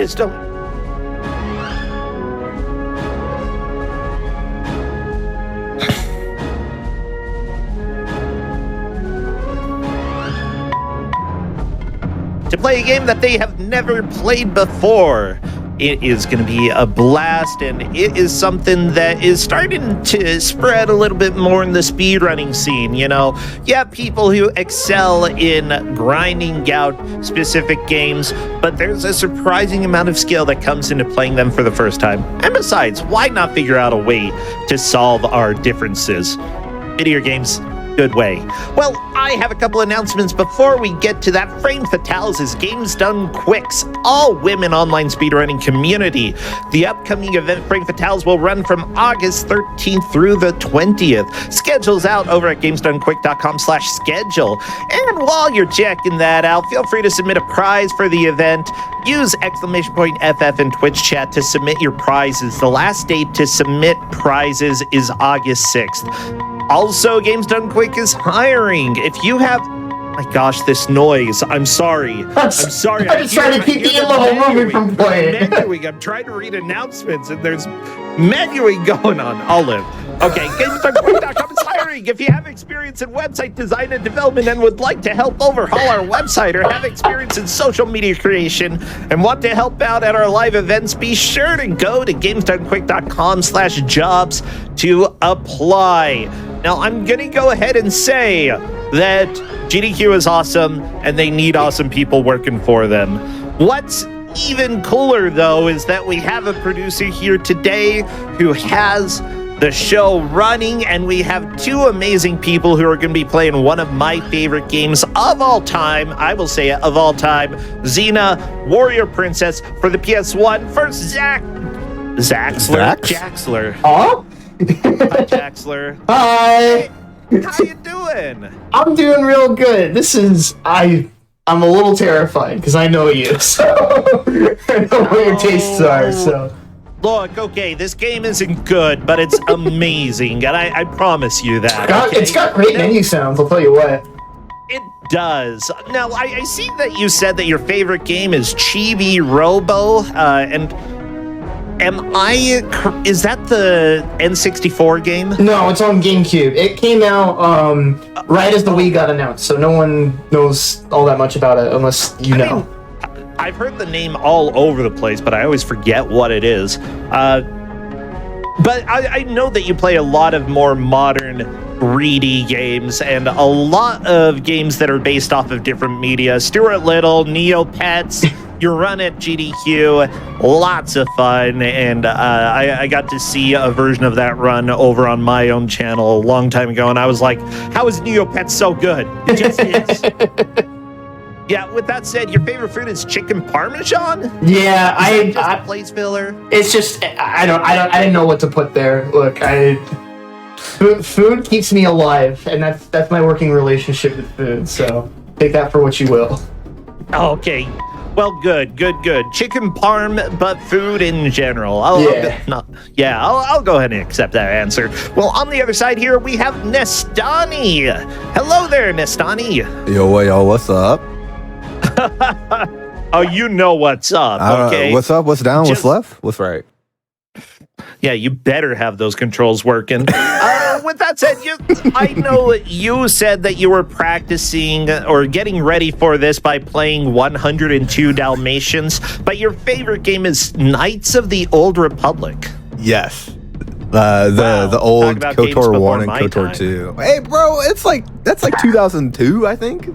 just don't... to play a game that they have never played before. It is going to be a blast, and it is something that is starting to spread a little bit more in the speedrunning scene, you know? You have people who excel in grinding out specific games, but there's a surprising amount of skill that comes into playing them for the first time. And besides, why not figure out a way to solve our differences? Video games, good way. Well, I have a couple announcements before we get to that. Frame Fatales is Games Done Quick's all-women online speedrunning community. The upcoming event, Frame Fatales, will run from August 13th through the 20th. Schedule's out over at gamesdonequick.com/schedule. And while you're checking that out, feel free to submit a prize for the event. Use !FF in Twitch chat to submit your prizes. The last date to submit prizes is August 6th. Also, Games Done Quick is hiring. If you have... my gosh, this noise. I'm sorry. I'm sorry. I'm just trying to keep the in-level movie from playing. I'm trying to read announcements, and there's menuing going on. I'll live. Okay, GamesDoneQuick.com is hiring. If you have experience in website design and development and would like to help overhaul our website, or have experience in social media creation and want to help out at our live events, be sure to go to GamesDoneQuick.com/jobs to apply. Now, I'm going to go ahead and say that GDQ is awesome, and they need awesome people working for them. What's even cooler, though, is that we have a producer here today who has the show running, and we have two amazing people who are going to be playing one of my favorite games of all time. I will say it, of all time. Xena, Warrior Princess for the PS1. First, Jaxler. Oh? Hi, Jaxler. Hi. How you doing? I'm doing real good. I'm a little terrified because I know you, so I know what your tastes are. So look, okay, this game isn't good, but it's amazing, and I promise you that. It's got great menu sounds. I'll tell you what. It does. Now, I see that you said that your favorite game is Chibi Robo, and is that the N64 game? No, it's on GameCube. It came out right as the Wii got announced, so no one knows all that much about it unless you know. I've heard the name all over the place, but I always forget what it is. But I know that you play a lot of more modern 3D games and a lot of games that are based off of different media. Stuart Little, Neopets, you run at GDQ, lots of fun, and I got to see a version of that run over on my own channel a long time ago, and I was like, how is Neopets so good? It just is. Yeah, with that said, your favorite food is chicken parmesan? Yeah, I place filler. It's just I didn't know what to put there. Look, food keeps me alive, and that's my working relationship with food. So take that for what you will. Okay. Well, good. Chicken parm, but food in general. I'll go ahead and accept that answer. Well, on the other side here, we have Nestani. Hello there, Nestani. Yo, what's up? Oh, you know what's up, okay? What's up, what's down, what's left, what's right? Yeah, you better have those controls working. With that said, I know you said that you were practicing or getting ready for this by playing 102 Dalmatians, but your favorite game is Knights of the Old Republic. Yes. The old KOTOR 1 and KOTOR 2. Hey, bro, that's like 2002, I think.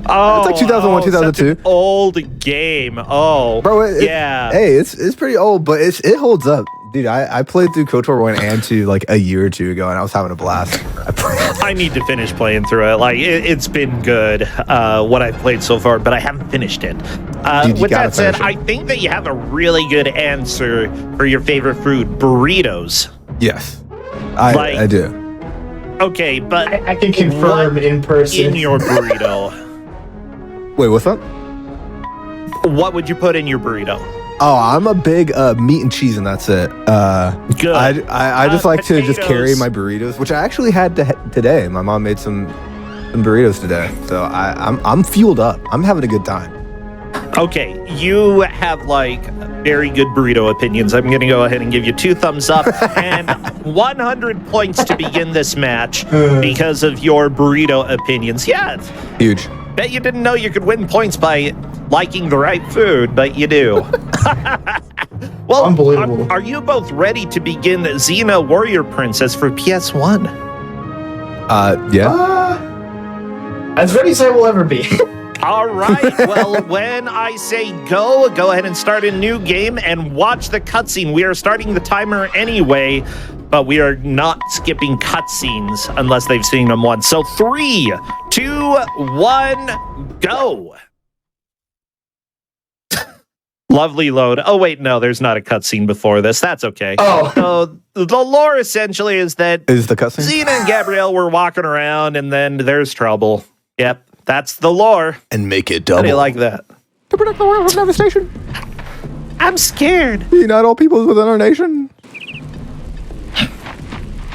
Oh, it's like 2001, 2002. Such an old game. Oh, bro, yeah. Hey, it's pretty old, but it holds up. Dude, I played through KOTOR 1 and 2 like a year or two ago, and I was having a blast. I need to finish playing through it. Like, it's been good, what I've played so far, but I haven't finished it. Dude, with that said, I think that you have a really good answer for your favorite food, burritos. Yes, I do. Okay, but I can confirm in person. In your burrito. Wait, what's up? What would you put in your burrito? Oh, I'm a big meat and cheese, and that's it. Good. I just like potatoes. to just carry my burritos, which I actually had today. My mom made some burritos today, so I'm fueled up. I'm having a good time. Okay, you have like very good burrito opinions. I'm going to go ahead and give you 2 thumbs up and 100 points to begin this match because of your burrito opinions. Yeah. Huge. Bet you didn't know you could win points by liking the right food, but you do. Well, unbelievable. Are you both ready to begin Xena Warrior Princess for PS1? Yeah. As ready as I will ever be. All right. Well, when I say go ahead and start a new game and watch the cutscene. We are starting the timer anyway, but we are not skipping cutscenes unless they've seen them once. So 3, 2, 1, go. Lovely load. Oh, wait, no, there's not a cutscene before this. That's okay. Oh. So the lore essentially is that Is the cutscene? Xena and Gabrielle were walking around and then there's trouble. Yep. That's the lore. And make it double. How do you like that? To protect the world from devastation. I'm scared. Unite all peoples within our nation.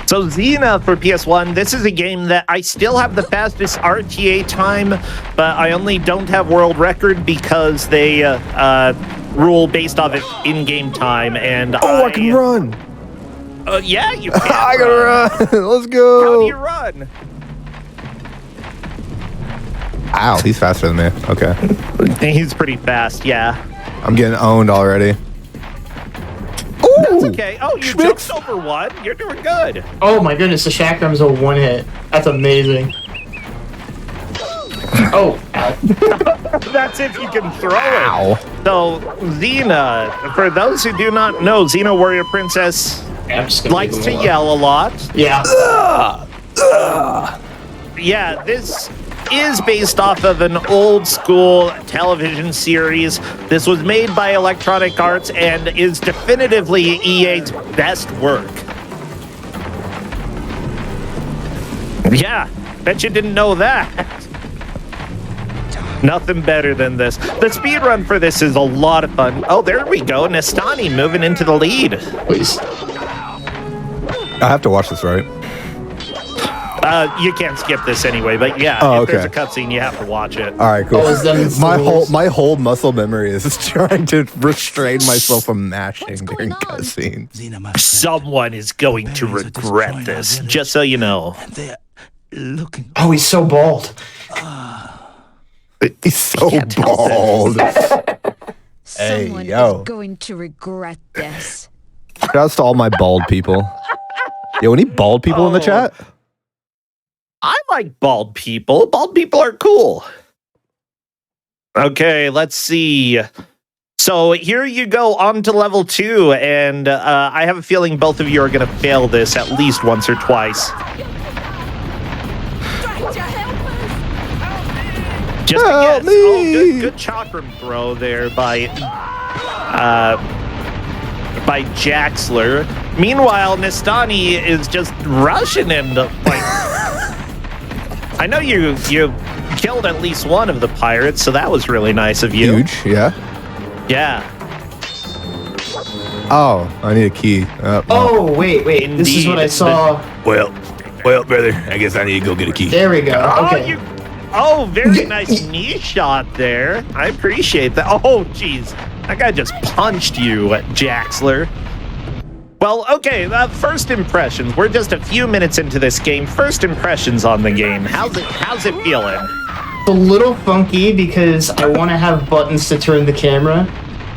So Xena for PS1, this is a game that I still have the fastest RTA time, but I only don't have world record because they rule based off of in-game time. And I can run. Yeah, you can. I can run. Let's go. How do you run? Ow, he's faster than me. Okay. He's pretty fast, yeah. I'm getting owned already. That's okay. Oh, you jumped over one. You're doing good. Oh my goodness, the Chakram's a 1-hit. That's amazing. Oh, ow. That's if you can throw Ow. it. So, Xena, for those who do not know, Xena Warrior Princess Yeah, I'm just gonna likes leave to him alone. yell a lot. Yeah. Yeah, this is based off of an old school television series. This was made by Electronic Arts and is definitively EA's best work. Yeah, bet you didn't know that. Nothing better than this. The speedrun for this is a lot of fun. Oh, there we go. Nestani moving into the lead. Please. I have to watch this, right? You can't skip this anyway, but yeah, Oh, if there's a okay. cutscene, you have to watch it. All right, cool. Oh, is them my whole muscle memory is trying to restrain myself from mashing during cutscenes. Someone is going to regret this, just so you know. Oh, he's so bald. He's so bald. Hey, Someone yo. is going to regret this. Shouts to all my bald people. Yo, any bald people in the chat? I like bald people. Bald people are cool. Okay, let's see. So here you go on to level 2, and I have a feeling both of you are going to fail this at least once or twice. Just a guess. me. Oh, good chakram throw there by Jaxler. Meanwhile, Nestani is just rushing him to, like... I know you killed at least one of the pirates, so that was really nice of you. Huge, yeah. Yeah. Oh, I need a key. Oh, wait. This is what I saw. Well, brother, I guess I need to go get a key. There we go. Okay. Very nice knee shot there. I appreciate that. Oh, jeez. That guy just punched you, Jaxler. Well, okay, first impressions. We're just a few minutes into this game. First impressions on the game. How's it feeling? It's a little funky because I want to have buttons to turn the camera.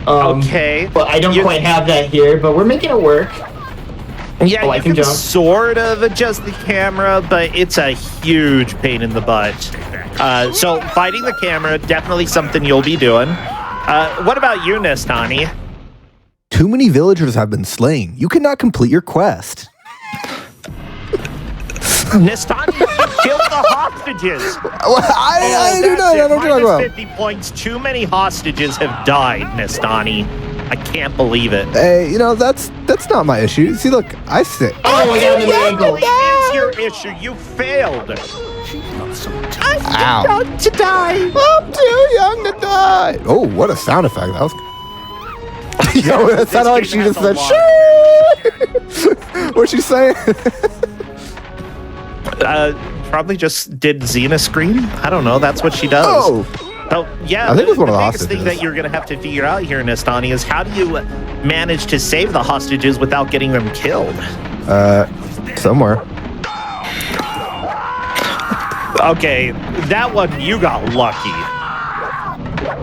Okay. But I don't quite have that here, but we're making it work. Yeah, I you can can jump. sort of adjust the camera, but it's a huge pain in the butt. So fighting the camera, definitely something you'll be doing. What about you, Nestani? Too many villagers have been slain. You cannot complete your quest. Nestani, you killed the hostages. I do not. I don't talk Minus about. 50 points. Too many hostages have died, Nestani. I can't believe it. Hey, that's not my issue. See, look, I sit. Oh, I got him in the ankle. It is your issue. You failed. I'm too young to die. I'm too young to die. Oh, what a sound effect. That was. Yo, that sounded like she just said, shit. What's she saying? Probably just did Xena scream. I don't know. That's what she does. Oh, Oh, yeah, I think it's one of the biggest thing hostages. that you're going to have to figure out here, Nastani, is how do you manage to save the hostages without getting them killed? Somewhere. Okay, that one, you got lucky.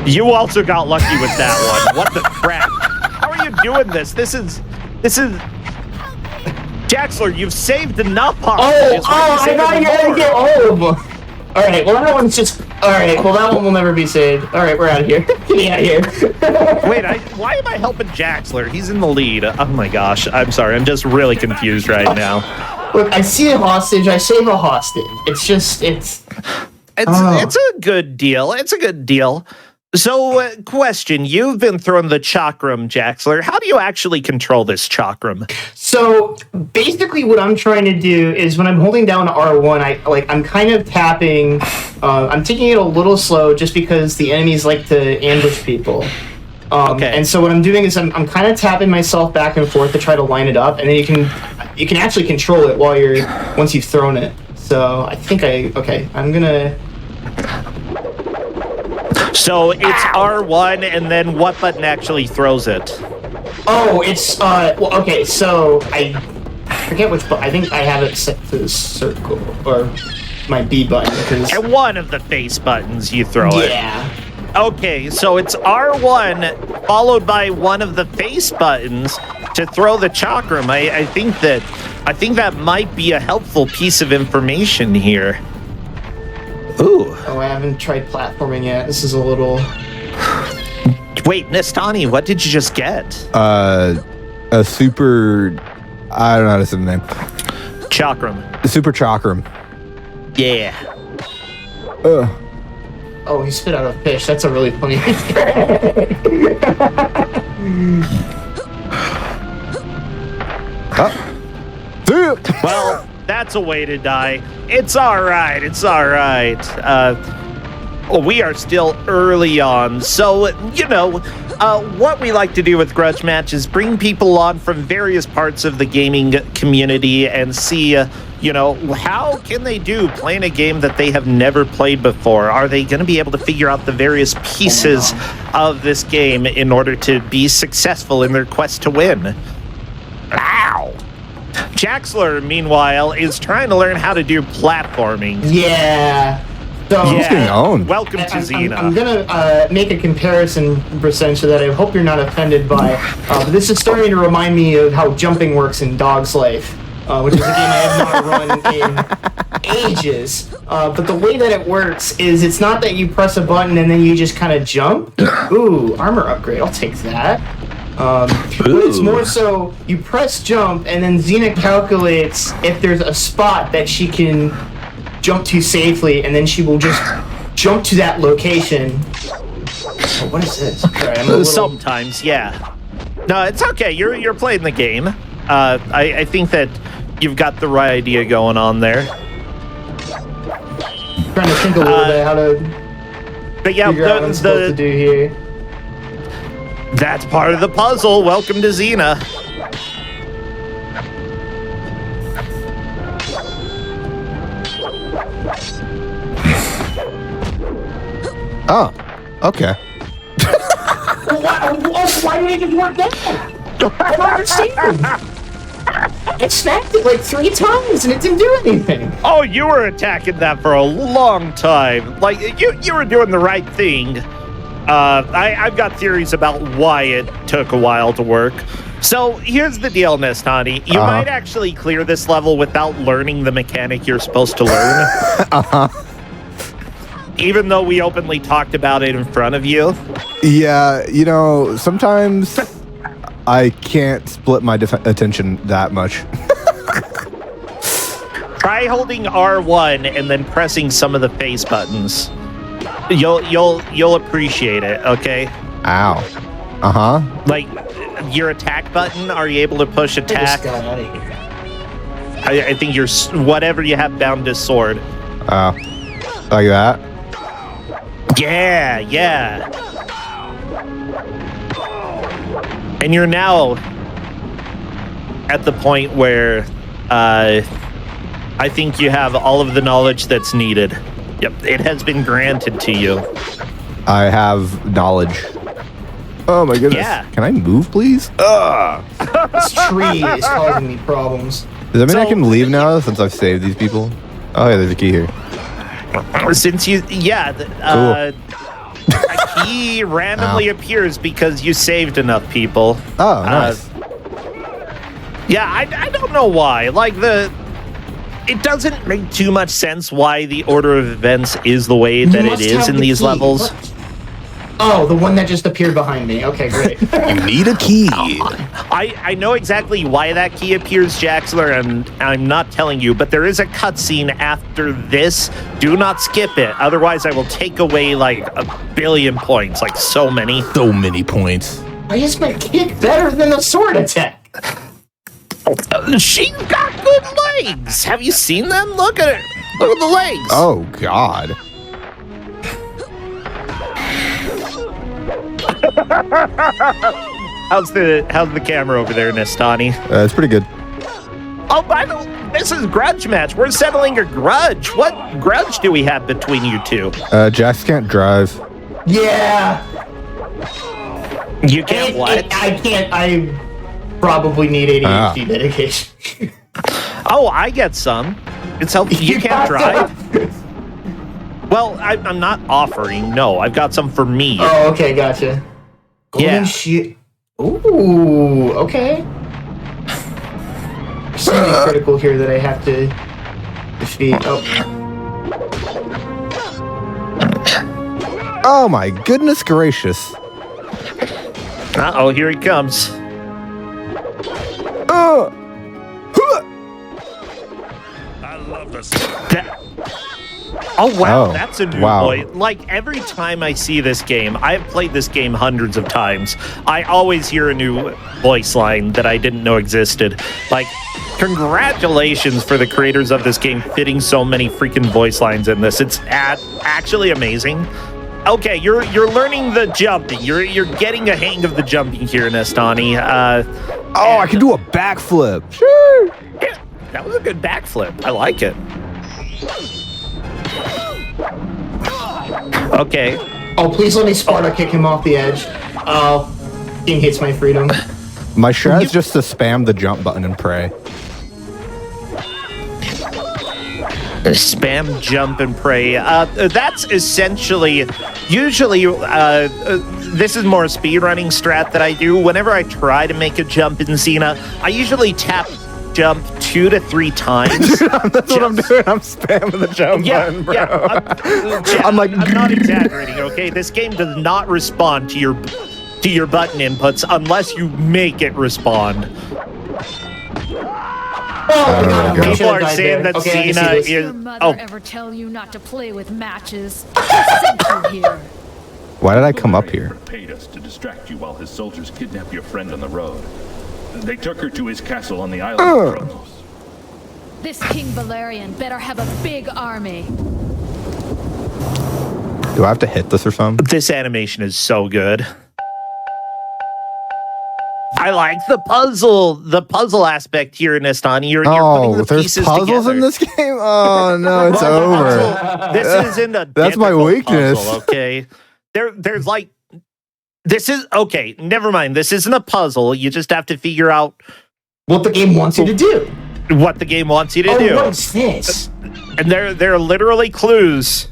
You also got lucky with that one. What the crap? How are you doing this? This is... Jaxler, you've saved enough hostages. I thought you had to get all of them. All right, well, that one's just... All right, well, that one will never be saved. All right, we're out of here. Get out of here. Wait, why am I helping Jaxler? He's in the lead. Oh my gosh, I'm sorry. I'm just really confused right now. Look, I see a hostage. I save a hostage. It's just... It's a good deal. It's a good deal. So, question, you've been throwing the chakram, Jaxler. How do you actually control this chakram? So basically what I'm trying to do is when I'm holding down R1, I'm kind of tapping, I'm taking it a little slow just because the enemies like to ambush people. Okay. And so what I'm doing is I'm kind of tapping myself back and forth to try to line it up, and then you can actually control it once you've thrown it. So I think I'm gonna... So it's R1, and then what button actually throws it? Oh, it's, well, okay, so I forget which button. I think I have it set to circle, or my B button, because... And one of the face buttons you throw it. Yeah. Okay, so it's R1 followed by one of the face buttons to throw the chakram. I think that might be a helpful piece of information here. Ooh. Oh, I haven't tried platforming yet. This is a little... Wait, Nastani, what did you just get? A super... I don't know how to say the name. Chakram. The super chakram. Yeah. Oh, he spit out a fish. That's a really funny... Well, that's a way to die. It's all right. It's all right. We are still early on, so, what we like to do with Grudge Match is bring people on from various parts of the gaming community and see, how can they do playing a game that they have never played before? Are they going to be able to figure out the various pieces of this game in order to be successful in their quest to win? Ow! Jaxler, meanwhile, is trying to learn how to do platforming. Yeah. So, getting owned. Welcome to Xena. I'm gonna make a comparison, Brassentia, that I hope you're not offended by. But this is starting to remind me of how jumping works in Dog's Life, which is a game I have not run in ages. But the way that it works is it's not that you press a button and then you just kind of jump. Ooh, armor upgrade. I'll take that. But it's more so you press jump and then Xena calculates if there's a spot that she can jump to safely, and then she will just jump to that location. Oh, what is this? Sorry, Sometimes, yeah. No, it's okay. You're playing the game. I think that you've got the right idea going on there. Trying to think a little bit how to figure out what I'm supposed to do here. That's part of the puzzle. Welcome to Xena. Oh, okay. Why did it work out? I don't understand. I snapped it like 3 times and it didn't do anything. Oh, you were attacking that for a long time. Like, you were doing the right thing. I've got theories about why it took a while to work. So here's the deal, Nastani. You might actually clear this level without learning the mechanic you're supposed to learn. Even though we openly talked about it in front of you. Yeah, sometimes I can't split my attention that much. Try holding R1 and then pressing some of the face buttons. You'll appreciate it, okay? Ow. Like your attack button, are you able to push attack? Get this guy out of here. I think whatever you have bound to sword. Oh. Like that? Yeah. And you're now at the point where I think you have all of the knowledge that's needed. Yep, it has been granted to you. I have knowledge. Oh my goodness. Yeah. Can I move, please? This tree is causing me problems. Does that mean I So- can leave now since I've saved these people? Oh yeah, there's a key here. Since you, yeah, a key randomly appears because you saved enough people. Oh, nice. Yeah, I don't know why. Like, it doesn't make too much sense why the order of events is the way that it is in these levels. What? Oh, the one that just appeared behind me. Okay, great. You need a key. I know exactly why that key appears, Jaxler, and I'm not telling you, but there is a cutscene after this. Do not skip it. Otherwise, I will take away like 1 billion points, like so many. So many points. Why is my kick better than the sword attack? She's got good legs. Have you seen them? Look at her. Look at the legs. Oh God. How's the camera over there, Nestani? It's pretty good. Oh, by the way, this is Grudge Match. We're settling a grudge. What grudge do we have between you two? Jax can't drive. Yeah. You can't what? I can't. I probably need ADHD medication. Oh, I get some. It's helpful. You can't drive? Well, I'm not offering. No, I've got some for me. Oh, okay, gotcha. Golden Yeah. shit. Ooh, okay. There's something critical here that I have to defeat. Oh, Oh my goodness gracious. Uh-oh, here he comes. Oh, wow, Oh, that's a new wow. boy. Like, every time I see this game, I've played this game hundreds of times, I always hear a new voice line that I didn't know existed. Like, congratulations for the creators of this game fitting so many freaking voice lines in this. It's actually amazing. Okay, you're learning the jumping. You're getting a hang of the jumping here, Nestani. Oh, I can do a backflip. Sure. Yeah, that was a good backflip. I like it. Okay. oh, please let me Sparta kick him off the edge. Oh, he hits my freedom. My strat's just to spam the jump button and pray. Spam, jump, and pray. That's essentially, usually, this is more a speedrunning strat that I do. Whenever I try to make a jump in Xena, I usually tap jump 2 to 3 times. That's what I'm doing. I'm spamming the jump button, bro. I'm like- not exaggerating, okay? This game does not respond to your button inputs unless you make it respond. Oh, God, I People should've are died saying there. that Okay, I can see Xena this. is... Your mother Oh, ever tell you not to play with matches? I sent you here. Why did I come up here? Paid us to distract you while his soldiers kidnapped your friend on the road. They took her to his castle on the island of Kronos. This King Valerian better have a big army. Do I have to hit this or something? this animation is so good. I like the puzzle aspect here, Nestani. You're putting Oh, the there's pieces puzzles together. in this game? Oh no, it's over. This isn't a That's my difficult weakness. puzzle, okay, there's like this is okay. Never mind. This isn't a puzzle. You just have to figure out What the game wants you to do. what the game wants you to Oh, do, what is this? and there are literally clues.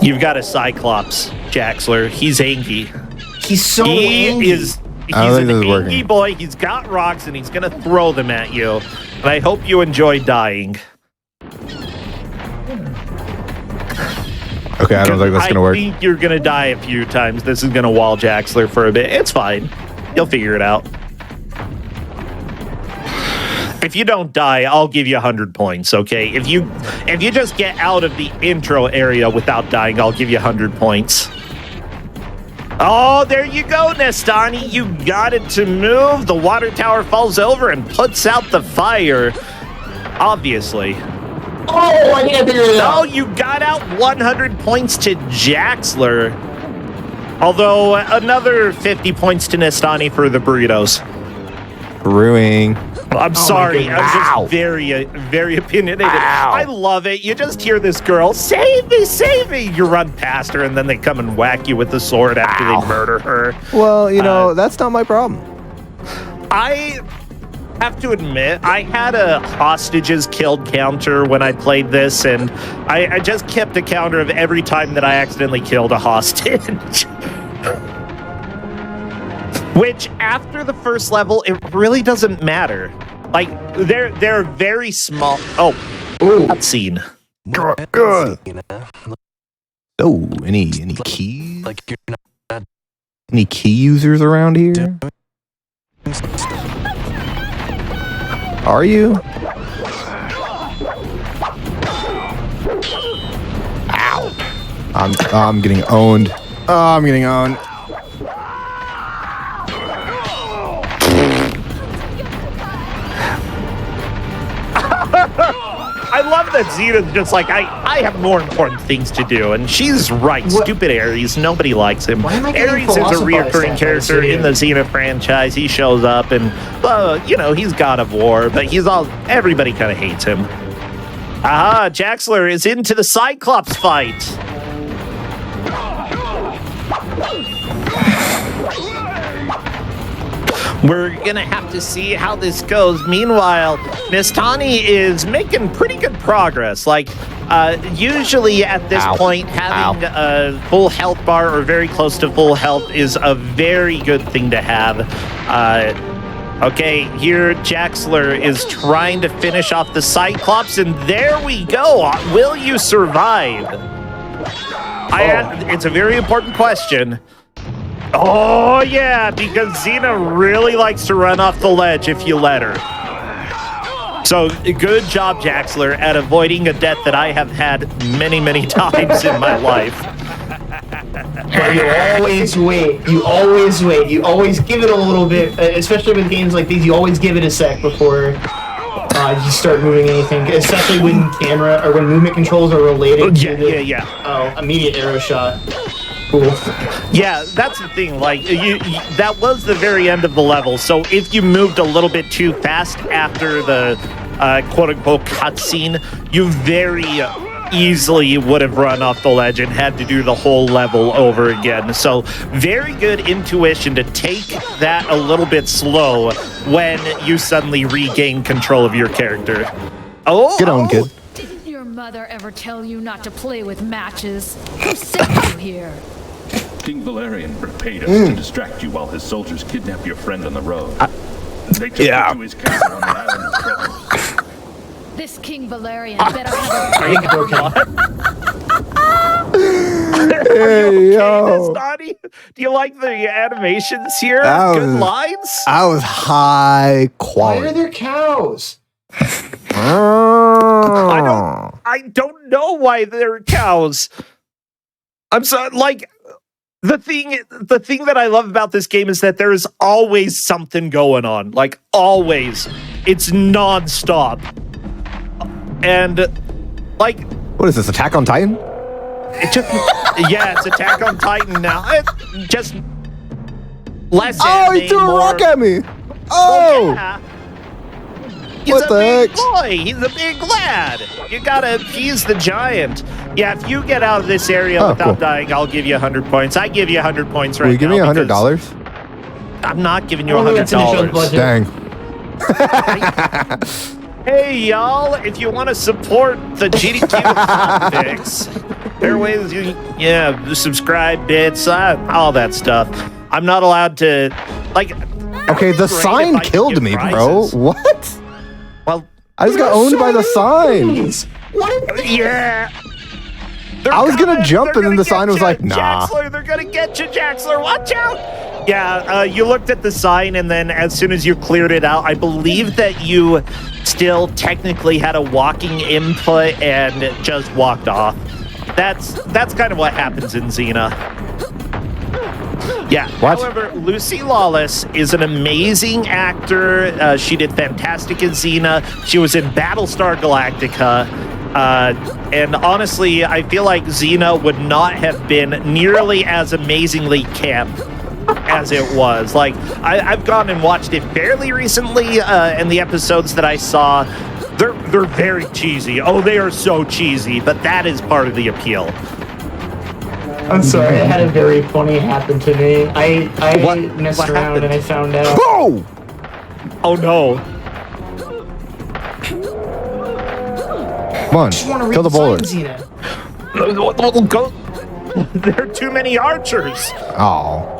You've got a Cyclops, Jaxler. He's angry. He's so He angry. is. He's I don't an think this is angry working. boy. He's got rocks and he's gonna throw them at you. And I hope you enjoy dying. Okay, I don't think that's gonna work. I think you're gonna die a few times. This is gonna wall Jaxler for a bit. It's fine. You'll figure it out. If you don't die, I'll give you 100 points, okay? If you just get out of the intro area without dying, I'll give you 100 points. Oh, there you go, Nestani. You got it to move. The water tower falls over and puts out the fire. Obviously. Oh, I think I figured it out. Oh, you got out 100 points to Jaxler. Although, another 50 points to Nestani for the burritos. Brewing. I'm sorry. goodness. I'm just very opinionated. I love it. You just hear this girl, save me, save me. You run past her, and then they come and whack you with the sword after they murder her. Well, you know, that's not my problem. I have to admit, I had a hostages killed counter when I played this, and I just kept a counter of every time that I accidentally killed a hostage. Which, after the first level, it really doesn't matter. Like, they're very small. Oh, cutscene. Good. Oh, any keys? Any key users around here? Are you? Ow. I'm getting owned. Oh, I'm getting owned. I love that Xena's just like, I have more important things to do, and she's right. What? Stupid Ares, nobody likes him. Why am I getting Ares is a philosophized reoccurring at character this in the Xena franchise. He shows up, and you know, he's God of War, but everybody kind of hates him. Aha, Jaxler is into the Cyclops fight. We're gonna have to see how this goes. Meanwhile, Nistani is making pretty good progress. Like, usually at this point, having a full health bar or very close to full health is a very good thing to have. Okay, here Jaxler is trying to finish off the Cyclops, and there we go. Will you survive? It's a very important question. Oh, yeah, because Xena really likes to run off the ledge if you let her. So, good job, Jaxler, at avoiding a death that I have had many, many times in my life. But you always wait. You always wait. You always give it a little bit, especially with games like these. You always give it a sec before you start moving anything, especially when camera or when movement controls are related to the immediate arrow shot. Cool. Yeah, that's the thing. Like, that was the very end of the level. So if you moved a little bit too fast after the quote-unquote cutscene, you very easily would have run off the ledge and had to do the whole level over again. So very good intuition to take that a little bit slow when you suddenly regain control of your character. Oh, get on, kid. Didn't your mother ever tell you not to play with matches? Who sent you here? King Valerian paid us to distract you while his soldiers kidnapped your friend on the road. They took you to his castle on the island of Trouble. This King Valerian better have a Hey, yo. Nistani? Do you like the animations here? Good lines? I was high Why quality. are there cows? I don't know why they're cows. I'm sorry, like, the thing that I love about this game is that there is always something going on. Like, always. It's nonstop. And, like... What is this, Attack on Titan? It just... yeah, it's Attack on Titan now. It just... less anime, he threw a rock at me! Well, yeah. He's What the a big heck? boy. He's a big lad. You gotta appease the giant. Yeah, if you get out of this area without dying, I'll give you 100 points. I give you 100 points right now. Will you give me $100? I'm not giving you Only $100. budget. Dang. Hey, y'all, if you want to support the GDQ Hotfix, there are ways you subscribe, bits, all that stuff. I'm not allowed to, like... Okay, the sign killed me, bro. What? Well, I just got owned by the sign. yeah. I was gonna jump, and then the sign was like, nah. Jaxler, they're gonna get you, Jaxler. Watch out. Yeah, you looked at the sign, and then as soon as you cleared it out, I believe that you still technically had a walking input and just walked off. That's kind of what happens in Xena. Yeah. What? However, Lucy Lawless is an amazing actor. She did fantastic in Xena. She was in Battlestar Galactica. And honestly, I feel like Xena would not have been nearly as amazingly camp as it was. Like, I've gone and watched it fairly recently, and the episodes that I saw, they're very cheesy. Oh, they are so cheesy, but that is part of the appeal. I'm sorry, I had a very funny happen to me. I messed what around happened? and I found out. Oh! Oh no. Come on, I want to kill the bowler. Xena. Go. There are too many archers. Oh.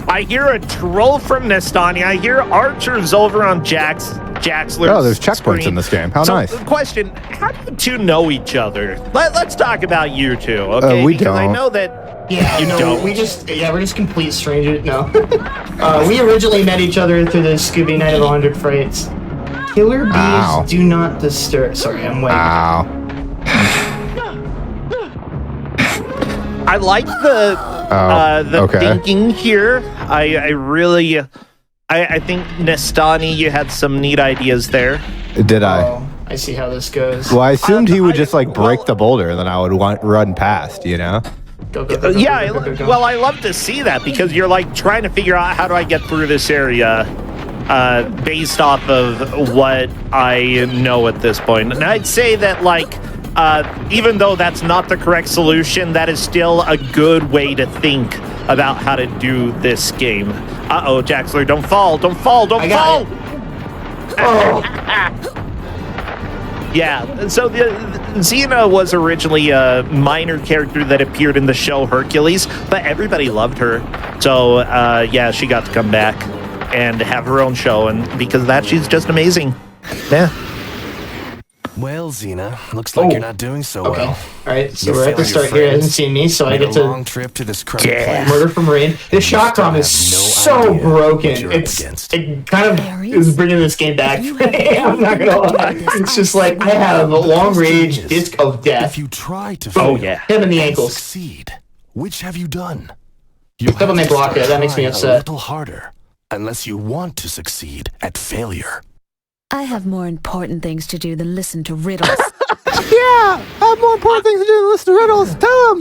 I hear a troll from Nestani. I hear archers over on Jaxler's Oh, there's checkpoints screen. in this game. How So, nice. question, how do you two know each other? Let's talk about you two, okay? We because I don't. know that Yeah, you no, don't. we're just complete strangers. No. We originally met each other through the Scooby Night of 100 Frights. Killer bees Ow. do not disturb. Sorry, I'm waiting. Ow. I like the okay. thinking here. I really, I think Nestani, you had some neat ideas there. Did I? Oh, I see how this goes. Well, I assumed he would just like break the boulder and then I would run past, you know? Go, go, go, go, Yeah, go, go, go, go. well, I love to see that because you're like trying to figure out how do I get through this area based off of what I know at this point. And I'd say that like, even though that's not the correct solution, that is still a good way to think about how to do this game. Uh-oh, Jaxler, don't fall, don't fall, don't I fall! got it. Oh, Yeah, so Xena was originally a minor character that appeared in the show Hercules, but everybody loved her. So, yeah, she got to come back and have her own show, and because of that, she's just amazing. Yeah. Well, Xena, looks like you're not doing so okay. well. All right, so You we're at the failed your start here. It hasn't friends. seen me, so I Made get a to long trip to this crummy place. Murder from Rain. This shotgun is have no so idea what broken. you're up It against. kind of is bringing this game back. I'm not gonna lie. It's just like I have a long range disc of death. If you try to Oh, fail yeah. Him in the and ankles. succeed, which have you done? You Step on my block there. That makes me try upset. A little harder, unless you want to succeed at failure. I have more important things to do than listen to riddles. Yeah! I have more important things to do than listen to riddles. Tell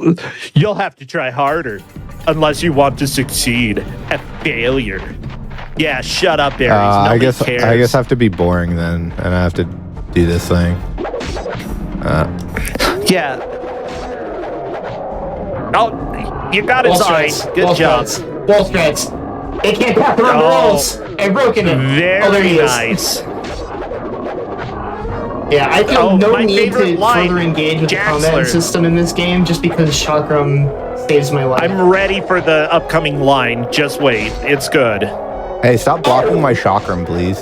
him! You'll have to try harder, unless you want to succeed at failure. Yeah, shut up, Aries. I Nobody cares. guess I have to be boring then, and I have to do this thing. Yeah. Oh, you got his eye. Good job. Wall strats. They can't pass around the Oh. walls. I've broken it. Oh, there Very he is. nice. Yeah, I feel Oh, no my need to favorite line, further engage with the Jaxler. combat system in this game just because Chakram saves my life. I'm ready for the upcoming line. Just wait. It's good. Hey, stop blocking my chakram, please.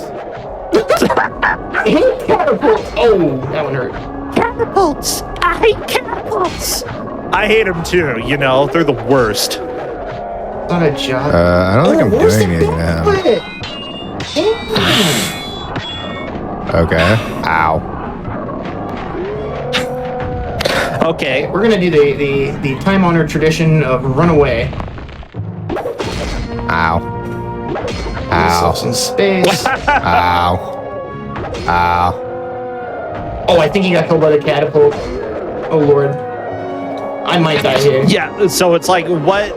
I hate catapults. Oh, that one hurt. Catapults. I hate catapults. I hate them too, you know. They're the worst. It's not a job. I don't think I'm where's doing the anything now. gauntlet? Okay. Ow. Okay. We're gonna do the time-honored tradition of run away. Ow. Give Ow. yourself some space. Ow. Ow. Oh, I think he got killed by the catapult. Oh lord. I might die here. Yeah, so it's like what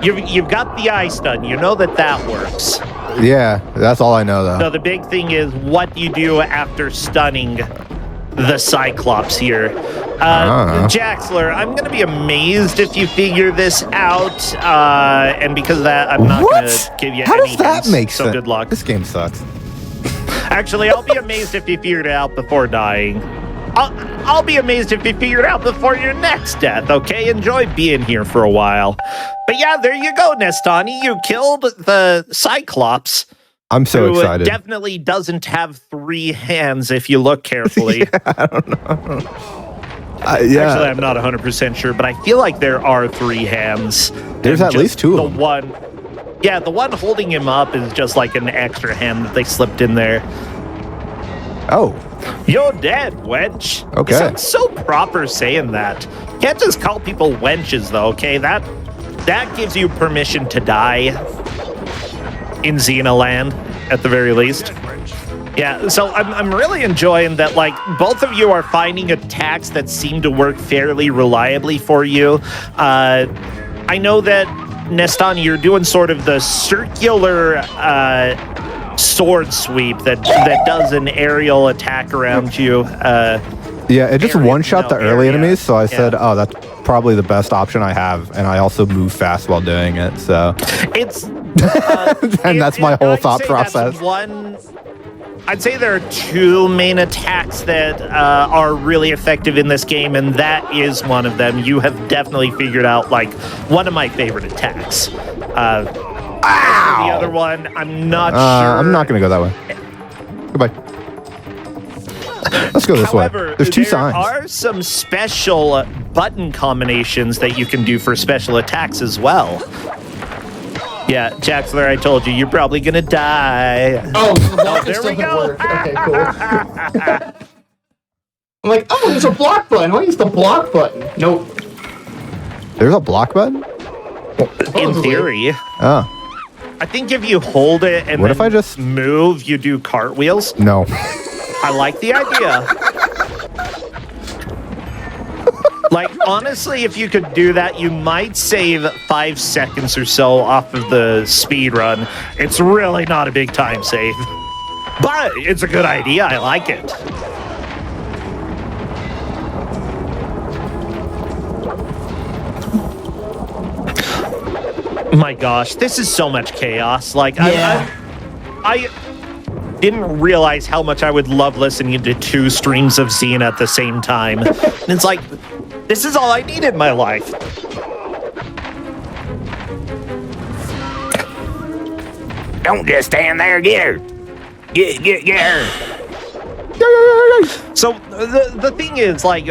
you've got the eye stun. You know that works. Yeah, that's all I know So though. the big thing is what do you do after stunning the Cyclops here. Jaxler, I'm going to be amazed if you figure this out. And because of that, I'm not going to give you How any does that hints, make so sense? good luck. This game sucks. Actually, I'll be amazed if you figured it out before dying. I'll be amazed if you figured it out before your next death, okay? Enjoy being here for a while. But yeah, there you go, Nestani. You killed the Cyclops. I'm so who excited. definitely doesn't have 3 hands if you look carefully. I don't know. Yeah. Actually, I'm not 100% sure, but I feel like there are 3 hands. There's And at least 2 of them. The one holding him up is just like an extra hand that they slipped in there. Oh, You're dead, wench. Okay. You sound so proper saying that. Can't just call people wenches, though, okay? That gives you permission to die in Xena land, at the very least. Yeah, so I'm really enjoying that, like, both of you are finding attacks that seem to work fairly reliably for you. I know that Nestani, you're doing sort of the circular sword sweep that does an aerial attack around you. Yeah, it just one-shot the early area. enemies, so I said, oh, that's probably the best option I have, and I also move fast while doing it, so... It's... and that's my whole thought process. I'd say there are two main attacks that are really effective in this game, and that is one of them. You have definitely figured out, like, one of my favorite attacks. The other one, I'm not sure. I'm not going to go that way. Goodbye. Let's go this However, way. There's two signs. There are some special button combinations that you can do for special attacks as well. Yeah, Jaxler, I told you, you're probably gonna die. Oh, the blocker there we doesn't go. work. Okay, cool. I'm like, oh, there's a block button. I'll use the block button. Nope. There's a block button? In theory. Oh. I think if you hold it and What then if I just move, you do cartwheels. No. I like the idea. Like, honestly, if you could do that, you might save 5 seconds or so off of the speed run. It's really not a big time save. But it's a good idea. I like it. My gosh, this is so much chaos. Like, Yeah. I didn't realize how much I would love listening to 2 streams of Xena at the same time. And it's like, this is all I need in my life. Don't just stand there. Get her. Get her. So the thing is, like,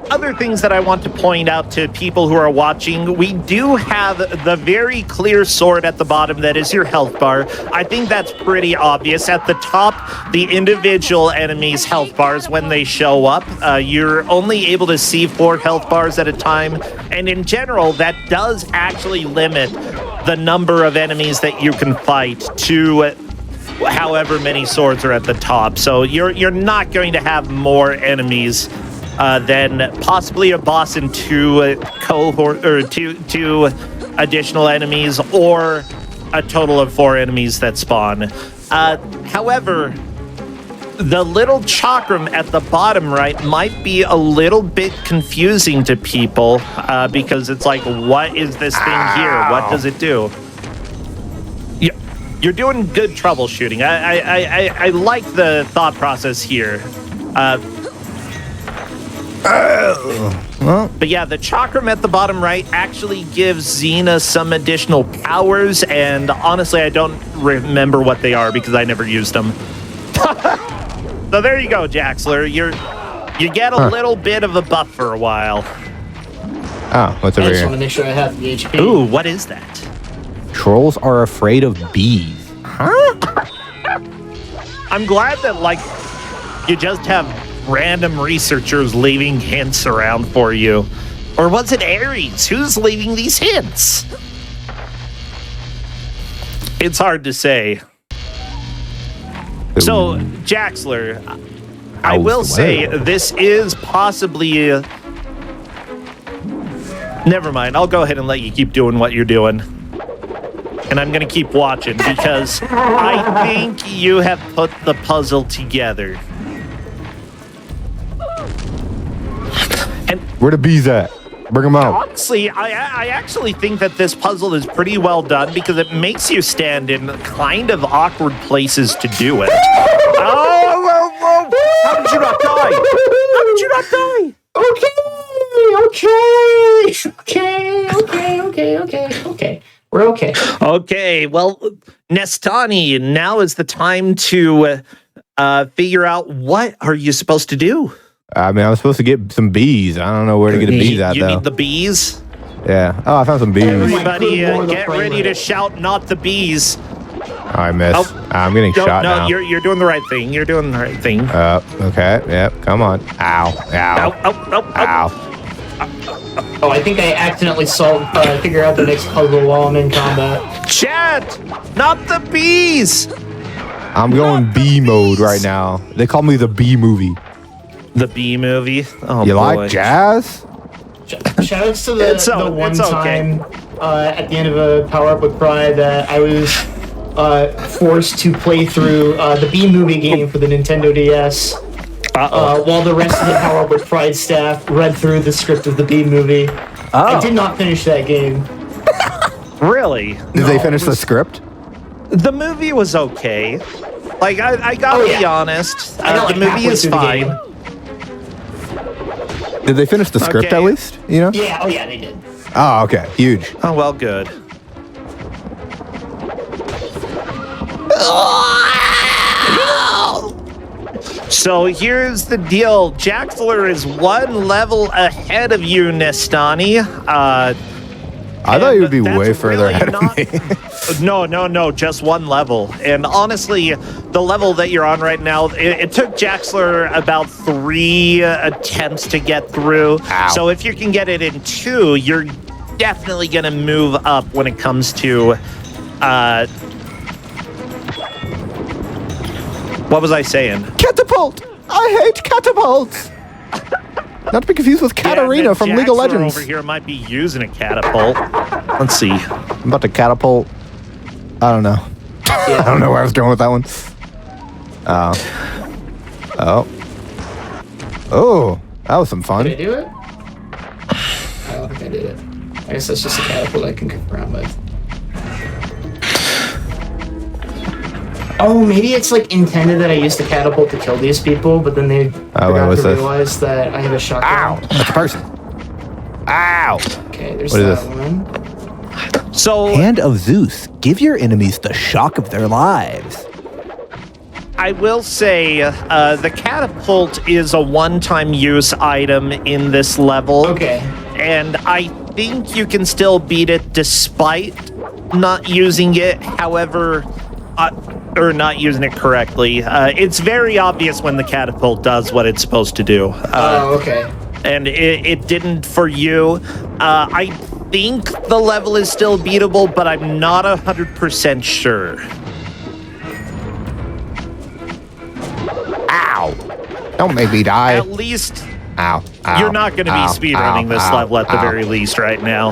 other things that I want to point out to people who are watching, we do have the very clear sword at the bottom that is your health bar. I think that's pretty obvious. At the top, the individual enemies' health bars, when they show up, you're only able to see 4 health bars at a time. And in general, that does actually limit the number of enemies that you can fight to however many swords are at the top. So you're not going to have more enemies than possibly a boss and 2 cohort or two additional enemies, or a total of 4 enemies that spawn. However, the little chakram at the bottom right might be a little bit confusing to people because it's like, what is this thing here? What does it do? You're doing good troubleshooting. I like the thought process here. But yeah, the chakram at the bottom right actually gives Xena some additional powers, and honestly, I don't remember what they are because I never used them. So there you go, Jaxler. You get a little bit of a buff for a while. Oh, what's I over just here? want to make sure I have the HP. Ooh, what is that? Trolls are afraid of bees. Huh? I'm glad that, like, you just have random researchers leaving hints around for you. Or was it Ares? Who's leaving these hints? It's hard to say. So, Jaxler, I will say this is possibly... Never mind. I'll go ahead and let you keep doing what you're doing. And I'm going to keep watching because I think you have put the puzzle together. And Where the bees at? Bring them out. honestly, I actually think that this puzzle is pretty well done because it makes you stand in kind of awkward places to do it. Oh! How did you not die? How did you not die? Okay. We're okay. Okay, well, Nestani, now is the time to figure out what are you supposed to do. I mean, I was supposed to get some bees. I don't know where to get the bees at, You though. need the bees? Yeah. Oh, I found some bees. Everybody, Lower the get frame ready rate. to shout, not the bees. I missed. Oh. I'm getting shot No, now. you're doing the right thing. You're doing the right thing. Okay. Yep. Come on. Ow. Ow. Ow. Ow. Oh, I think I accidentally figure out the next puzzle while I'm in combat. Chat, not the bees. I'm going bee mode right now. They call me the bee movie. The bee movie. Oh, You boy. like jazz? Shoutouts to the one it's okay. time at the end of a power-up with Pride that I was forced to play through the B-movie game for the Nintendo DS. While the rest of the Power Up with Pride staff read through the script of the B-movie. I did not finish that game. Really? Did they finish the script? The movie was okay. Like, I gotta be honest. got, the movie halfway is through the fine. game. Did they finish the script at least? You know? Yeah, oh yeah, they did. Oh, okay. Huge. Oh, well, good. So here's the deal. Jaxler is one level ahead of you, Nestani. I thought you would be that's way further really ahead not- of me. No, just one level. And honestly, the level that you're on right now, it took Jaxler about 3 attempts to get through. Ow. So if you can get it in 2, you're definitely going to move up when it comes to... what was I saying? Catapult! I hate catapults! Not to be confused with Katarina from League of Jaxler Legends. over here might be using a catapult. Let's see. I'm about to catapult. I don't know. I don't know where I was going with that one. Oh, that was some fun. Did I do it? I don't think I did it. I guess that's just a catapult I can goof around with. Oh, maybe it's like intended that I use the catapult to kill these people, but then they forgot what's to this? realize that I have a shotgun. Ow! That's a person. Ow! Okay, there's What is that this? one. So Hand of Zeus. Give your enemies the shock of their lives. I will say the catapult is a one-time use item in this level. Okay. And I think you can still beat it despite not using it. However, or not using it correctly. It's very obvious when the catapult does what it's supposed to do. Okay. And it didn't for you. I think the level is still beatable, but I'm not 100% sure. Ow! Don't make me die. At least Ow. Ow. you're not going to be Ow. speedrunning Ow. this Ow. level at the Ow. very least right now,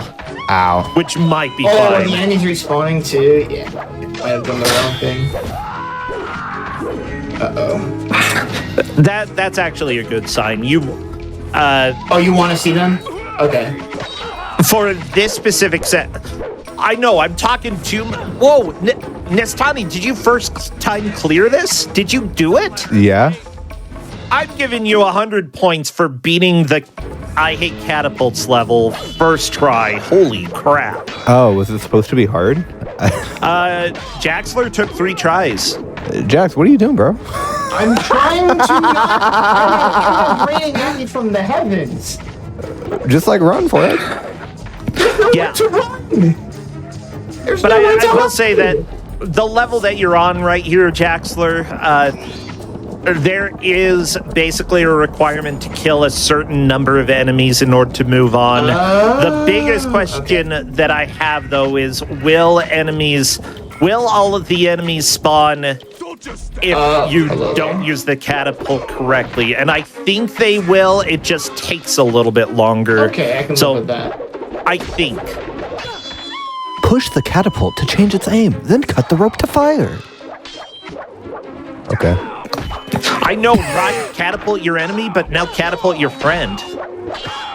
Ow. which might be Oh, fine. the enemy's respawning too? Yeah. Might have done the wrong thing. Uh-oh. That's actually a good sign. You Oh, you want to see them? Okay. for this specific set. I know, I'm talking to... Whoa, Nestani, did you first time clear this? Did you do it? Yeah? I'm giving you 100 points for beating the I Hate Catapults level first try. Holy crap. Oh, was it supposed to be hard? Jaxler took 3 tries. Jax, what are you doing, bro? I'm trying to not... It's raining at me from the heavens. Just like run for it. Yeah. To run. There's But nowhere to I will run. say that the level that you're on right here, Jaxler, there is basically a requirement to kill a certain number of enemies in order to move on. The biggest question that I have, though, is will all of the enemies spawn if you don't use the catapult correctly? And I think they will. It just takes a little bit longer. Okay, I can so live with that. I think. Push the catapult to change its aim, then cut the rope to fire. Okay. I know, right? Catapult your enemy, but now catapult your friend.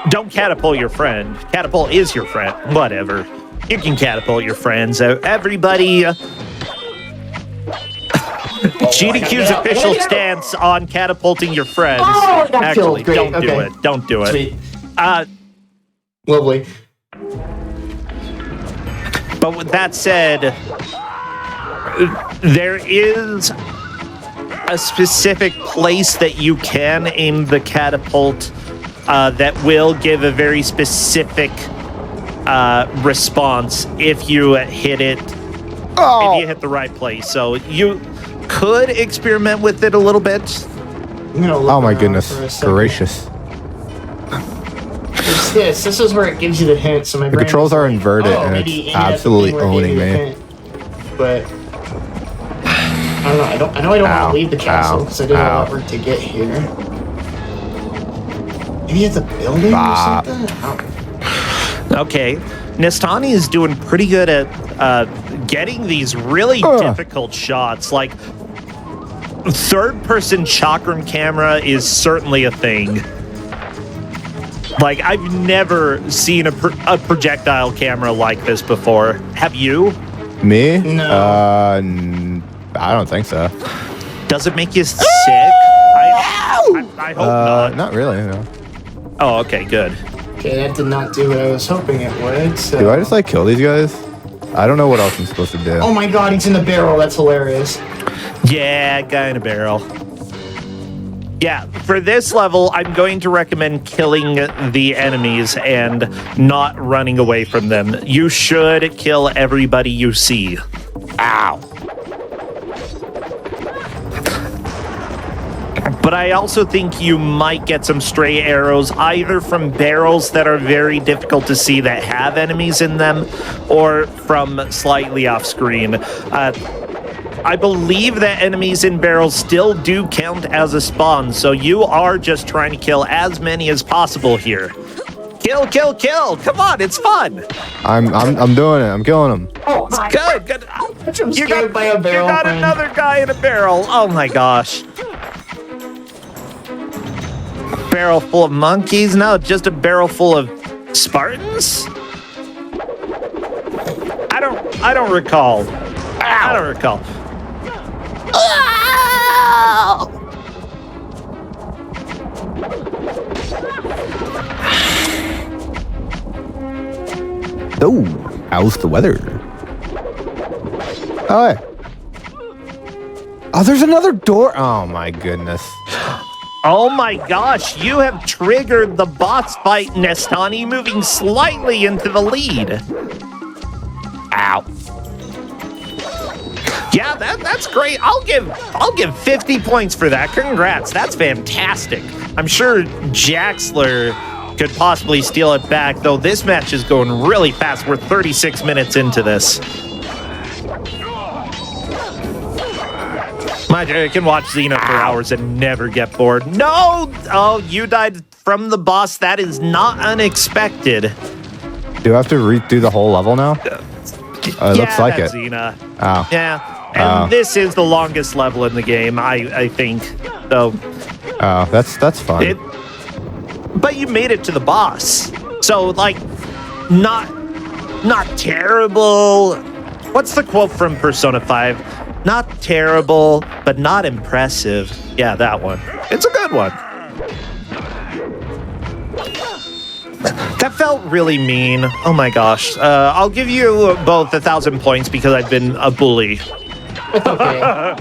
Don't catapult your friend. Catapult is your friend. Whatever. You can catapult your friends. Everybody. GDQ's official stance on catapulting your friends. Oh, I got Actually, killed. Great. don't do Okay. it. Don't do it. Sweet. But Lovely. with that said, there is a specific place that you can aim the catapult that will give a very specific response if you hit it, if you hit the right place. So you could experiment with it a little bit. I'm gonna look Oh my around goodness for a second. gracious. It's this. This is where it gives you the hint. So my The brain controls is are like, inverted oh, and maybe it's aim at the absolutely thing where it owning gave you the me. hint. But I don't know. I know I don't Ow. want to leave the castle Ow. because I did a lot Ow. of work to get here. Maybe it's a building Bah. or something. Oh. Okay. Nestani is doing pretty good at getting these really difficult shots. Like, third-person chakram camera is certainly a thing. Like, I've never seen a projectile camera like this before. Have you? Me? No. I don't think so. Does it make you sick? I hope not. Not really, no. Oh, okay, good. Okay, that did not do what I was hoping it would. So. Do I just, like, kill these guys? I don't know what else I'm supposed to do. Oh my god, he's in the barrel. That's hilarious. Yeah, guy in a barrel. Yeah, for this level, I'm going to recommend killing the enemies and not running away from them. You should kill everybody you see. Ow. But I also think you might get some stray arrows, either from barrels that are very difficult to see that have enemies in them, or from slightly off screen. I believe that enemies in barrels still do count as a spawn, so you are just trying to kill as many as possible here. Kill, kill, kill! Come on, it's fun! I'm doing it. I'm killing them. Oh, my. Good. I'm scared by a barrel. You got friend. another guy in a barrel. Oh my gosh. Barrel full of monkeys? No, just a barrel full of Spartans? I don't recall. I don't recall. Oh, how's the weather? Oh, hey. Oh, there's another door. Oh my goodness. Oh my gosh, you have triggered the boss fight, Nestani, moving slightly into the lead. Ow. Yeah, that's great. I'll give 50 points for that. Congrats. That's fantastic. I'm sure Jaxler could possibly steal it back, though this match is going really fast. We're 36 minutes into this. I can watch Xena for hours and never get bored. No! Oh, you died from the boss. That is not unexpected. Do I have to redo the whole level now? It looks like it. Xena. Oh. Yeah. And this is the longest level in the game, I think. So. Oh, that's fun. But you made it to the boss. So, like, not terrible. What's the quote from Persona 5? Not terrible, but not impressive. Yeah, that one. It's a good one. That felt really mean. Oh my gosh. I'll give you both 1,000 points because I've been a bully. Okay.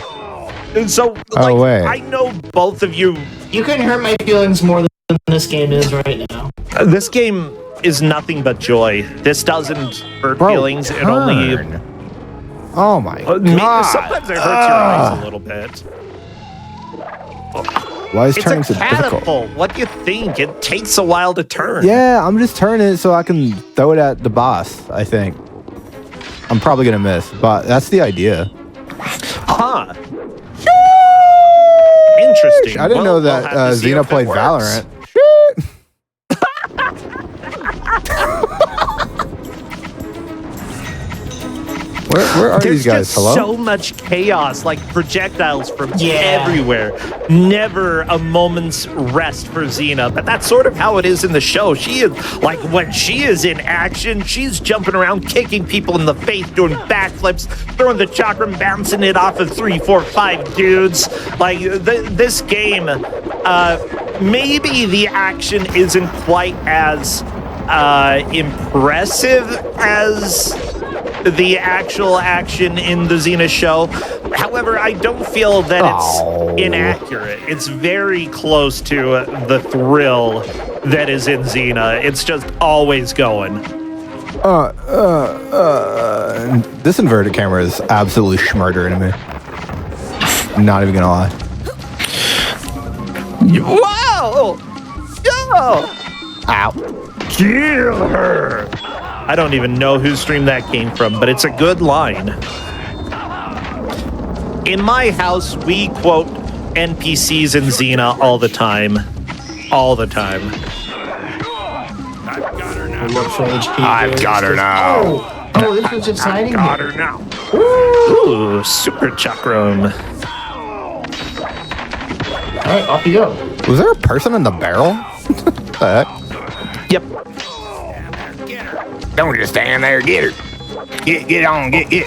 And so, like, wait. I know both of you. You couldn't hurt my feelings more than this game is right now. This game is nothing but joy. This doesn't hurt feelings. It only. Oh my god. Sometimes it hurts your eyes a little bit. Why is It's turning a so difficult? catapult. What do you think? It takes a while to turn. Yeah, I'm just turning it so I can throw it at the boss, I think. I'm probably gonna miss, but that's the idea. Huh. Interesting. I didn't know that we'll have to see Xena if it played works. Valorant. Where are There's these guys? just Hello? so much chaos, like projectiles from Yeah. everywhere. Never a moment's rest for Xena, but that's sort of how it is in the show. She is, like, when she is in action, she's jumping around, kicking people in the face, doing backflips, throwing the chakram, bouncing it off of 3, 4, 5 dudes. Like, this game, maybe the action isn't quite as impressive as the actual action in the Xena show. However, I don't feel that it's inaccurate. It's very close to the thrill that is in Xena. It's just always going. This inverted camera is absolutely schmurdering me. Not even gonna lie. Wow! Yo! Ow. Kill her! I don't even know whose stream that came from, but it's a good line. In my house, we quote NPCs in Xena all the time. All the time. I've got her now. Look for HP. I've here. got her now. Oh, this was just hiding Got here. her now. Ooh, super chakram. All right, off you go. Was there a person in the barrel? What the heck? Yep. Don't just stand there. Get her. Get on. Get.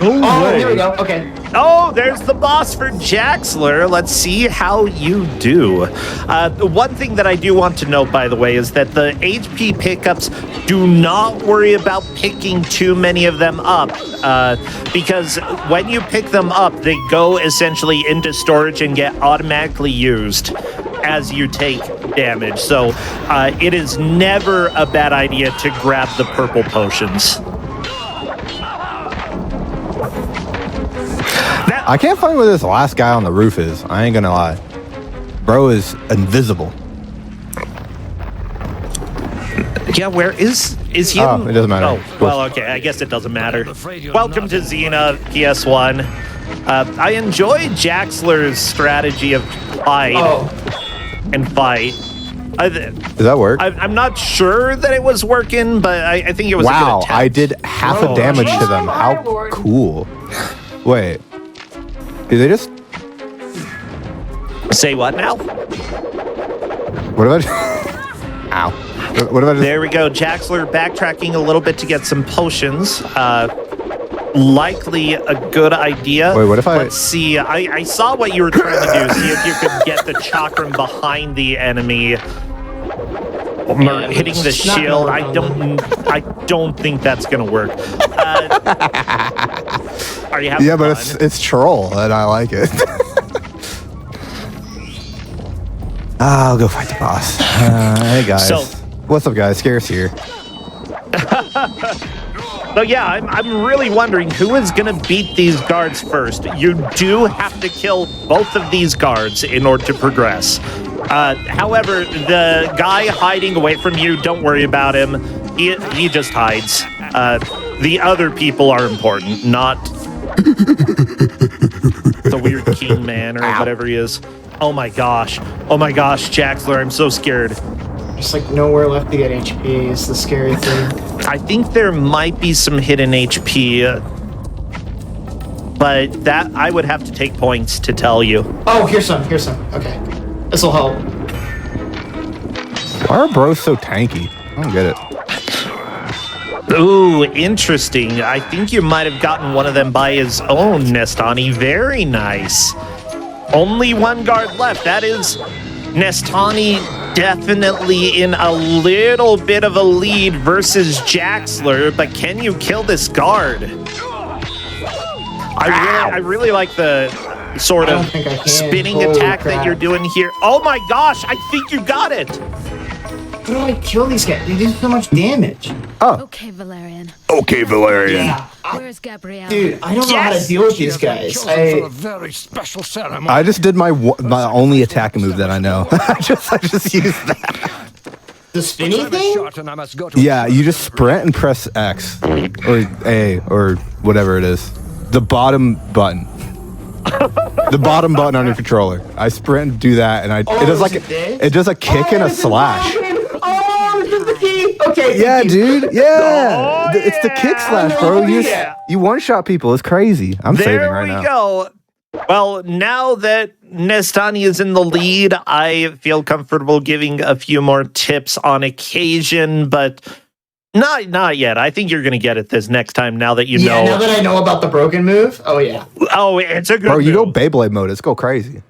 Oh, here we go. Okay. Oh, there's the boss for Jaxler. Let's see how you do. One thing that I do want to note, by the way, is that the HP pickups, do not worry about picking too many of them up, because when you pick them up, they go essentially into storage and get automatically used as you take damage. So it is never a bad idea to grab the purple potions. I can't find where this last guy on the roof is. I ain't gonna lie. Bro is invisible. Yeah, where is he? Oh, it doesn't matter. Oh, well, okay. I guess it doesn't matter. Welcome to Xena PS1. I enjoy Jaxler's strategy of hide and fight. Does that work? I'm not sure that it was working, but I think it was a good Wow, attempt. I did half a damage to them. How cool. Wait. Did they just... Say what now? What have I... Ow. What have I just... There we go. Jaxler backtracking a little bit to get some potions. Likely a good idea. Wait, what if I... Let's see. I saw what you were trying to do. See if you could get the chakram behind the enemy. Hitting the shield. I don't think that's gonna work. Are you having Yeah, but fun? it's troll, and I like it. I'll go fight the boss. Hey guys. So- What's up, guys? Scarce here. So yeah, I'm really wondering who is going to beat these guards first. You do have to kill both of these guards in order to progress. However, the guy hiding away from you, don't worry about him. He just hides. The other people are important, not the weird king man or whatever he is. Oh my gosh, Jaxler, I'm so scared. There's like nowhere left to get HP is the scary thing. I think there might be some hidden HP, but that I would have to take points to tell you. Oh, here's some. Okay. This'll help. Why are bros so tanky? I don't get it. Ooh, interesting. I think you might have gotten one of them by his own, Nestani. Very nice. Only one guard left. That is Nestani definitely in a little bit of a lead versus Jaxler, but can you kill this guard? I really like the sort of spinning Holy attack crap. that you're doing here. Oh my gosh, I think you got it. How do I kill these guys? They do so much damage. Okay, Valerian. Okay, Valerian. Yeah. Where's Gabrielle? Dude, I don't know how to deal with these guys. very special ceremony. I just did my only attack move that I know. I just used that. The spinny thing? Yeah, you just sprint and press X or A or whatever it is. The bottom button. The bottom button on your controller. I sprint and do that, and it does like it does a kick and a slash. Oh, this is the key. Okay. Yeah, thank you. dude. Yeah, it's the kick slash, bro. You one shot people. It's crazy. I'm saving right now. There we go. Well, now that Nestani is in the lead, I feel comfortable giving a few more tips on occasion, but not yet. I think you're going to get it this next time now that you know. Yeah, now that I know about the broken move. Oh, yeah. Oh, it's a good Bro, you go move. Beyblade mode. It's go crazy.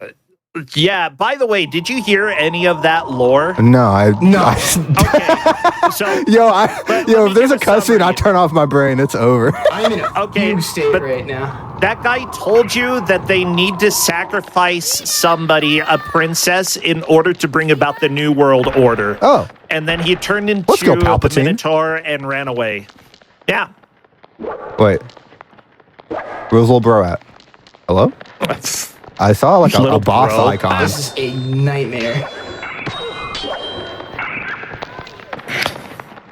Yeah, by the way, did you hear any of that lore? No, Okay, so if there's a cutscene, I turn off my brain. It's over. I'm in a Okay, huge state but- right now. that guy told you that they need to sacrifice somebody, a princess, in order to bring about the New World Order. Oh. And then he turned into Let's go, the Palpatine. Minotaur and ran away. Yeah. Wait. Where's little bro at? Hello? I saw like a Little boss bro. icon. This is a nightmare.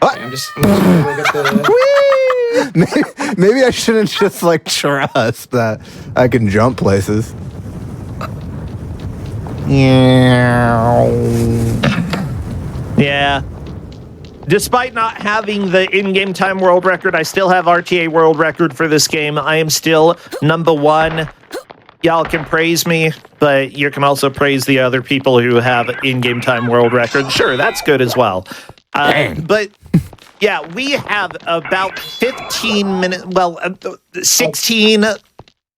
I'm gonna look at the... Maybe I shouldn't just like trust that I can jump places. Yeah. Despite not having the in-game time world record, I still have RTA world record for this game. I am still number 1. Y'all can praise me, but you can also praise the other people who have in-game time world record. Sure, that's good as well. But yeah, we have about 15 minutes, 16.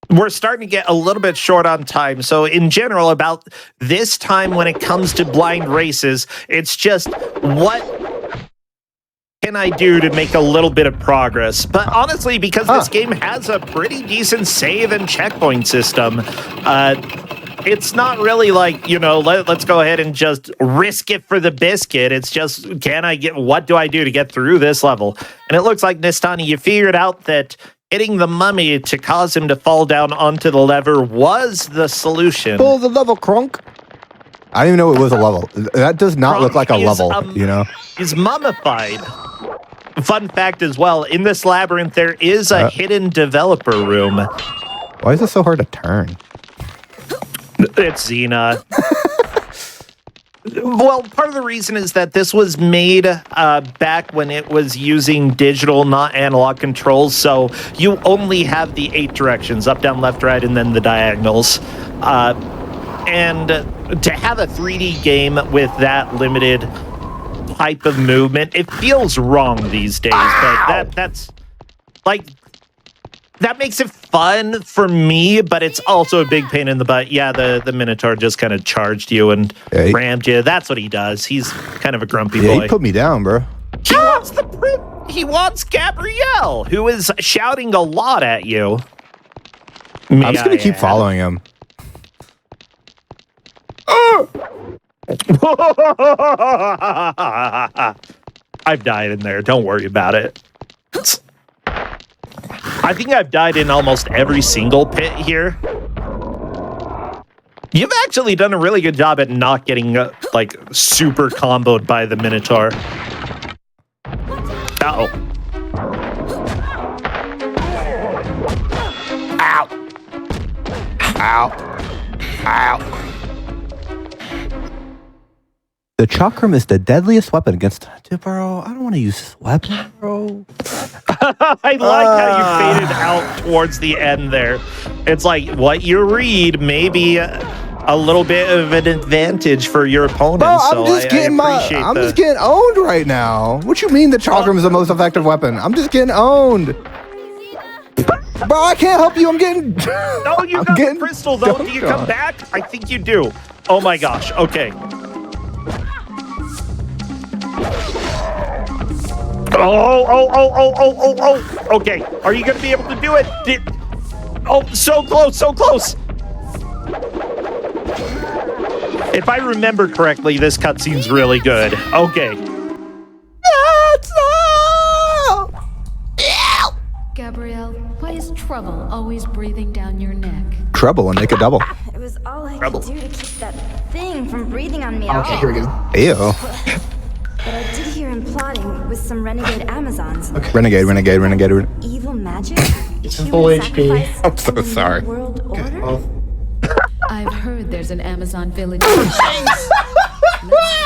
We're starting to get a little bit short on time. So in general, about this time when it comes to blind races, it's just what can I do to make a little bit of progress? But honestly, because this game has a pretty decent save and checkpoint system, it's not really like, let's go ahead and just risk it for the biscuit. It's just, what do I do to get through this level? And it looks like, Nistani, you figured out that hitting the mummy to cause him to fall down onto the lever was the solution. Pull the level, Crunk. I didn't even know it was a level. That does not look like a level, He's mummified. Fun fact as well, in this labyrinth, there is a hidden developer room. Why is it so hard to turn? It's Xena. Well, part of the reason is that this was made back when it was using digital, not analog controls, so you only have the 8 directions, up, down, left, right, and then the diagonals. And to have a 3D game with that limited type of movement, it feels wrong these days. But that's like, that makes it fun for me, but it's also a big pain in the butt. Yeah, the Minotaur just kind of charged you and rammed you. That's what he does. He's kind of a grumpy boy. He put me down, bro. He wants Gabrielle, who is shouting a lot at you. I'm just gonna keep following him. I've died in there. Don't worry about it. I think I've died in almost every single pit here. You've actually done a really good job at not getting super comboed by the Minotaur. Uh-oh. Ow. Ow. Ow. The chakram is the deadliest weapon against... Dude, bro, I don't want to use this weapon, bro. I like how you faded out towards the end there. It's like, what you read may be a little bit of an advantage for your opponent. Bro, I'm just getting owned right now. What you mean the chakram is the most effective weapon? I'm just getting owned. Bro, I can't help you. I'm getting... No, you got the crystal, though. Do you come back? I think you do. Oh, my gosh. Okay. Oh. Okay. Are you going to be able to do it? So close, so close. If I remember correctly, this cutscene's really good. Okay. Gabrielle, why is trouble always breathing down your neck? Trouble and make a double. It was all I could do to keep that thing from breathing on me at Okay, all. here we go. Ew. But I did hear him plotting with some renegade Amazons. Okay. Renegade. Evil magic? It's a full HP. I'm so sorry. World order? I've heard there's an Amazon village. Let's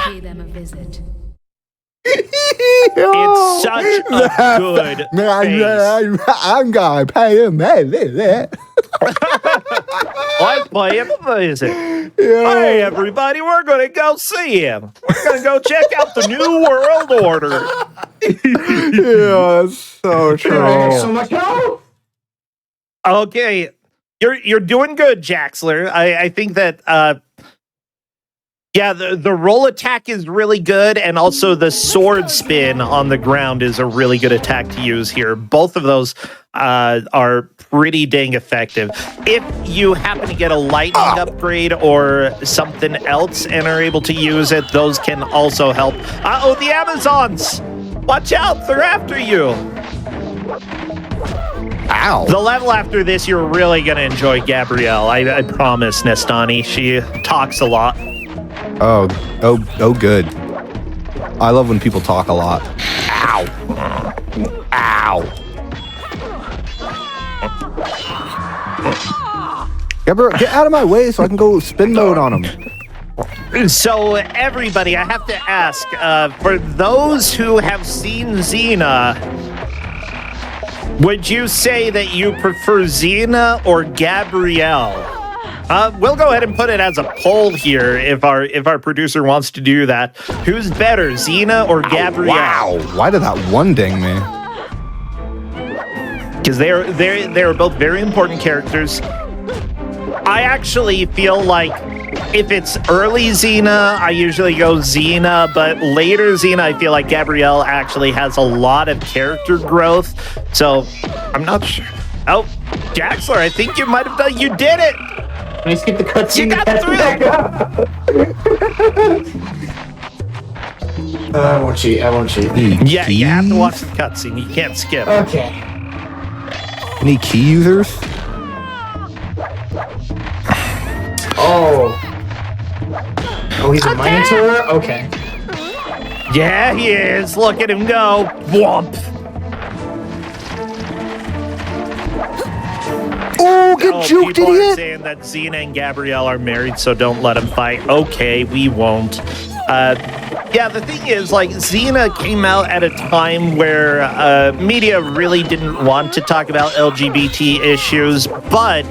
pay them a visit. It's such a good face. I'm gonna pay him. Let's play him a visit. Hey, everybody, we're going to go see him. We're going to go check out the New World Order. Yeah, that's so true. So much help. Okay, you're doing good, Jaxler. I think that... Yeah, the roll attack is really good, and also the sword spin on the ground is a really good attack to use here. Both of those are pretty dang effective. If you happen to get a lightning upgrade or something else and are able to use it, those can also help. Uh-oh, the Amazons! Watch out, they're after you! Ow. The level after this, you're really going to enjoy Gabrielle. I promise, Nestani. She talks a lot. Oh, good. I love when people talk a lot. Ow. Ow. Gabriel, get out of my way so I can go spin mode on him. So everybody, I have to ask, for those who have seen Xena, would you say that you prefer Xena or Gabrielle? We'll go ahead and put it as a poll here if our producer wants to do that. Who's better, Xena or Gabrielle? Wow. Why did that one ding me? Because they're both very important characters. I actually feel like if it's early Xena, I usually go Xena, but later Xena, I feel like Gabrielle actually has a lot of character growth. So I'm not sure. Oh, Jaxler, I think you might have done. You did it. Can I skip the cutscene? You got through. I won't cheat. Yeah, you have to watch the cutscene. You can't skip. Okay. Any key users? Oh, he's a Minotaur? Okay. Yeah, he is. Look at him go. Whomp. Oh, get juked, people are idiot! saying that Xena and Gabrielle are married, so don't let them fight. Okay, we won't. Yeah, the thing is, like, Xena came out at a time where media really didn't want to talk about LGBT issues, but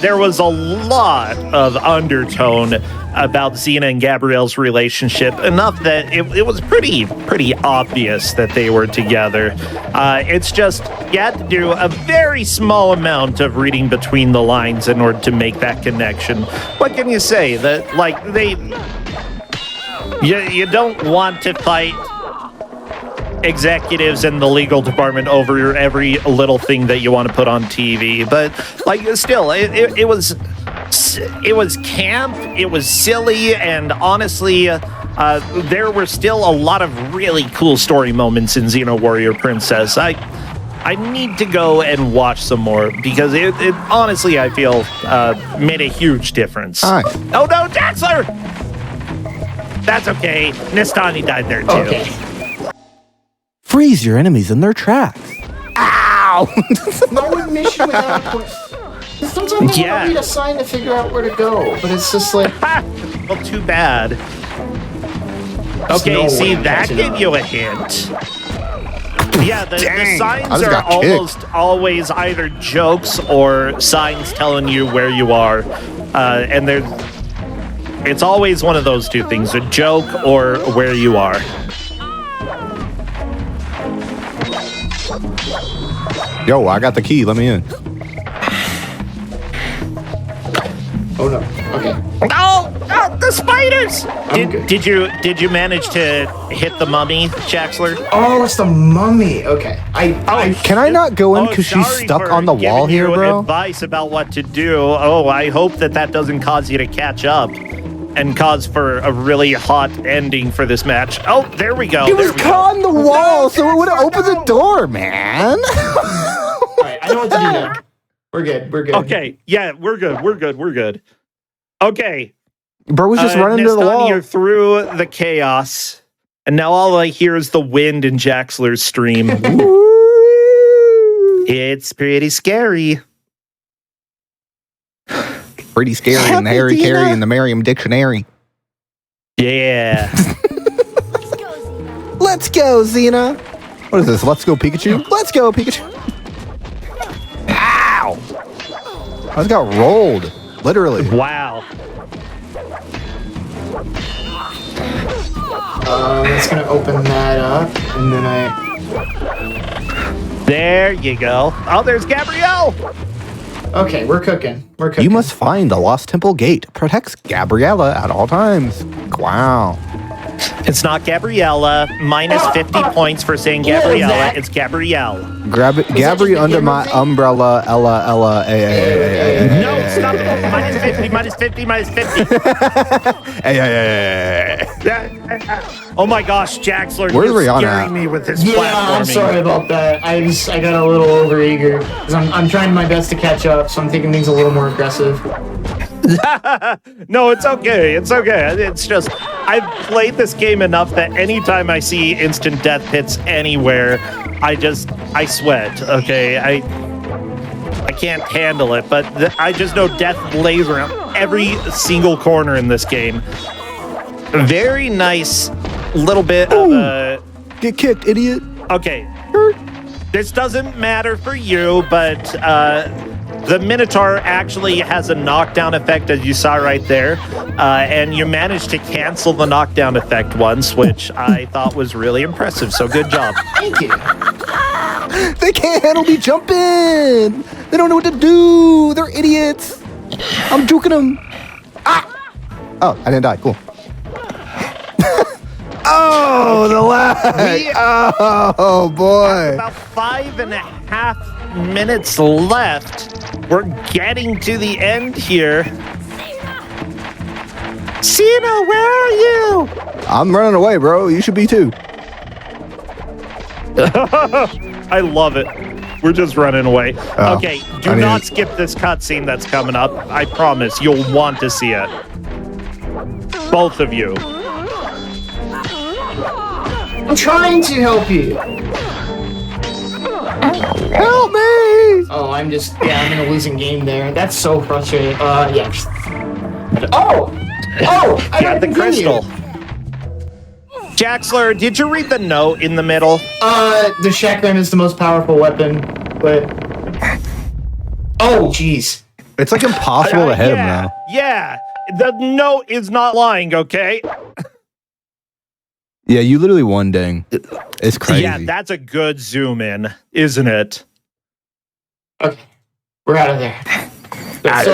there was a lot of undertone about Xena and Gabrielle's relationship, enough that it was pretty obvious that they were together. It's just, you had to do a very small amount of reading between the lines in order to make that connection. What can you say? That, like, you don't want to fight executives in the legal department over every little thing that you want to put on TV, but like still, it was camp, it was silly, and honestly, there were still a lot of really cool story moments in Xena Warrior Princess. I need to go and watch some more because it honestly, I feel made a huge difference. Hi. Oh no, Jaxler! That's okay. Nistani died there too. Okay. Freeze your enemies in their tracks. Ow! No admission without a point. Sometimes I don't need a sign to figure out where to go, but it's just like... Well, too bad. Okay, no see, way that I'm gave you a hint. Yeah, the signs just are got almost always either jokes or signs telling you where you are. And it's always one of those two things, a joke or where you are. Yo, I got the key. Let me in. Oh no. Okay. Oh, the spiders! good. Did you manage to hit the mummy, Jaxler? Oh, it's the mummy. Okay. Can I not go in because she's sorry stuck for on the wall giving here, you bro? Advice about what to do. Oh, I hope that doesn't cause you to catch up and cause for a really hot ending for this match. Oh, there we go. It was caught on the wall, so it would have opened the door, man. Alright, I know what to do now. We're good. Okay, yeah, we're good. Okay. Bro was just running to the wall. You're through the chaos, and now all I hear is the wind in Jaxler's stream. It's pretty scary. Pretty scary in the Harry Carey and the Merriam Dictionary. Yeah. Let's go, Xena. What is this? Let's go, Pikachu. Let's go, Pikachu. Ow! I just got rolled, literally. Wow. It's gonna open that up, and then There you go. Oh, there's Gabrielle. Okay, we're cooking. You must find the Lost Temple Gate. Protects Gabriella at all times. Wow. It's not Gabriella. Minus 50 points for saying Gabriella. It's Gabrielle. Gabri under my umbrella. Ella. No, stop it. Minus 50. Oh my gosh, Jaxler, Where's you're Rihanna scaring at? me with this Yeah, platforming. I'm sorry about that. I got a little overeager because I'm trying my best to catch up, so I'm taking things a little more aggressive. No, it's okay. It's just, I've played this game enough that anytime I see instant death pits anywhere, I sweat, okay? I can't handle it, but I just know death lays around every single corner in this game. Very nice little bit of a... Get kicked, idiot. Okay. This doesn't matter for you, but the Minotaur actually has a knockdown effect, as you saw right there. And you managed to cancel the knockdown effect once, which I thought was really impressive. So good job. Thank you. They can't handle me jumping. They don't know what to do. They're idiots. I'm juking them. Ah! Oh, I didn't die. Cool. Oh, the lag. Oh, boy. About 5.5 minutes left. We're getting to the end here. Xena, where are you? I'm running away, bro. You should be too. I love it. We're just running away. Oh, Okay, do not skip this cutscene that's coming up. I promise you'll want to see it. Both of you. I'm trying to help you. Help me! Oh, I'm in a losing game there. That's so frustrating. Yeah. Oh! I Got the crystal. Jaxler, did you read the note in the middle? The shotgun is the most powerful weapon, but... Oh, jeez. It's like impossible to hit him now. Yeah, the note is not lying, okay? Yeah, you literally won, dang. It's crazy. Yeah, that's a good zoom in, isn't it? Okay, we're out of there. That's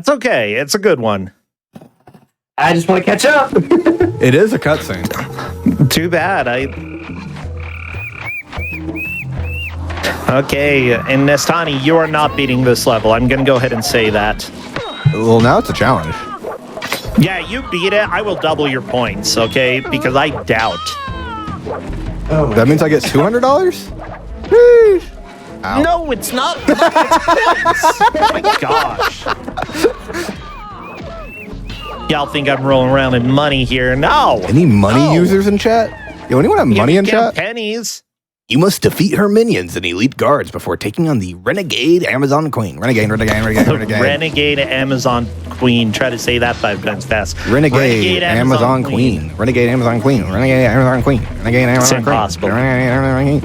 okay. It's a good one. I just want to catch up. It is a cutscene. Too bad. Okay, and Nestani, you are not beating this level. I'm going to go ahead and say that. Well, now it's a challenge. Yeah, you beat it. I will double your points, okay? Because I doubt. Oh, That means I get $200? Ow. No, it's not. It's points. Oh my gosh. Y'all think I'm rolling around in money here? No. Any money users in chat? Yo, anyone have money in chat? Pennies. You must defeat her minions and elite guards before taking on the Renegade Amazon Queen. Renegade. Renegade Amazon Queen. Try to say that 5 times fast. Renegade Amazon Queen. Renegade Amazon Queen. Renegade Amazon Queen. Renegade Amazon Queen. It's impossible. I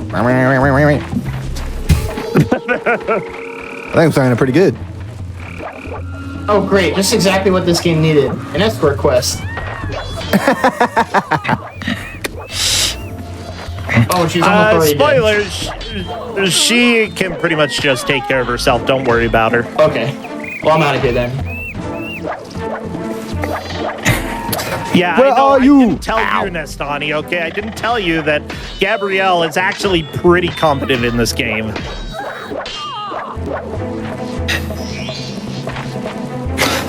think I'm sounding pretty good. Oh, great. Just exactly what this game needed. An escort quest. Oh, she's almost already spoilers. She can pretty much just take care of herself. Don't worry about her. Okay. Well, I'm out of here then. Yeah, Where I know. are you? I didn't tell you, Nestani, okay? I didn't tell you that Gabrielle is actually pretty competent in this game.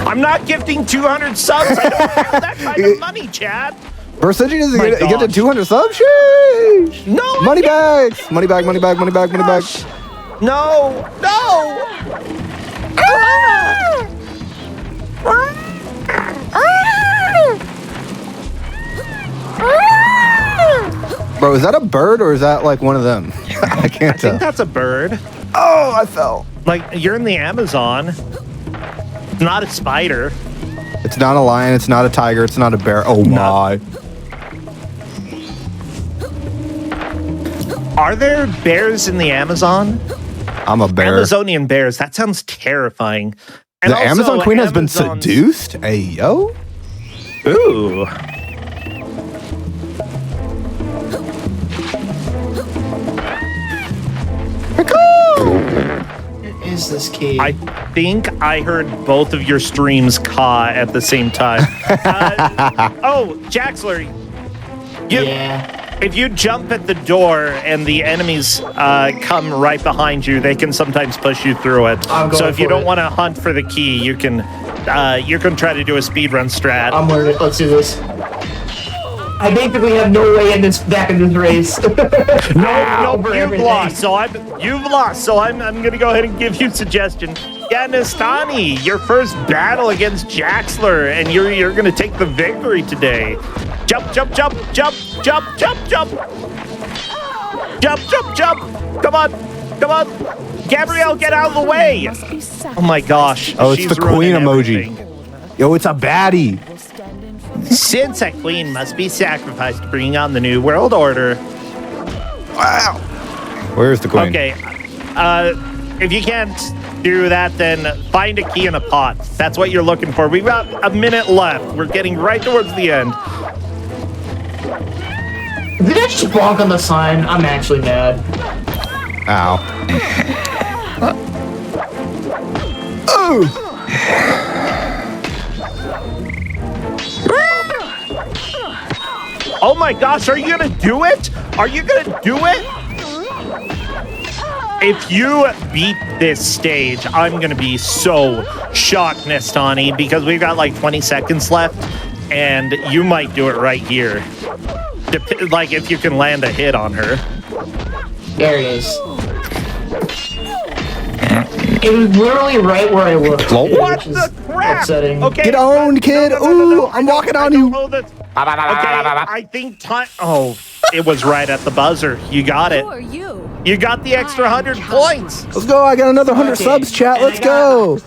I'm not gifting 200 subs. I don't have that kind of money, Chad. Versace doesn't My get to gosh. 200 subs? Sheesh. No. Money bags. Money bag. No. Bro, is that a bird or is that like one of them? I can't I tell. think that's a bird. Oh, I fell. Like, you're in the Amazon. It's not a spider. It's not a lion. It's not a tiger. It's not a bear. Oh, my. Are there bears in the Amazon? I'm a bear. Amazonian bears. That sounds terrifying. And The also, Amazon Queen has been Amazons- seduced? Hey, yo. Ooh. Where is this key? I think I heard both of your streams caw at the same time. Oh, Jaxler. Yeah. If you jump at the door and the enemies come right behind you, they can sometimes push you through it. I'm going So if you for don't it. want to hunt for the key, you can try to do a speedrun strat. I'm learning. Let's do this. I basically have no way back in this race. No, for you've everything. lost. So I'm gonna go ahead and give you a suggestion. Yeah, Nestani, your first battle against Jaxler, and you're gonna take the victory today. Jump. Come on. Gabrielle, get out of the way. Oh my gosh. Oh, it's she's the queen ruining emoji. everything. Yo, it's a baddie. Since a queen must be sacrificed to bring on the new world order. Wow. Where's the queen? Okay. If you can't do that, then find a key in a pot. That's what you're looking for. We've got a minute left. We're getting right towards the end. Did I just bonk on the sign? I'm actually mad. Ow. Oh! Oh my gosh, are you gonna do it? Are you gonna do it? If you beat this stage, I'm gonna be so shocked, Nestani, because we've got like 20 seconds left, and you might do it right here. Like if you can land a hit on her. There it is. It was literally right where I looked. What the crap? Upsetting. Okay, Get owned, kid. No, I'm walking on you. Okay, I think time. Oh, it was right at the buzzer. You got it. Who are you? You got the extra 100 points. Let's go. I got another 100 Okay. subs, chat. And Let's go.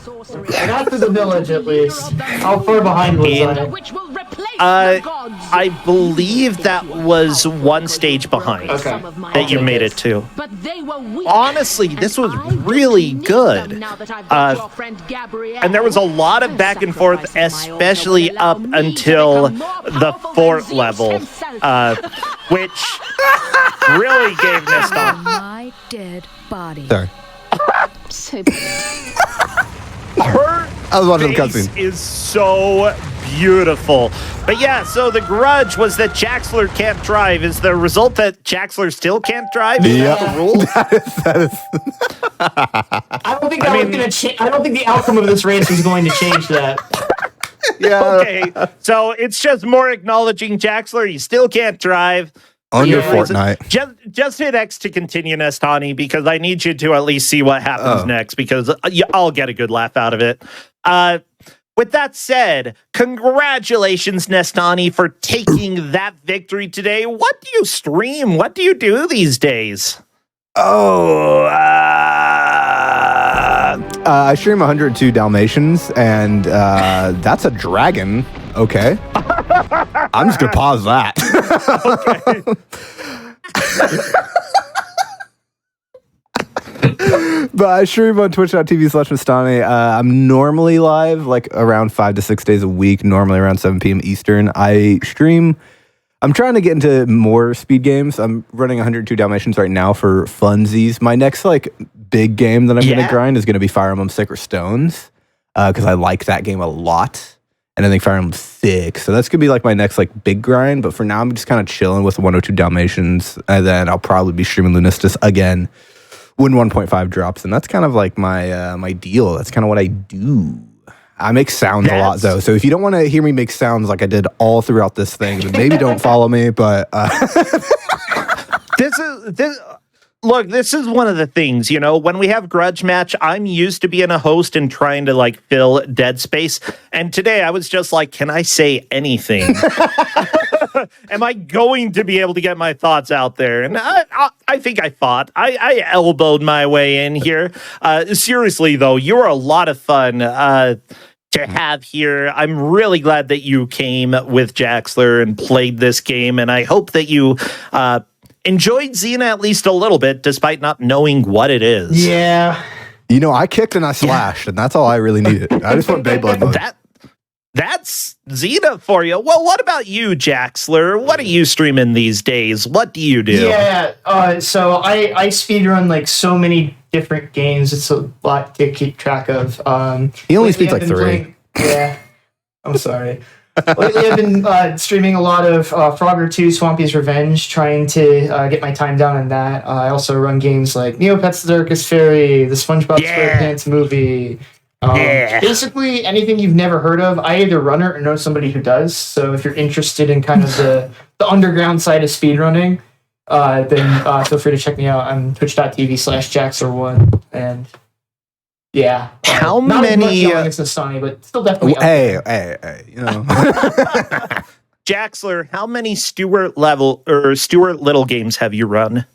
I got to the village at least. How far behind was I? Which will replace Uh, the gods. I believe that was one stage behind Okay. that you made it to. But they were weak. Honestly, this was really good. And there was a lot of back and forth, especially up until the 4th level, which really gave Neston. My dead body. Sorry. Her I was watching the face cutscene. is so beautiful. But yeah, so the grudge was that Jaxler can't drive. Is the result that Jaxler still can't drive? Is that the rule? I don't think I don't think the outcome of this race is going to change that. Yeah. Okay, so it's just more acknowledging Jaxler. He still can't drive. Under Yeah. Fortnite. Just hit X to continue, Nestani, because I need you to at least see what happens next, because I'll get a good laugh out of it. With that said, congratulations, Nestani, for taking that victory today. What do you stream? What do you do these days? Oh, I stream 102 Dalmatians, and that's a dragon. Okay. I'm just going to pause that. But I stream on twitch.tv/Mastani. I'm normally live like around 5 to 6 days a week, normally around 7 p.m. Eastern. I'm trying to get into more speed games. I'm running 102 Dalmatians right now for funsies. My next like big game that I'm going to grind is going to be Fire Emblem Sacred Stones, because I like that game a lot. And I think Fire Emblem's sick. So that's going to be like my next like big grind. But for now, I'm just kind of chilling with 102 Dalmatians. And then I'll probably be streaming Lunistus again when 1.5 drops. And that's kind of like my my deal. That's kind of what I do. I make sounds a lot, though. So if you don't want to hear me make sounds like I did all throughout this thing, then maybe don't follow me. But This is one of the things, you know, when we have Grudge Match, I'm used to being a host and trying to like fill dead space. And today I was just like, can I say anything? Am I going to be able to get my thoughts out there? And I think I fought. I elbowed my way in here. Seriously, though, you were a lot of fun to have here. I'm really glad that you came with Jaxler and played this game. And I hope that you enjoyed Xena at least a little bit, despite not knowing what it is. Yeah. you know, I kicked and I slashed, and that's all I really needed. I just want Beyblade mode. That's Xena for you. Well, what about you, Jaxler? What are you streaming these days? What do you do? Yeah, so I speedrun like so many different games. It's a lot to keep track of. He only speeds like 3. Yeah, I'm sorry. Lately, I've been streaming a lot of Frogger 2 Swampy's Revenge, trying to get my time down on that. I also run games like Neopets the Circus Fairy, the SpongeBob SquarePants movie. Basically, anything you've never heard of, I either run it or know somebody who does. So if you're interested in kind of the underground side of speedrunning, then feel free to check me out on twitch.tv/Jaxler1. And yeah. How not many? As much yelling as Nastani, but still definitely. Hey, you know. Jaxler, how many Stuart Little games have you run?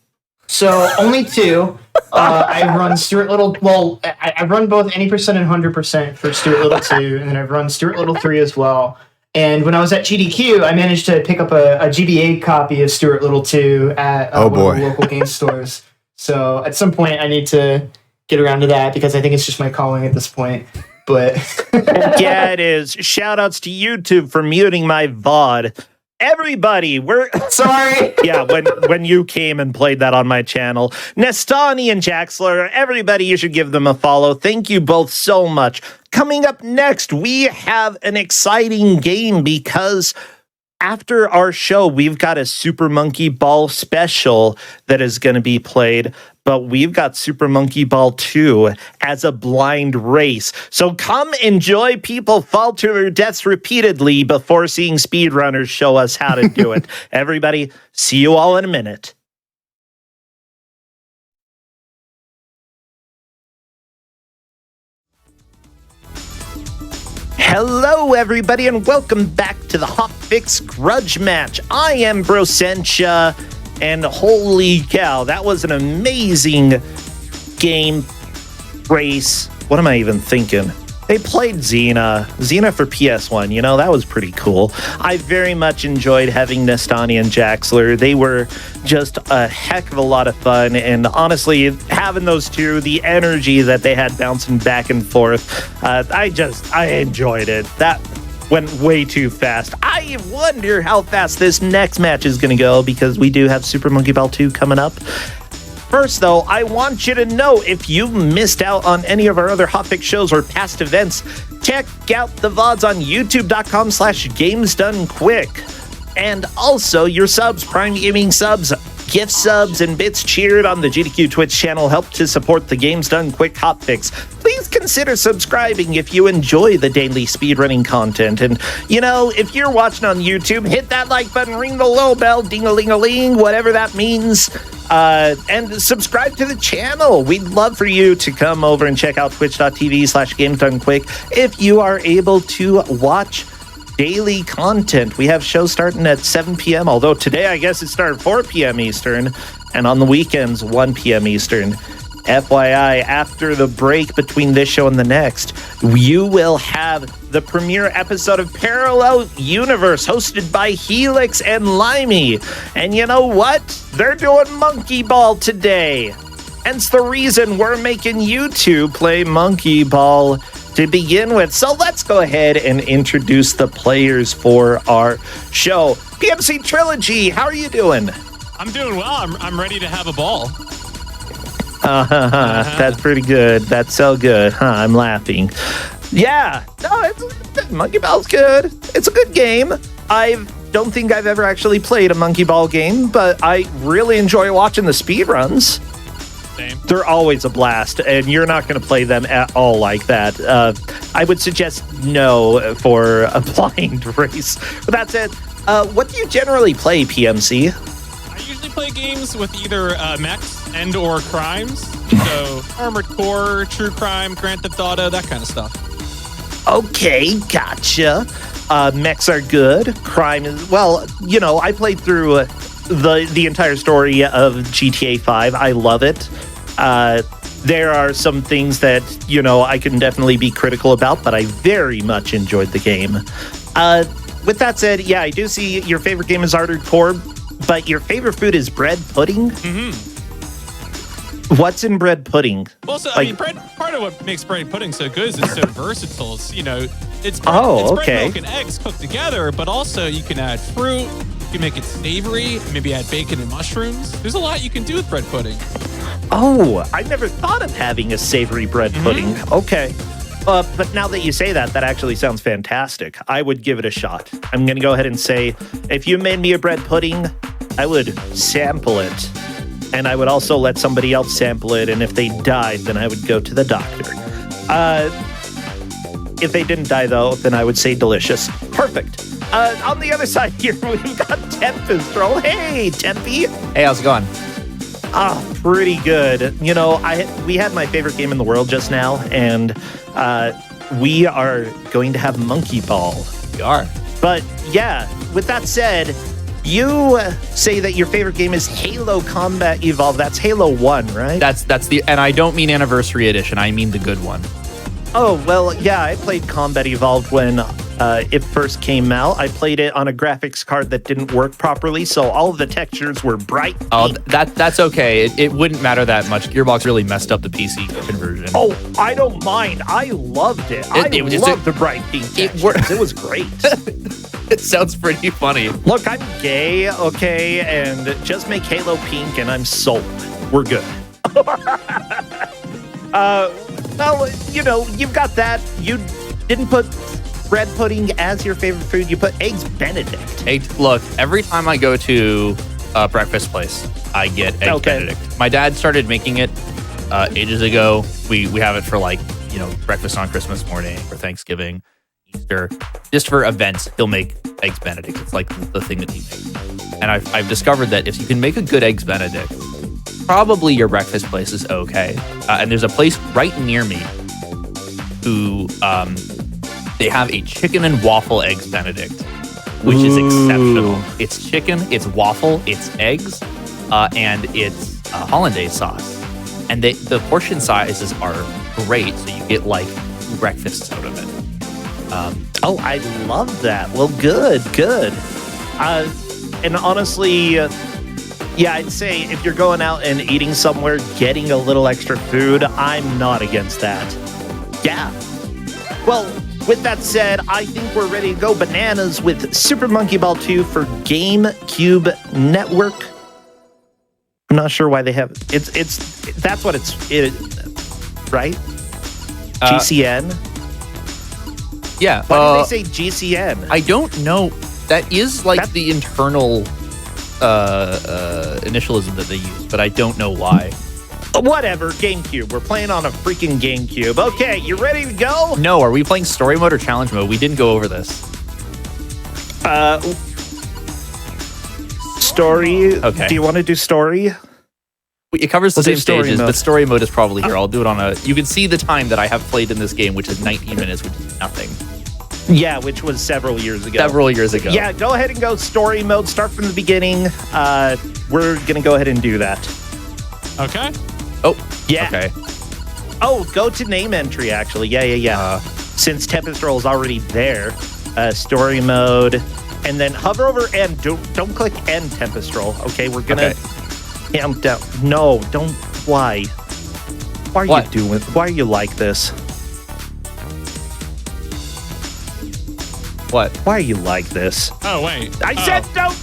So only 2. I've run Stuart Little. Well, I've run both Any% and 100% for Stuart Little 2, and then I've run Stuart Little 3 as well. And when I was at GDQ, I managed to pick up a GBA copy of Stuart Little 2 at one of the local game stores. So at some point, I need to get around to that because I think it's just my calling at this point. But yeah, it is. Shout outs to YouTube for muting my VOD. Everybody, we're sorry. Yeah, when you came and played that on my channel. Nestani and Jaxler, everybody, you should give them a follow. Thank you both so much. Coming up next, we have an exciting game because after our show, we've got a Super Monkey Ball special that is going to be played, but we've got Super Monkey Ball 2 as a blind race. So come enjoy people fall to their deaths repeatedly before seeing speedrunners show us how to do it. Everybody, see you all in a minute. Hello, everybody, and welcome back to the Hotfix Grudge Match. I am Brosentia, and holy cow, that was an amazing game race. What am I even thinking? They played Xena for PS1, you know, that was pretty cool. I very much enjoyed having Nestani and Jaxler. They were just a heck of a lot of fun, and honestly, having those two, the energy that they had bouncing back and forth, I enjoyed it. That went way too fast. I wonder how fast this next match is going to go, because we do have Super Monkey Ball 2 coming up. First, though, I want you to know if you've missed out on any of our other Hotfix shows or past events, check out the VODs on youtube.com/gamesdonequick. And also, your subs, Prime Gaming subs, gift subs, and bits cheered on the GDQ Twitch channel help to support the Games Done Quick Hotfix. Please consider subscribing if you enjoy the daily speedrunning content. And, you know, if you're watching on YouTube, hit that like button, ring the little bell, ding-a-ling-a-ling, whatever that means. And subscribe to the channel. We'd love for you to come over and check out twitch.tv/GamesDoneQuick if you are able to watch daily content. We have shows starting at 7 p.m., although today I guess it started 4 p.m. Eastern, and on the weekends 1 p.m. Eastern. FYI, after the break between this show and the next, you will have the premiere episode of Parallel Universe hosted by Helix and Limey. And you know what? They're doing Monkey Ball today. Hence the reason we're making you two play Monkey Ball to begin with. So let's go ahead and introduce the players for our show. PMC Trilogy, how are you doing? I'm doing well. I'm ready to have a ball. That's pretty good. That's so good. I'm laughing. Yeah. No, Monkey Ball's good. It's a good game. I don't think I've ever actually played a Monkey Ball game, but I really enjoy watching the speedruns. Same. They're always a blast, and you're not going to play them at all like that. I would suggest no for a blind race. But that's it. What do you generally play, PMC? I usually play games with either mechs and or crimes. So Armored Core, True Crime, Grand Theft Auto, that kind of stuff. Okay, gotcha. Mechs are good. Crime is, well, you know, I played through the entire story of GTA 5. I love it. There are some things that, you know, I can definitely be critical about, but I very much enjoyed the game. With that said, yeah, I do see your favorite game is Armored Core, but your favorite food is bread pudding? Mm-hmm. What's in bread pudding? Well, so, like, I mean, part of what makes bread pudding so good is it's so versatile. It's, you know, it's bread, oh, it's okay. bread, milk, and eggs cooked together, but also you can add fruit, you can make it savory, maybe add bacon and mushrooms. There's a lot you can do with bread pudding. Oh, I never thought of having a savory bread pudding. Okay. But now that you say that, that actually sounds fantastic. I would give it a shot. I'm going to go ahead and say, if you made me a bread pudding, I would sample it. And I would also let somebody else sample it. And if they died, then I would go to the doctor. If they didn't die, though, then I would say delicious. Perfect. On the other side here, we've got Tempest Roll. Hey, Tempy. Hey, how's it going? Pretty good. You know, we had my favorite game in the world just now, and we are going to have Monkey Ball. We are. But yeah, with that said, you say that your favorite game is Halo Combat Evolved. That's Halo 1, right? That's the, and I don't mean Anniversary Edition. I mean the good one. Oh, well, yeah, I played Combat Evolved when it first came out. I played it on a graphics card that didn't work properly, so all of the textures were bright. Oh, that's okay. It wouldn't matter that much. Gearbox really messed up the PC conversion. Oh, I don't mind. I loved it. I loved the bright pink textures. It was great. It sounds pretty funny. Look, I'm gay, okay, and just make Halo pink and I'm sold. We're good. Well, you know, you've got that. You didn't put bread pudding as your favorite food. You put eggs Benedict. Look, every time I go to a breakfast place, I get eggs Benedict. My dad started making it ages ago. We have it for breakfast on Christmas morning, for Thanksgiving, Easter. Just for events, he'll make eggs Benedict. It's like the thing that he makes. And I've discovered that if you can make a good eggs Benedict, probably your breakfast place is okay. And there's a place right near me who they have a chicken and waffle eggs Benedict, which is exceptional. It's chicken, it's waffle, it's eggs, and it's hollandaise sauce. And the portion sizes are great, so you get like breakfasts out of it. I love that. Well, good. And honestly, yeah, I'd say if you're going out and eating somewhere, getting a little extra food, I'm not against that. Yeah. Well, with that said, I think we're ready to go bananas with Super Monkey Ball 2 for GameCube Network. I'm not sure why they have that's what it's right? GCN? Yeah. Why did they say GCN? I don't know. That is the internal initialism that they use, but I don't know why. Whatever, GameCube. We're playing on a freaking GameCube. Okay, you ready to go? No, are we playing story mode or challenge mode? We didn't go over this. Story. Okay. Do you want to do story? It covers the same stages, mode. but story mode is probably here. I'll do it on you can see the time that I have played in this game, which is 19 minutes, which is nothing. Yeah, which was several years ago. Yeah, go ahead and go story mode. Start from the beginning. We're going to go ahead and do that. Okay. Oh, yeah. Okay. Oh, go to name entry, actually. Yeah. Since Tempest Roll is already there, story mode. And then hover over end. Don't click end Tempest Roll. Okay, we're going to count down. No, don't. Why? Why are you doing? Why are you like this? What? Why are you like this? Oh, wait. I said don't.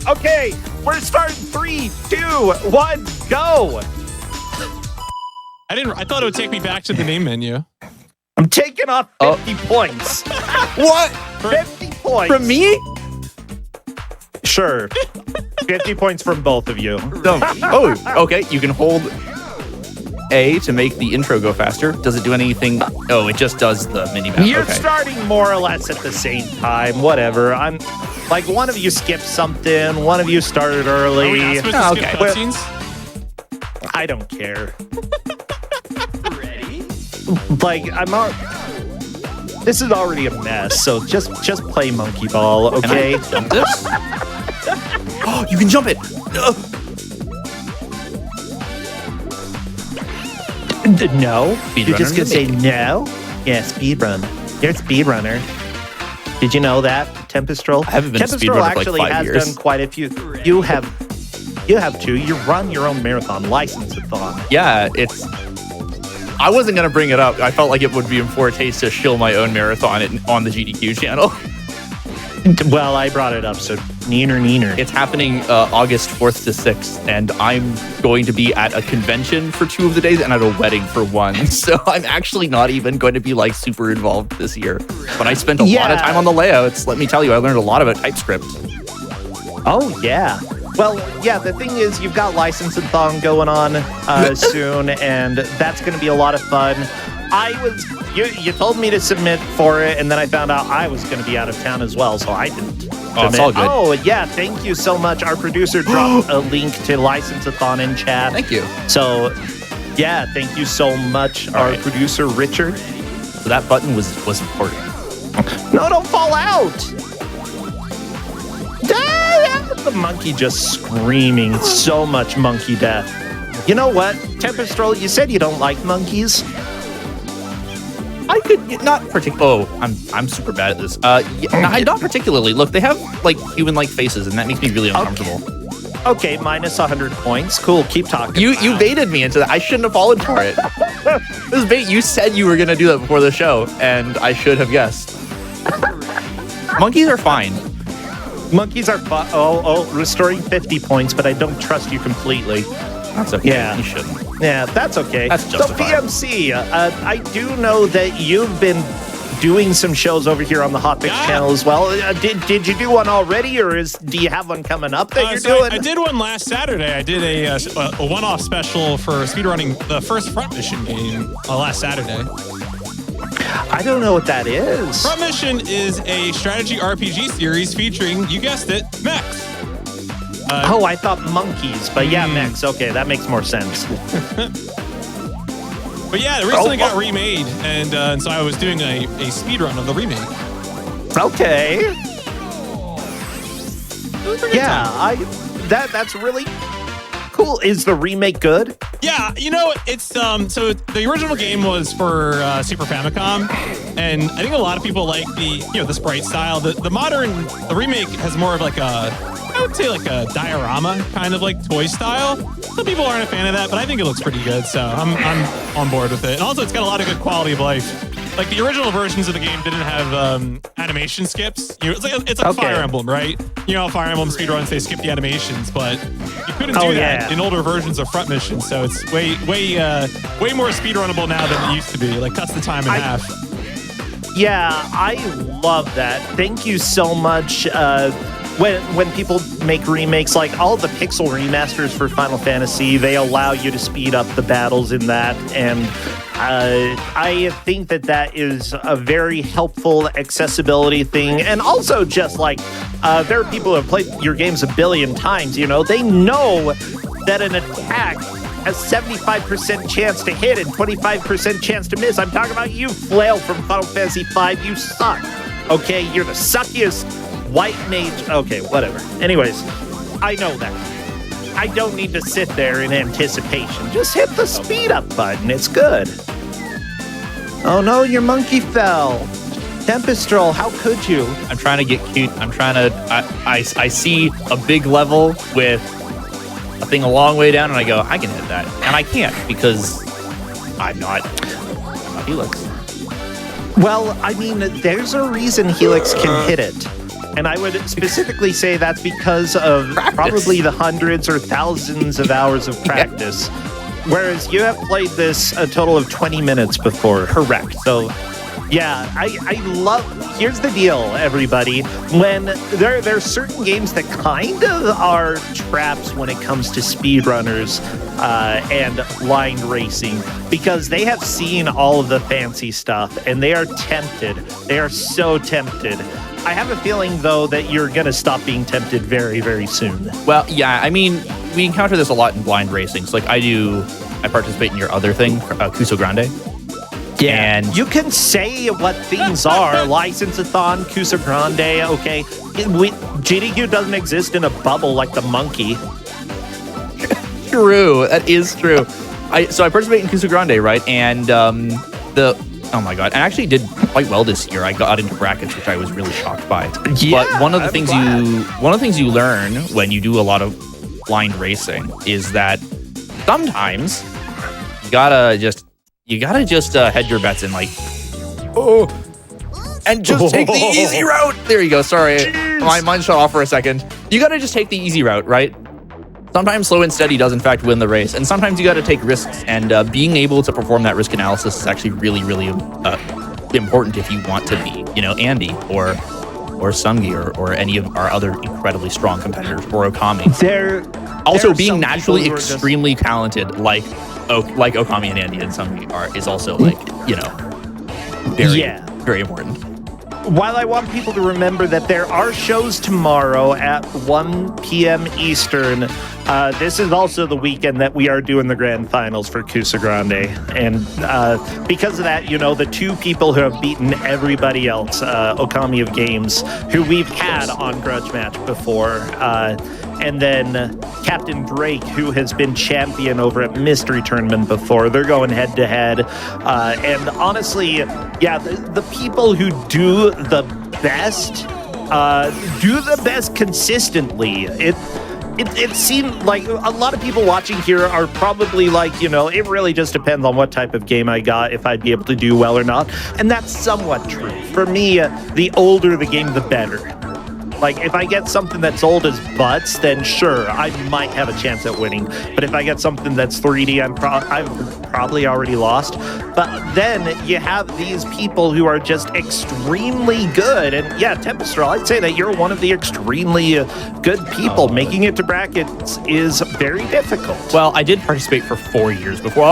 Okay, we're starting 3, 2, 1, go. I thought it would take me back to the name menu. I'm taking off 50 points. What? 50 points. From me? Sure. 50 points from both of you. Oh, okay. You can hold A to make the intro go faster. Does it do anything? Oh, it just does the mini-map. You're starting more or less at the same time. Whatever. I'm like, one of you skipped something. One of you started early. Are we not supposed to skip cutscenes? I don't care. Ready? Like, this is already a mess, so just play Monkey Ball, okay? Can I jump this? Oh, you can jump it! No. You're just gonna say no? Yeah, speedrun. You're a speedrunner. Did you know that, Tempest Roll? I haven't been Tempest a Roll speedrunner for actually like 5 has years. done quite a few. You have two. You run your own marathon, license-a-thon. Yeah, I wasn't going to bring it up. I felt like it would be in poor taste to shill my own marathon on the GDQ channel. Well, I brought it up, so neener. It's happening August 4th to 6th, and I'm going to be at a convention for 2 of the days and at a wedding for 1. So I'm actually not even going to be like super involved this year. But I spent a lot of time on the layouts. Let me tell you, I learned a lot about TypeScript. Oh, yeah. Well, yeah, the thing is, you've got License-a-thon going on soon, and that's going to be a lot of fun. You told me to submit for it, and then I found out I was going to be out of town as well, so I didn't submit. It's all good. Oh, yeah, thank you so much. Our producer dropped a link to License-a-thon in chat. Thank you. So, yeah, thank you so much, our producer, Richard. So that button was important. No, don't fall out! The monkey just screaming so much monkey death. You know what, Tempest Roll, you said you don't like monkeys. I could not particularly. Oh, I'm super bad at this. Not particularly. Look, they have like human-like faces, and that makes me really uncomfortable. Okay, minus 100 points. Cool, keep talking. You baited me into that. I shouldn't have fallen for it. This bait. You said you were gonna do that before the show, and I should have guessed. Monkeys are fine. Monkeys are fine. Restoring 50 points, but I don't trust you completely. That's okay. Yeah. You shouldn't. Yeah, that's okay. That's justified. So PMC, I do know that you've been doing some shows over here on the Hotfix channel as well. Did you do one already, or do you have one coming up that you're doing? I did one last Saturday. I did a one-off special for speedrunning the first Front Mission game last Saturday. I don't know what that is. Front Mission is a strategy RPG series featuring, you guessed it, mechs. I thought monkeys, but yeah, mechs. Okay, that makes more sense. But yeah, it recently got remade, and so I was doing a speedrun of the remake. Okay. Yeah, that's really cool. Is the remake good? Yeah, you know, it's so the original game was for Super Famicom, and I think a lot of people like the sprite style. The remake has more of like I would say like a diorama kind of like toy style. Some people aren't a fan of that, but I think it looks pretty good, so I'm on board with it. And also, it's got a lot of good quality of life. Like the original versions of the game didn't have animation skips. It's like Fire Emblem, right? You know, Fire Emblem speedruns, they skip the animations, but you couldn't do that in older versions of Front Mission. So it's way more speedrunnable now than it used to be. Like cuts the time in half. Yeah, I love that. Thank you so much. When people make remakes, like all the pixel remasters for Final Fantasy, they allow you to speed up the battles in that, and I think that is a very helpful accessibility thing. And also just like there are people who have played your games a billion times, you know, they know that an attack has 75% chance to hit and 25% chance to miss. I'm talking about you, Flail from Final Fantasy V. You suck. Okay, you're the suckiest white mage. Okay, whatever. Anyways, I know that. I don't need to sit there in anticipation. Just hit the speed up button. It's good. Oh no, your monkey fell. Tempestral, how could you? I'm trying to get cute. I'm trying to. I see a big level with a thing a long way down, and I go, I can hit that, and I can't because I'm not Helix. Well, I mean, there's a reason Helix can hit it. And I would specifically say that's because of probably the hundreds or thousands of hours of practice. Whereas you have played this a total of 20 minutes before. Correct. So, yeah, I love... Here's the deal, everybody. When there's certain games that kind of are traps when it comes to speedrunners and blind racing, because they have seen all of the fancy stuff, and they are tempted. They are so tempted. I have a feeling, though, that you're going to stop being tempted very, very soon. Well, yeah, I mean, we encounter this a lot in blind racing. So, like, I participate in your other thing, Cuso Grande. Yeah, and you can say what things are. License-a-thon, Cuso Grande, okay. GDQ doesn't exist in a bubble like the monkey. True, that is true. So I participate in Cuso Grande, right? And oh my god, I actually did quite well this year. I got into brackets, which I was really shocked by. Yeah, but one of the things you learn when you do a lot of blind racing is that sometimes you gotta just head your bets and and just take the easy route. There you go. Sorry, my mind shut off for a second. You gotta just take the easy route, right? Sometimes slow and steady does in fact win the race, and sometimes you got to take risks, and being able to perform that risk analysis is actually really, really important if you want to be, Andy or Sungi or any of our other incredibly strong competitors, or Okami. Also, being naturally extremely talented, like Okami and Andy and Sungi is also very important. While I want people to remember that there are shows tomorrow at 1 p.m. Eastern, this is also the weekend that we are doing the grand finals for Cuso Grande. And because of that, the two people who have beaten everybody else, Okami of Games, who we've had on Grudge Match before, and then Captain Drake, who has been champion over at Mystery Tournament before. They're going head to head. And honestly, yeah, the people who do the best consistently. It seemed like a lot of people watching here are probably like, you know, it really just depends on what type of game I got, if I'd be able to do well or not. And that's somewhat true. For me, the older the game, the better. Like, if I get something that's old as butts, then sure, I might have a chance at winning. But if I get something that's 3D, I've probably already lost. But then you have these people who are just extremely good. And yeah, Tempestral, I'd say that you're one of the extremely good people. Making it to brackets is very difficult. Well, I did participate for 4 years before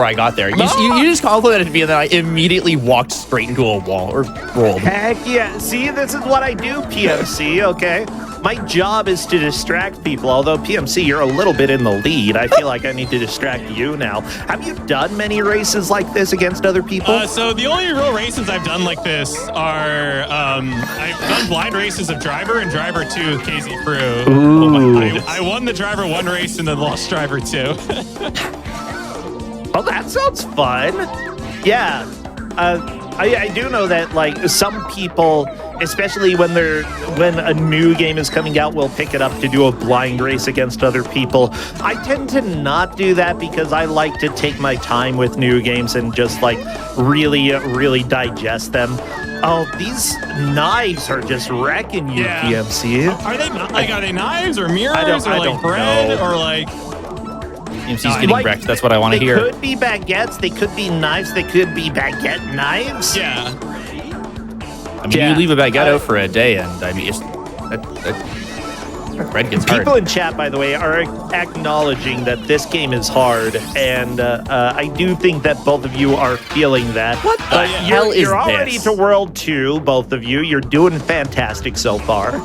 I got there. You just complimented me, and then I immediately walked straight into a wall, or rolled. Heck yeah. See, this is what I do, PMC, okay? My job is to distract people, although PMC, you're a little bit in the lead. I feel like I need to distract you now. Have you done many races like this against other people? So the only real races I've done like this are, I've done blind races of Driver and Driver 2 with KZ Crew. Ooh. I won the Driver 1 race and then lost Driver 2. Oh, that sounds fun. Yeah. I do know that, like, some people, especially when a new game is coming out, will pick it up to do a blind race against other people. I tend to not do that because I like to take my time with new games and just, like, really digest them. Oh, these knives are just wrecking you, PMC. Are they knives or mirrors or like bread or like... PMC's getting wrecked. That's what I want to hear. They could be baguettes. They could be knives. They could be baguette knives. Yeah. I mean, you leave a baguette out for a day, and I mean, bread gets hard. People in chat, by the way, are acknowledging that this game is hard, and I do think that both of you are feeling that. What the hell is You're already to World 2, both of you. You're doing fantastic so far.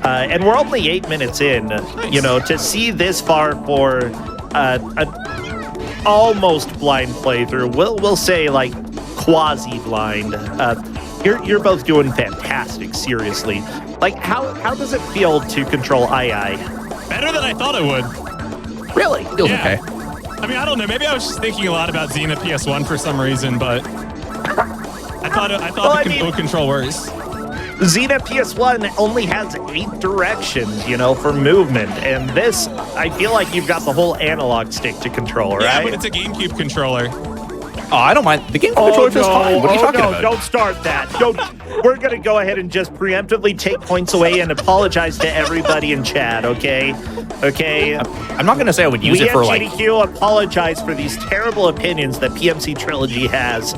And we're only 8 minutes in. Nice. You know, to see this far for an almost blind playthrough, we'll say like quasi-blind. You're both doing fantastic, seriously. Like, how does it feel to control II? Better than I thought it would. Really? Feels okay. I mean, I don't know. Maybe I was just thinking a lot about Xena PS1 for some reason, but I thought it would control worse. Xena PS1 only has 8 directions, you know, for movement, and this, I feel like you've got the whole analog stick to control, right? Yeah, but it's a GameCube controller. Oh, I don't mind. The GameCube controller feels fine. What are you talking about? Don't start that. We're going to go ahead and just preemptively take points away and apologize to everybody in chat, okay? Okay? I'm not going to say I would use it for like... GDQ apologize for these terrible opinions that PMC Trilogy has.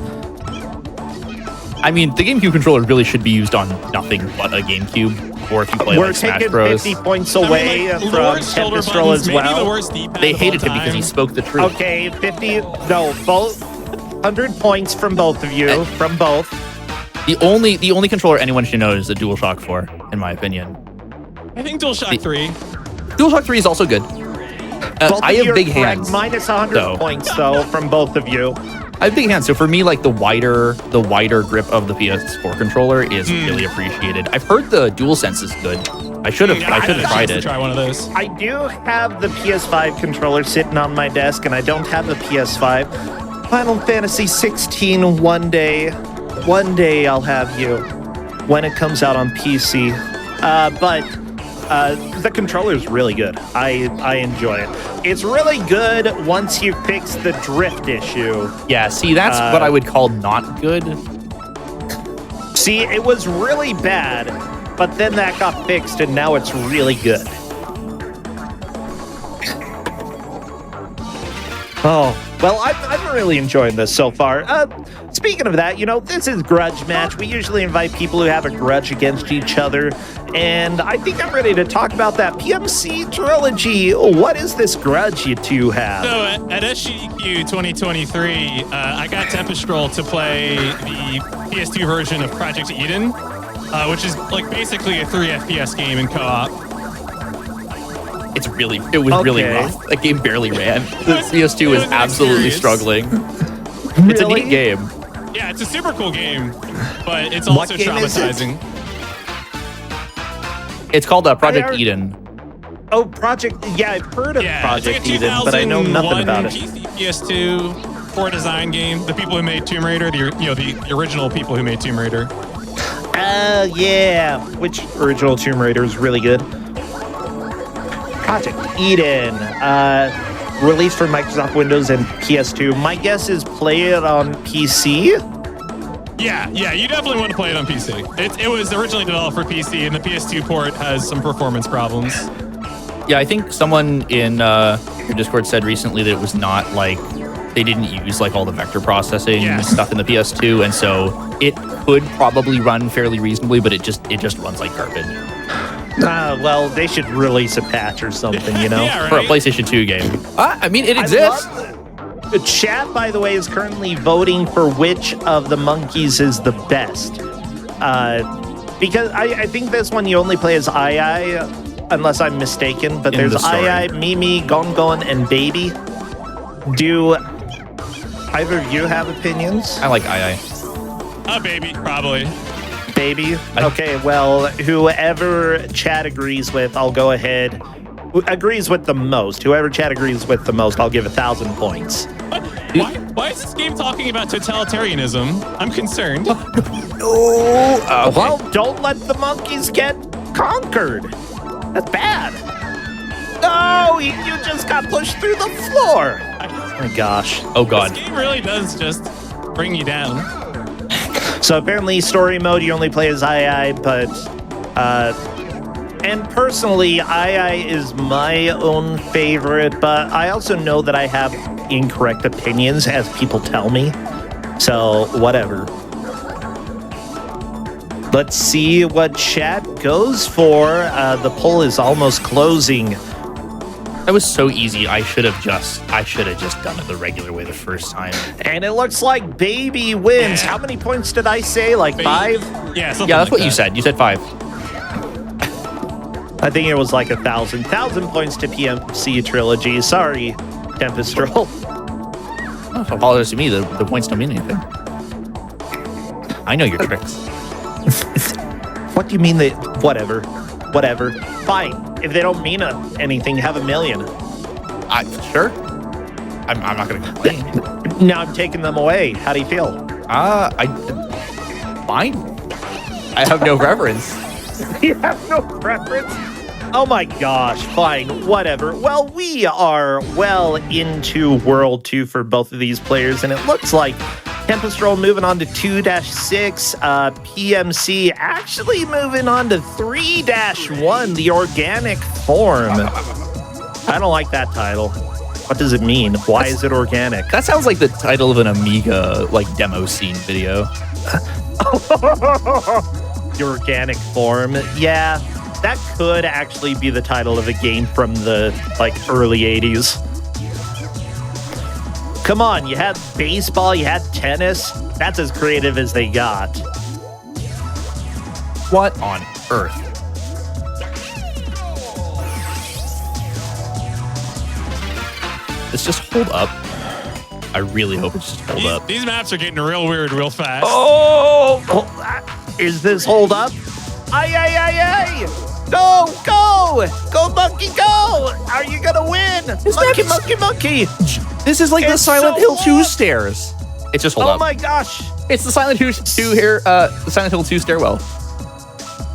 I mean, the GameCube controller really should be used on nothing but a GameCube, or if you play like Smash Bros. We're taking 50 points away from Tempestral as well. They hated him because he spoke the truth. Okay, 50, no, both 100 points from both of you, from both. The only controller anyone should know is the DualShock 4, in my opinion. I think DualShock 3. DualShock 3 is also good. I have big hands. Minus 100 points, though, from both of you. I have big hands, so for me, like the wider grip of the PS4 controller is really appreciated. I've heard the DualSense is good. I should have tried it. Try one of those. I do have the PS5 controller sitting on my desk, and I don't have the PS5. Final Fantasy 16 one day I'll have you when it comes out on PC. But the controller is really good. I enjoy it. It's really good once you fix the drift issue. Yeah, see, that's what I would call not good. See, it was really bad, but then that got fixed, and now it's really good. Oh, well, I'm really enjoying this so far. Speaking of that, you know, this is Grudge Match. We usually invite people who have a grudge against each other, and I think I'm ready to talk about that. PMC Trilogy, what is this grudge you two have? So at SGDQ 2023, I got Tempestral to play the PS2 version of Project Eden, which is like basically a 3 FPS game in co-op. It was really rough. That game barely ran. The PS2 is absolutely struggling. Really? It's a neat game. Yeah, it's a super cool game, but it's also traumatizing. It's called Project Eden. Oh, Project. Yeah, I've heard of Project it's like a Eden, but I know nothing about it. PC, PS2 core design game. The people who made Tomb Raider, the original people who made Tomb Raider. Yeah. Which original Tomb Raider is really good? Project Eden. Released for Microsoft Windows and PS2. My guess is play it on PC. Yeah, you definitely want to play it on PC. It was originally developed for PC, and the PS2 port has some performance problems. Yeah, I think someone in your Discord said recently that it was not like they didn't use like all the vector processing and stuff in the PS2, and so it could probably run fairly reasonably, but it just runs like garbage. Well, they should release a patch or something, you know, for a PlayStation 2 game. I mean, it exists. The chat, by the way, is currently voting for which of the monkeys is the best. Because I think this one you only play as Ai, unless I'm mistaken. But there's Ai, Mimi, Gongon, and Baby. Do either of you have opinions? I like Ai. Baby, probably. Baby? Okay, well, whoever chat agrees with, I'll go ahead. Agrees with the most. Whoever chat agrees with the most, I'll give 1,000 points. Why is this game talking about totalitarianism? I'm concerned. Well, don't let the monkeys get conquered. That's bad. No, you just got pushed through the floor. Oh my gosh. Oh god. This game really does just bring you down. So apparently story mode you only play as Ai, but and personally Ai is my own favorite, but I also know that I have incorrect opinions as people tell me. So whatever. Let's see what chat goes for. The poll is almost closing. That was so easy. I should have just done it the regular way the first time. And it looks like Baby wins. How many points did I say? Like 5? Yeah, that's like what you said. You said 5. I think it was like 1,000. 1,000 points to PMC Trilogy. Sorry, Tempest Troll. Oh, if it bothers me, the points don't mean anything. I know your tricks. What do you mean that? Whatever. Fine. If they don't mean anything, have 1 million. Sure. I'm not going to complain. Now I'm taking them away. How do you feel? Fine. I have no preference. You have no preference? Oh my gosh, fine, whatever. Well, we are well into World 2 for both of these players, and it looks like Tempest Roll moving on to 2-6, PMC actually moving on to 3-1, the organic form. I don't like that title. What does it mean? Why is it organic? That sounds like the title of an Amiga demo scene video. The organic form. Yeah, that could actually be the title of a game from the early 80s. Come on, you had baseball, you had tennis. That's as creative as they got. What on earth? Let's just hold up. I really hope it's just hold up. These maps are getting real weird real fast. Oh, is this hold up? Aye. Go, monkey, go. Are you going to win? Monkey. This is like the Silent Hill 2 stairs. It's just hold up. Oh my gosh. It's the Silent Hill 2 here, the Silent Hill 2 stairwell.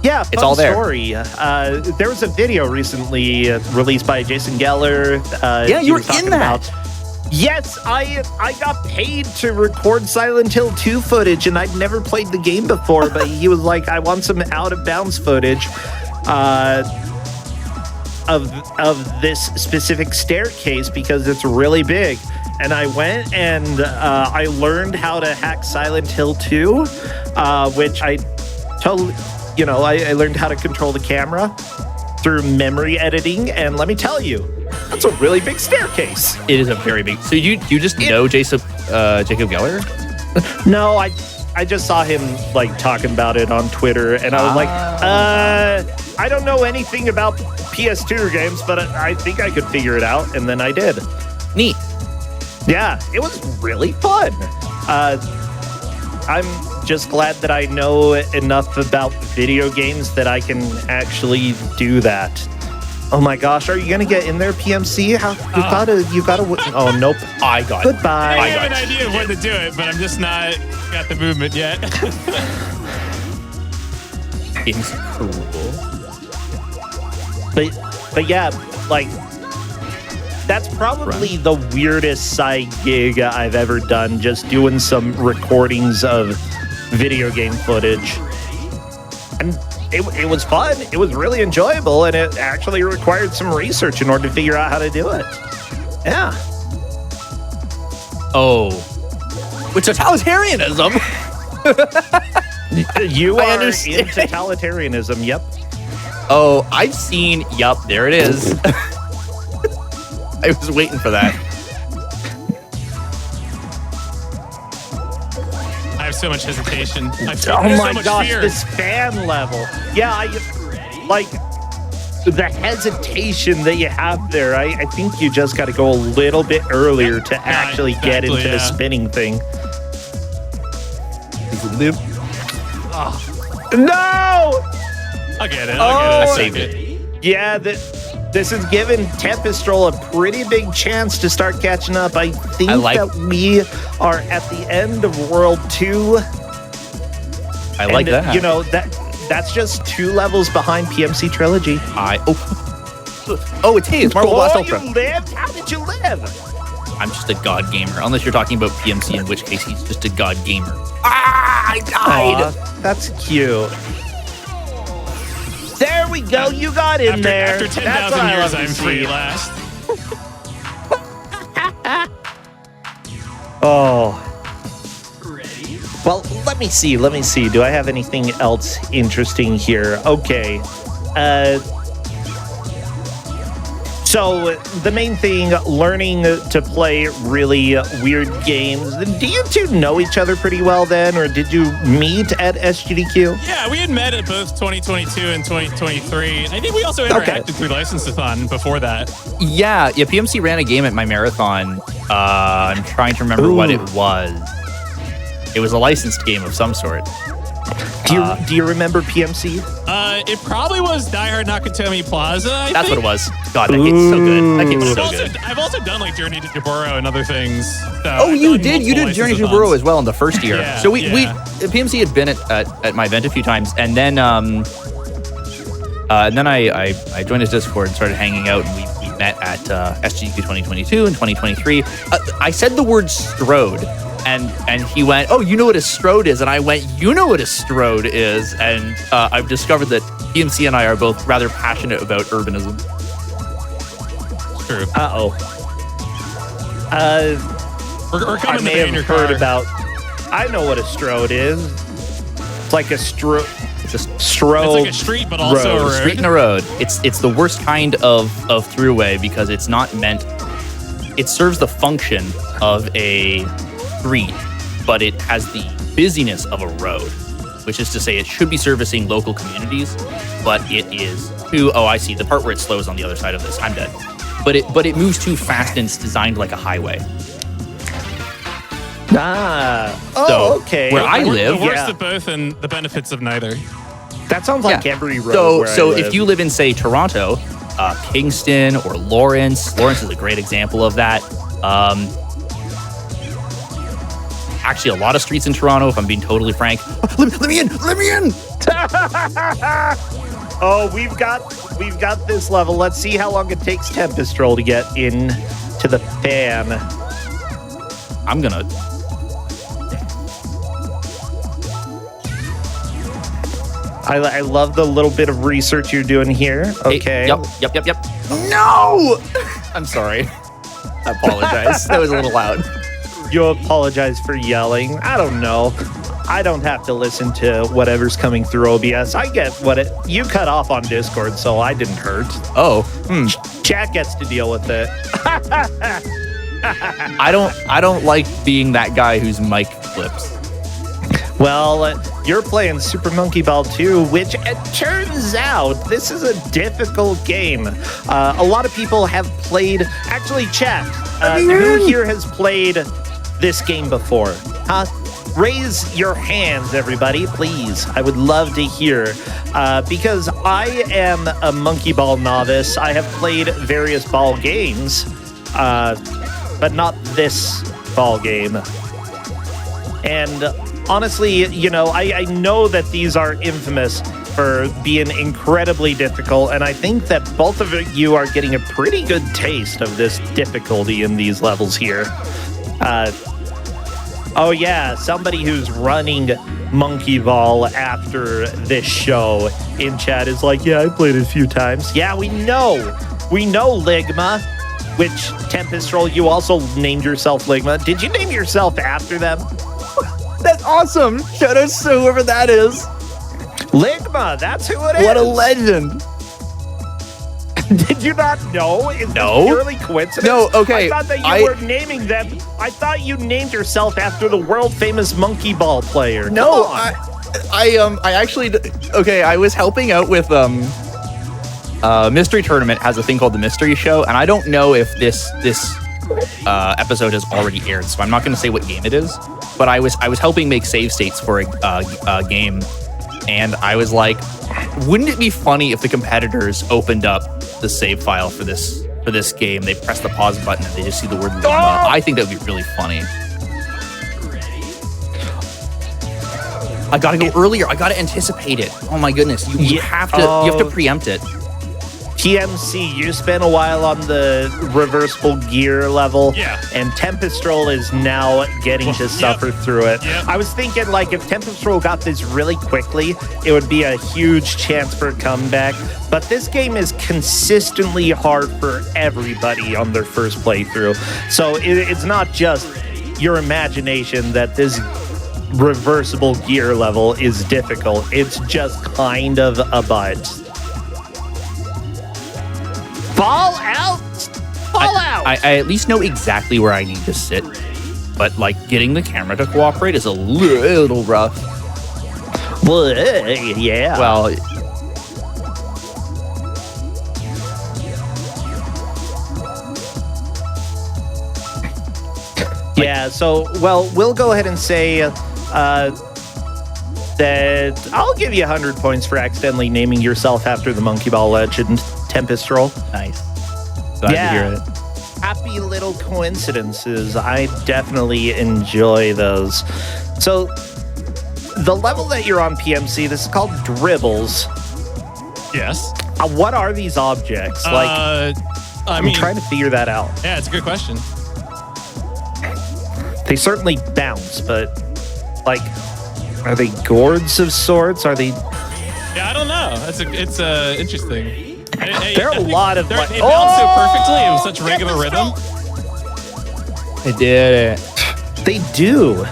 Yeah, it's all there. Story. There was a video recently released by Jason Geller. Yeah, you were in that. Yes, I got paid to record Silent Hill 2 footage, and I'd never played the game before, but he was like, I want some out-of-bounds footage of this specific staircase because it's really big. And I went and I learned how to hack Silent Hill 2, which I totally, I learned how to control the camera through memory editing. And let me tell you, that's a really big staircase. It is a very big. So you just know Jacob Geller? No, I just saw him talking about it on Twitter, and I was like, I don't know anything about PS2 games, but I think I could figure it out, and then I did. Neat. Yeah, it was really fun. I'm just glad that I know enough about video games that I can actually do that. Oh my gosh, are you gonna get in there, PMC? You gotta. Oh nope. I got Goodbye. I have an idea of when to do it, but I'm just not got the movement yet. Game's cool. But yeah, like that's probably the weirdest side gig I've ever done. Just doing some recordings of video game footage, and it was fun. It was really enjoyable, and it actually required some research in order to figure out how to do it. Yeah. Oh, with totalitarianism. You I are understand. in totalitarianism. Yep. Oh, I've seen. Yup, there it is. I was waiting for that. I have so much hesitation. Oh there's my so much gosh, fear. this fan level. Yeah, like the hesitation that you have there. I think you just got to go a little bit earlier to actually get exactly, into the yeah. spinning thing. Live. No! I'll get it. Oh, I saved it. Yeah, this has given Tempestral a pretty big chance to start catching up. I think that we are at the end of World 2. I like that. You know, that's just 2 levels behind PMC Trilogy. Oh, it's his Marble Blast Ultra. You lived? How did you live? I'm just a god gamer. Unless you're talking about PMC, in which case he's just a god gamer. I died. Aw, that's cute. There we go. You got in there. After 10,000 years, I'm free last. Oh. Well, let me see. Do I have anything else interesting here? Okay. So the main thing, learning to play really weird games. Do you two know each other pretty well then, or did you meet at SGDQ? Yeah, we had met at both 2022 and 2023. I think we also interacted through License-a-thon before that. Yeah. PMC ran a game at my marathon. I'm trying to remember what it was. It was a licensed game of some sort. Do you remember PMC? It probably was Die Hard Nakatomi Plaza. That's what it was. God, that game's so good. That game is so good. I've also done like Journey to Jaburo and other things. So You did Journey to Jaburo as well in the first year. Yeah, So we PMC had been at my event a few times, and then I joined his Discord and started hanging out, and we met at SGDQ 2022 and 2023. I said the word Strode. And he went, oh, you know what a strode is? And I went, you know what a strode is? And I've discovered that PMC and I are both rather passionate about urbanism. True. We're coming I may to in your have heard car. about. I know what a strode is. It's like a strode. It's a strode. It's like a street, but also a road. Street and a road. It's the worst kind of throughway because it's not meant. It serves the function of a street, but it has the busyness of a road, which is to say it should be servicing local communities, but it is too. Oh, I see the part where it slows on the other side of this. I'm dead. But it moves too fast and it's designed like a highway. Okay. Where I live, the worst of both and the benefits of neither. That sounds like every road. So if you live in, say, Toronto, Kingston or Lawrence is a great example of that. Actually, a lot of streets in Toronto, if I'm being totally frank. Let me in! Oh, we've got this level. Let's see how long it takes Tempestral to get in to the fan. I'm gonna. I love the little bit of research you're doing here. Okay. Yep. No! I'm sorry. I apologize. That was a little loud. You apologize for yelling. I don't know. I don't have to listen to whatever's coming through OBS. I get you cut off on Discord, so I didn't hurt. Oh. Chat gets to deal with it. I don't like being that guy whose mic flips. Well, you're playing Super Monkey Ball 2, which it turns out this is a difficult game. A lot of people have played. Actually, chat. Who here has played this game before? Huh? raise your hands, everybody, please. I would love to hear, because I am a monkey ball novice. I have played various ball games, but not this ball game. And honestly, you know, I know that these are infamous for being incredibly difficult, and I think that both of you are getting a pretty good taste of this difficulty in these levels here. Oh yeah, somebody who's running Monkey Ball after this show in chat is like, yeah, I played it a few times. Yeah, we know, Ligma, which Tempest Troll, you also named yourself Ligma. Did you name yourself after them? That's awesome. Shout out to whoever that is. Ligma, that's who it is. What a legend. Did you not know? Is No. this purely coincidence? No, okay. I thought that you were naming them. I thought you named yourself after the world famous monkey ball player. No, Come on. I actually, okay, I was helping out with, Mystery Tournament has a thing called the Mystery Show, and I don't know if this episode has already aired, so I'm not going to say what game it is, but I was helping make save states for a game, and I was like, wouldn't it be funny if the competitors opened up the save file for this game, they press the pause button, and they just see the word Ligma? Oh! I think that would be really funny. I gotta go earlier. I gotta anticipate it. Oh my goodness! You have to preempt it. PMC, you spent a while on the reversible gear level, and Tempestrol is now getting to suffer through it. I was thinking, like, if Tempestrol got this really quickly, it would be a huge chance for a comeback. But this game is consistently hard for everybody on their first playthrough. So it's not just your imagination that this reversible gear level is difficult. It's just kind of a butt. Fall out! Fall out! I at least know exactly where I need to sit, but like getting the camera to cooperate is a little rough. Well, yeah. Well, yeah, so, well, we'll go ahead and say that I'll give you 100 points for accidentally naming yourself after the Monkey Ball legend, Tempestrol. Nice. Glad to hear it. Happy little coincidences. I definitely enjoy those. So, the level that you're on, PMC, this is called Dribbles. Yes. What are these objects? I'm trying to figure that out. Yeah, it's a good question. They certainly bounce, but, like, are they gourds of sorts? Are they... Yeah, I don't know. It's interesting. There are a lot of... They bounce so perfectly in such regular rhythm. They did it. They do.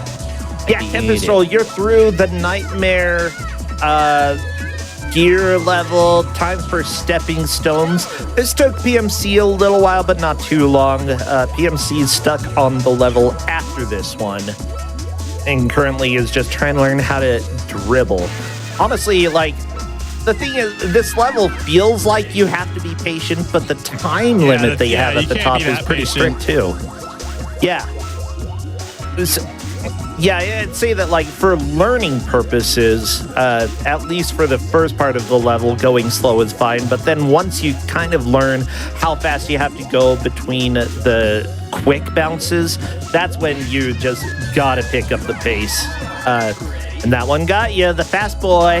Yeah, Tempestrol, you're through the nightmare gear level. Time for stepping stones. This took PMC a little while, but not too long. PMC is stuck on the level after this one, and currently is just trying to learn how to dribble. Honestly, like, the thing is, this level feels like you have to be patient, but the time limit they have at the top is pretty strict too. Yeah. Yeah, I'd say that, like, for learning purposes, at least for the first part of the level, going slow is fine. But then once you kind of learn how fast you have to go between the quick bounces, that's when you just gotta pick up the pace. And that one got you, the fast boy.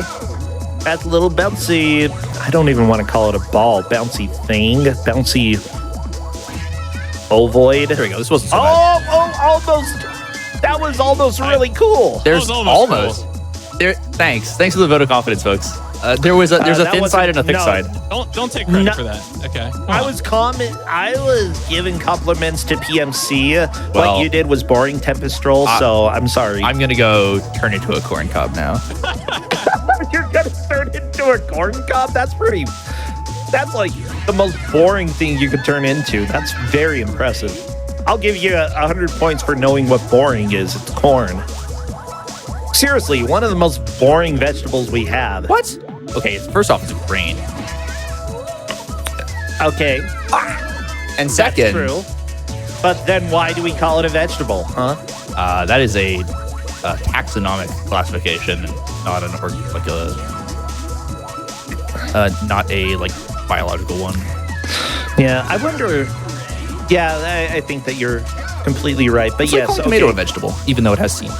That's a little bouncy, I don't even want to call it a ball, bouncy thing, bouncy ovoid. There we go, this wasn't so bad. Almost. That was almost really cool. There's almost. Cool. There. Thanks to the vote of confidence, folks. There's a thin side and a thick side. Don't take credit for that. Okay. I was giving compliments to PMC. What you did was boring, Tempestrol. So I'm sorry. I'm gonna go turn into a corn cob now. You're gonna turn into a corn cob? That's like the most boring thing you could turn into. That's very impressive. I'll give you 100 points for knowing what boring is. It's corn. Seriously, one of the most boring vegetables we have. What? Okay, first off, it's a grain. Okay. And second... That's true. But then why do we call it a vegetable, huh? That is a taxonomic classification, not not a like biological one. Yeah, I wonder. Yeah, I think that you're completely right. But It's yes, like calling tomato a vegetable, even though it has seed,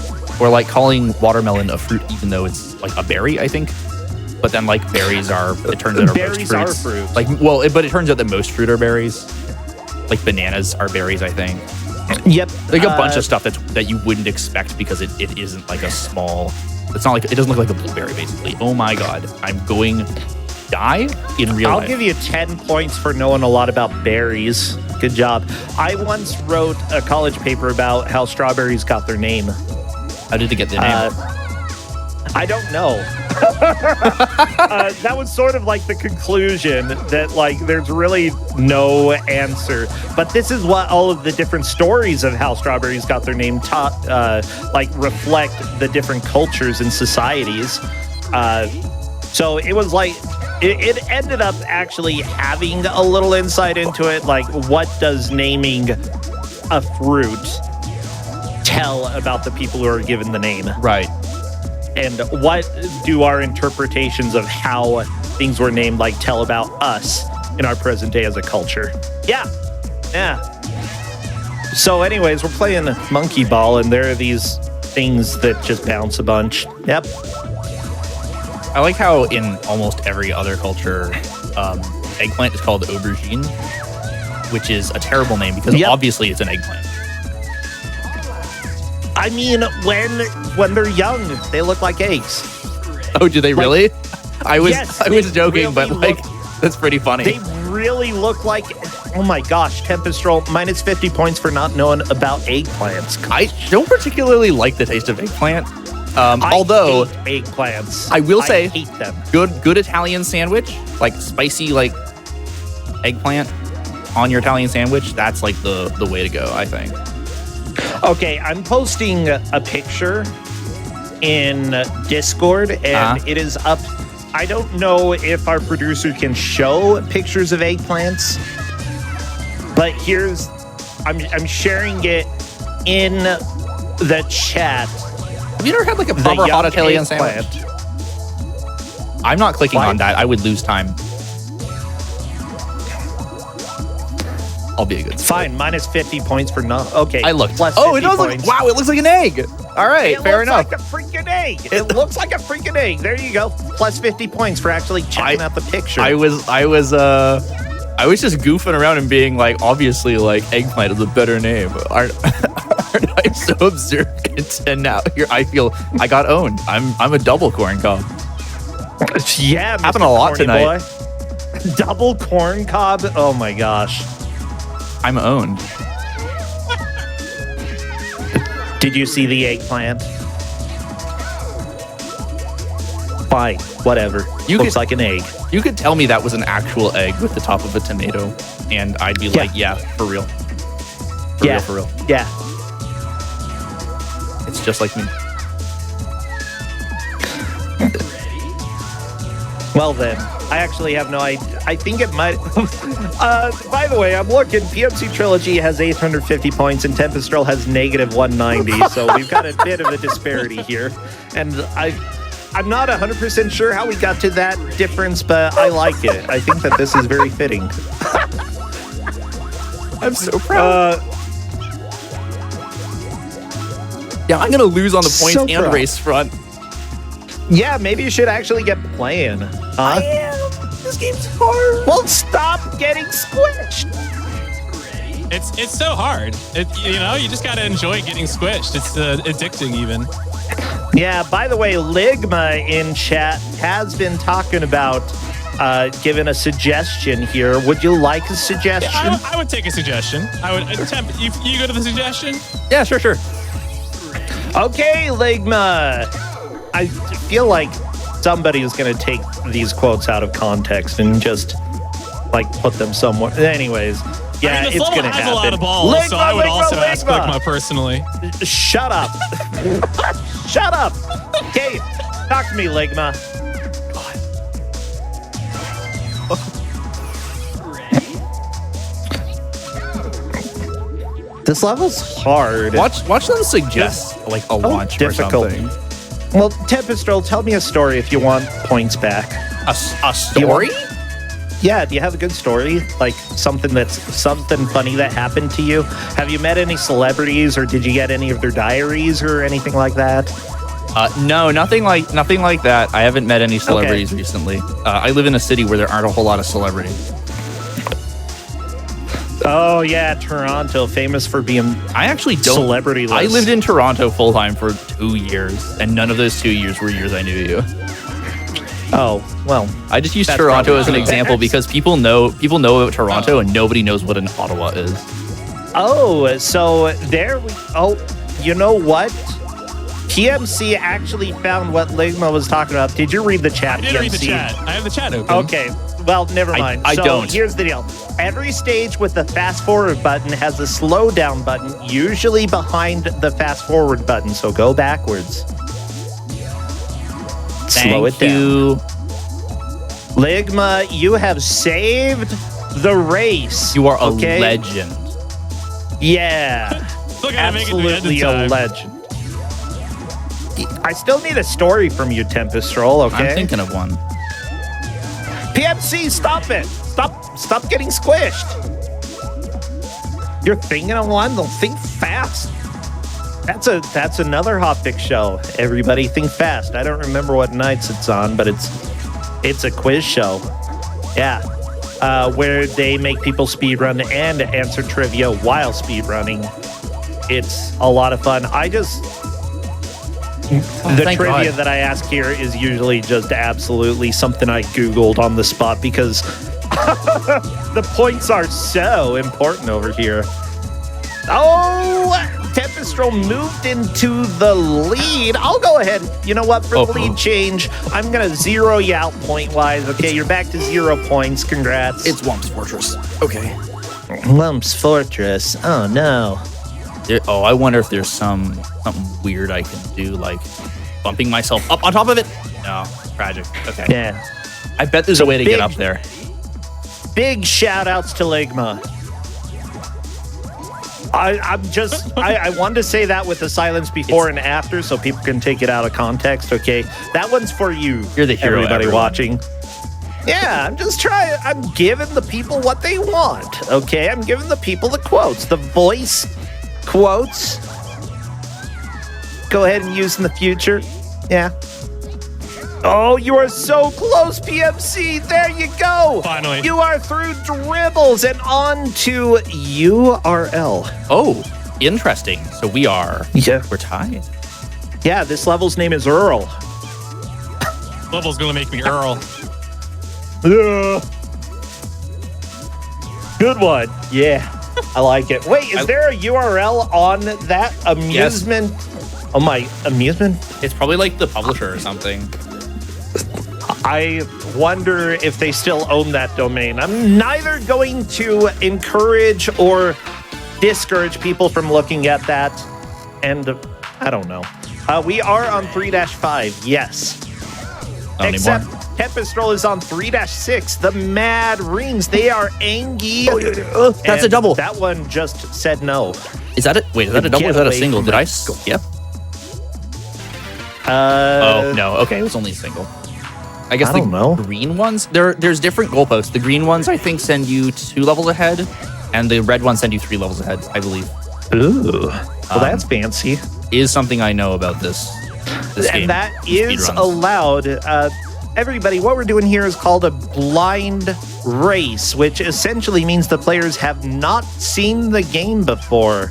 or like calling watermelon a fruit, even though it's like a berry. I think. But then, like, berries are, it turns out, berries are fruit. Like, well, but it turns out that most fruit are berries. Like, bananas are berries, I think. Yep. Like a bunch of stuff that you wouldn't expect because it isn't like a small, it's not like, it doesn't look like a blueberry, basically. Oh my God. I'm going to die in real life. I'll give you 10 points for knowing a lot about berries. Good job. I once wrote a college paper about how strawberries got their name. How did they get their name? I don't know. That was sort of like the conclusion that like there's really no answer. But this is what all of the different stories of how strawberries got their name like reflect the different cultures and societies. So it was like it ended up actually having a little insight into it. Like, what does naming a fruit tell about the people who are given the name? Right. And what do our interpretations of how things were named like tell about us in our present day as a culture? Yeah. So anyways, we're playing monkey ball, and there are these things that just bounce a bunch. Yep. I like how in almost every other culture, eggplant is called aubergine, which is a terrible name because obviously it's an eggplant. I mean, when they're young, they look like eggs. Oh, do they really? I was joking, really but like that's pretty funny. They really look like. Oh my gosh, Tempest roll minus 50 points for not knowing about eggplants. I don't particularly like the taste of eggplant. Although hate eggplants, I will say, I hate them. Good Italian sandwich, like spicy like eggplant on your Italian sandwich. That's like the way to go, I think. Okay, I'm posting a picture in Discord, and it is up. I don't know if our producer can show pictures of eggplants, but I'm sharing it in the chat. Have you ever had like a proper hot Italian sandwich? I'm not clicking on that. I would lose time. I'll be a good sport. Fine, minus 50 points for not. Okay, I looked. Plus Oh, it does look. points. Wow, it looks like an egg. All right, fair enough. It looks like a freaking egg. It looks like a freaking egg. There you go. Plus 50 points for actually checking out the picture. I was just goofing around and being like, obviously, like eggplant is a better name. Aren't I so observant? And now here I feel I got owned. I'm a double corn cob. Yeah, happened a lot tonight. Boy. Double corn cob. Oh my gosh. I'm owned. Did you see the eggplant? Fine, whatever. Looks like an egg. You could tell me that was an actual egg with the top of a tomato, and I'd be like, yeah, for real. For real. Yeah. It's just like me. Well then, I actually have no idea. I think it might. By the way, I'm looking. PMC Trilogy has 850 points, and Tempestrel has negative 190. So we've got a bit of a disparity here, and I'm not 100% sure how we got to that difference, but I like it. I think that this is very fitting. I'm so proud. Yeah, I'm gonna lose on the points and race front. Yeah, maybe you should actually get playing. I am. This game's hard. Well, stop getting squished. It's so hard. You just gotta enjoy getting squished. It's addicting even. Yeah, by the way, Ligma in chat has been talking about giving a suggestion here. Would you like a suggestion? Yeah, I would take a suggestion. I would attempt. You go to the suggestion? Yeah, sure. Okay, Ligma. I feel like somebody is going to take these quotes out of context and just like put them somewhere. Anyways, yeah, I mean, it's going to happen. has a lot of balls, Ligma, so I would also Ligma. ask Ligma personally. Shut up. Shut up. Okay, talk to me, Ligma. This level's hard. Watch them suggest like a launch difficult. or something. Well, Tempestrel, tell me a story if you want points back. A story? Yeah, do you have a good story? Like something funny that happened to you? Have you met any celebrities, or did you get any of their diaries or anything like that? No, nothing like that. I haven't met any celebrities recently. I live in a city where there aren't a whole lot of celebrities. Oh yeah, Toronto, famous for being I actually don't celebrity list. I lived in Toronto full time for 2 years, and none of those 2 years were years I knew you. Oh, well. I just use Toronto as an example because people know about Toronto and nobody knows what an Ottawa is. Oh, so there we you know what? PMC actually found what Ligma was talking about. Did you read the chat, I did read the chat. I have the chat open. Okay. Well, never mind. I don't. Here's the deal. Every stage with the fast forward button has a slow down button, usually behind the fast forward button. So go backwards. Slow it down. Ligma, you have saved the race. You are a legend. Yeah. Absolutely a legend. I still need a story from you, Tempest-Roll, okay? I'm thinking of one. PMC, stop it! Stop getting squished. You're thinking of one? Don't think fast. That's another Hotfix show. Everybody think fast. I don't remember what nights it's on, but it's a quiz show. Yeah. Where they make people speedrun and answer trivia while speedrunning. It's a lot of fun. The trivia that I ask here is usually just absolutely something I Googled on the spot because the points are so important over here. Oh, Tempestro moved into the lead. I'll go ahead. You know what? For the lead change, I'm going to zero you out point-wise. Okay, you're back to 0 points. Congrats. It's Wump's Fortress. Okay. Wump's Fortress. Oh, no. I wonder if there's something weird I can do, like bumping myself up on top of it. No, tragic. Okay. Yeah. I bet there's a way to get up there. Big shout outs to Ligma. I wanted to say that with the silence before and after so people can take it out of context, okay? That one's for you. You're the hero, everybody everyone. watching. Yeah, I'm just trying. I'm giving the people what they want, okay? I'm giving the people the quotes, the voice quotes. Go ahead and use in the future. Yeah. Oh, you are so close, PMC. There you go. Finally. You are through dribbles and on to URL. Oh, interesting. So we're tied. Yeah, this level's name is Earl. Level's gonna make me Earl. Yeah. Good one. Yeah. I like it. Wait, is there a URL on that amusement? Yes. Oh, my amusement? It's probably like the publisher or something. I wonder if they still own that domain. I'm neither going to encourage or discourage people from looking at that. And I don't know. We are on 3-5, yes. Not Except anymore. Tempest-Roll is on 3-6. The Mad Rings, they are angy. That's a double. That one just said no. Is that it? Wait, is that a double or is that a single? Did I skip? Oh, no. Okay, it was only a single. I guess the green ones, there's different goalposts. The green ones, I think, send you 2 levels ahead, and the red ones send you 3 levels ahead, I believe. Ooh. Well, that's fancy. Is something I know about this game. And that is allowed. Everybody, what we're doing here is called a blind race, which essentially means the players have not seen the game before,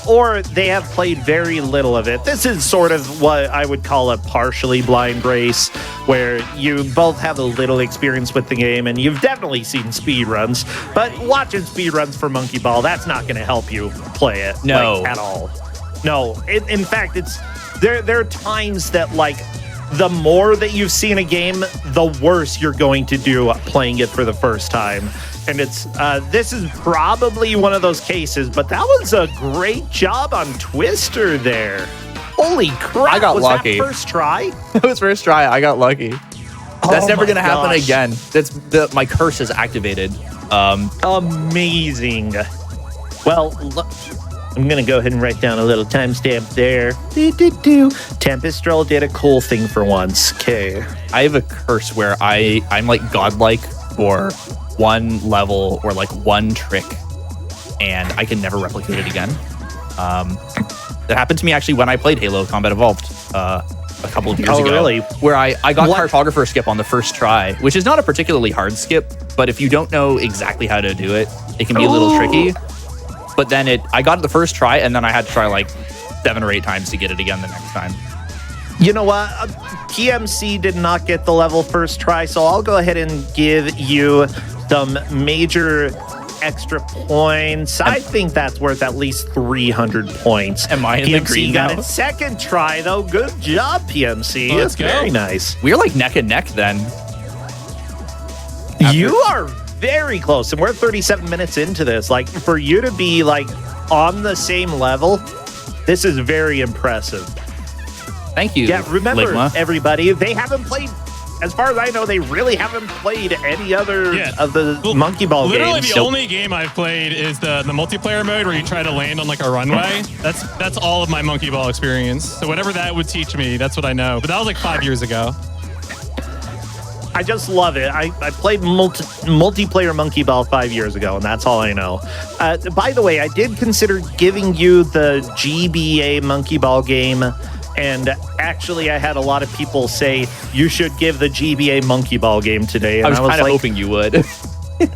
or they have played very little of it. This is sort of what I would call a partially blind race, where you both have a little experience with the game, and you've definitely seen speedruns, but watching speedruns for Monkey Ball, that's not going to help you play it at all. No, in fact, there are times that, like, the more that you've seen a game, the worse you're going to do playing it for the first time. And this is probably one of those cases, but that was a great job on Twister there. Holy crap. I got lucky. That first try? It was first try. I got lucky. That's never going to happen again. My curse is activated. Amazing. Well, I'm going to go ahead and write down a little timestamp there. Tempestral did a cool thing for once. Okay. I have a curse where I'm like godlike for one level or like one trick, and I can never replicate it again. That happened to me actually when I played Halo Combat Evolved a couple of years ago. Really? Where I got Cartographer skip on the first try, which is not a particularly hard skip, but if you don't know exactly how to do it, it can be a little tricky. But then I got it the first try, and then I had to try like 7 or 8 times to get it again the next time. You know what? PMC did not get the level first try, so I'll go ahead and give you some major extra points. I think that's worth at least 300 points. Am I in the green got now? it second try, though. Good job, PMC. Let's It's go. very nice. We're like neck and neck then. You are very close, and we're 37 minutes into this. Like, for you to be like on the same level, this is very impressive. Thank you. Yeah, remember, Ligma. everybody, they haven't played, as far as I know, they really haven't played any other of the Monkey Ball Literally games. the only game I've played is the multiplayer mode where you try to land on like a runway. That's all of my Monkey Ball experience. So whatever that would teach me, that's what I know. But that was like 5 years ago. I just love it. I played multiplayer Monkey Ball 5 years ago, and that's all I know. By the way, I did consider giving you the GBA Monkey Ball game, and actually I had a lot of people say you should give the GBA Monkey Ball game today. And I was kind of like, hoping you would.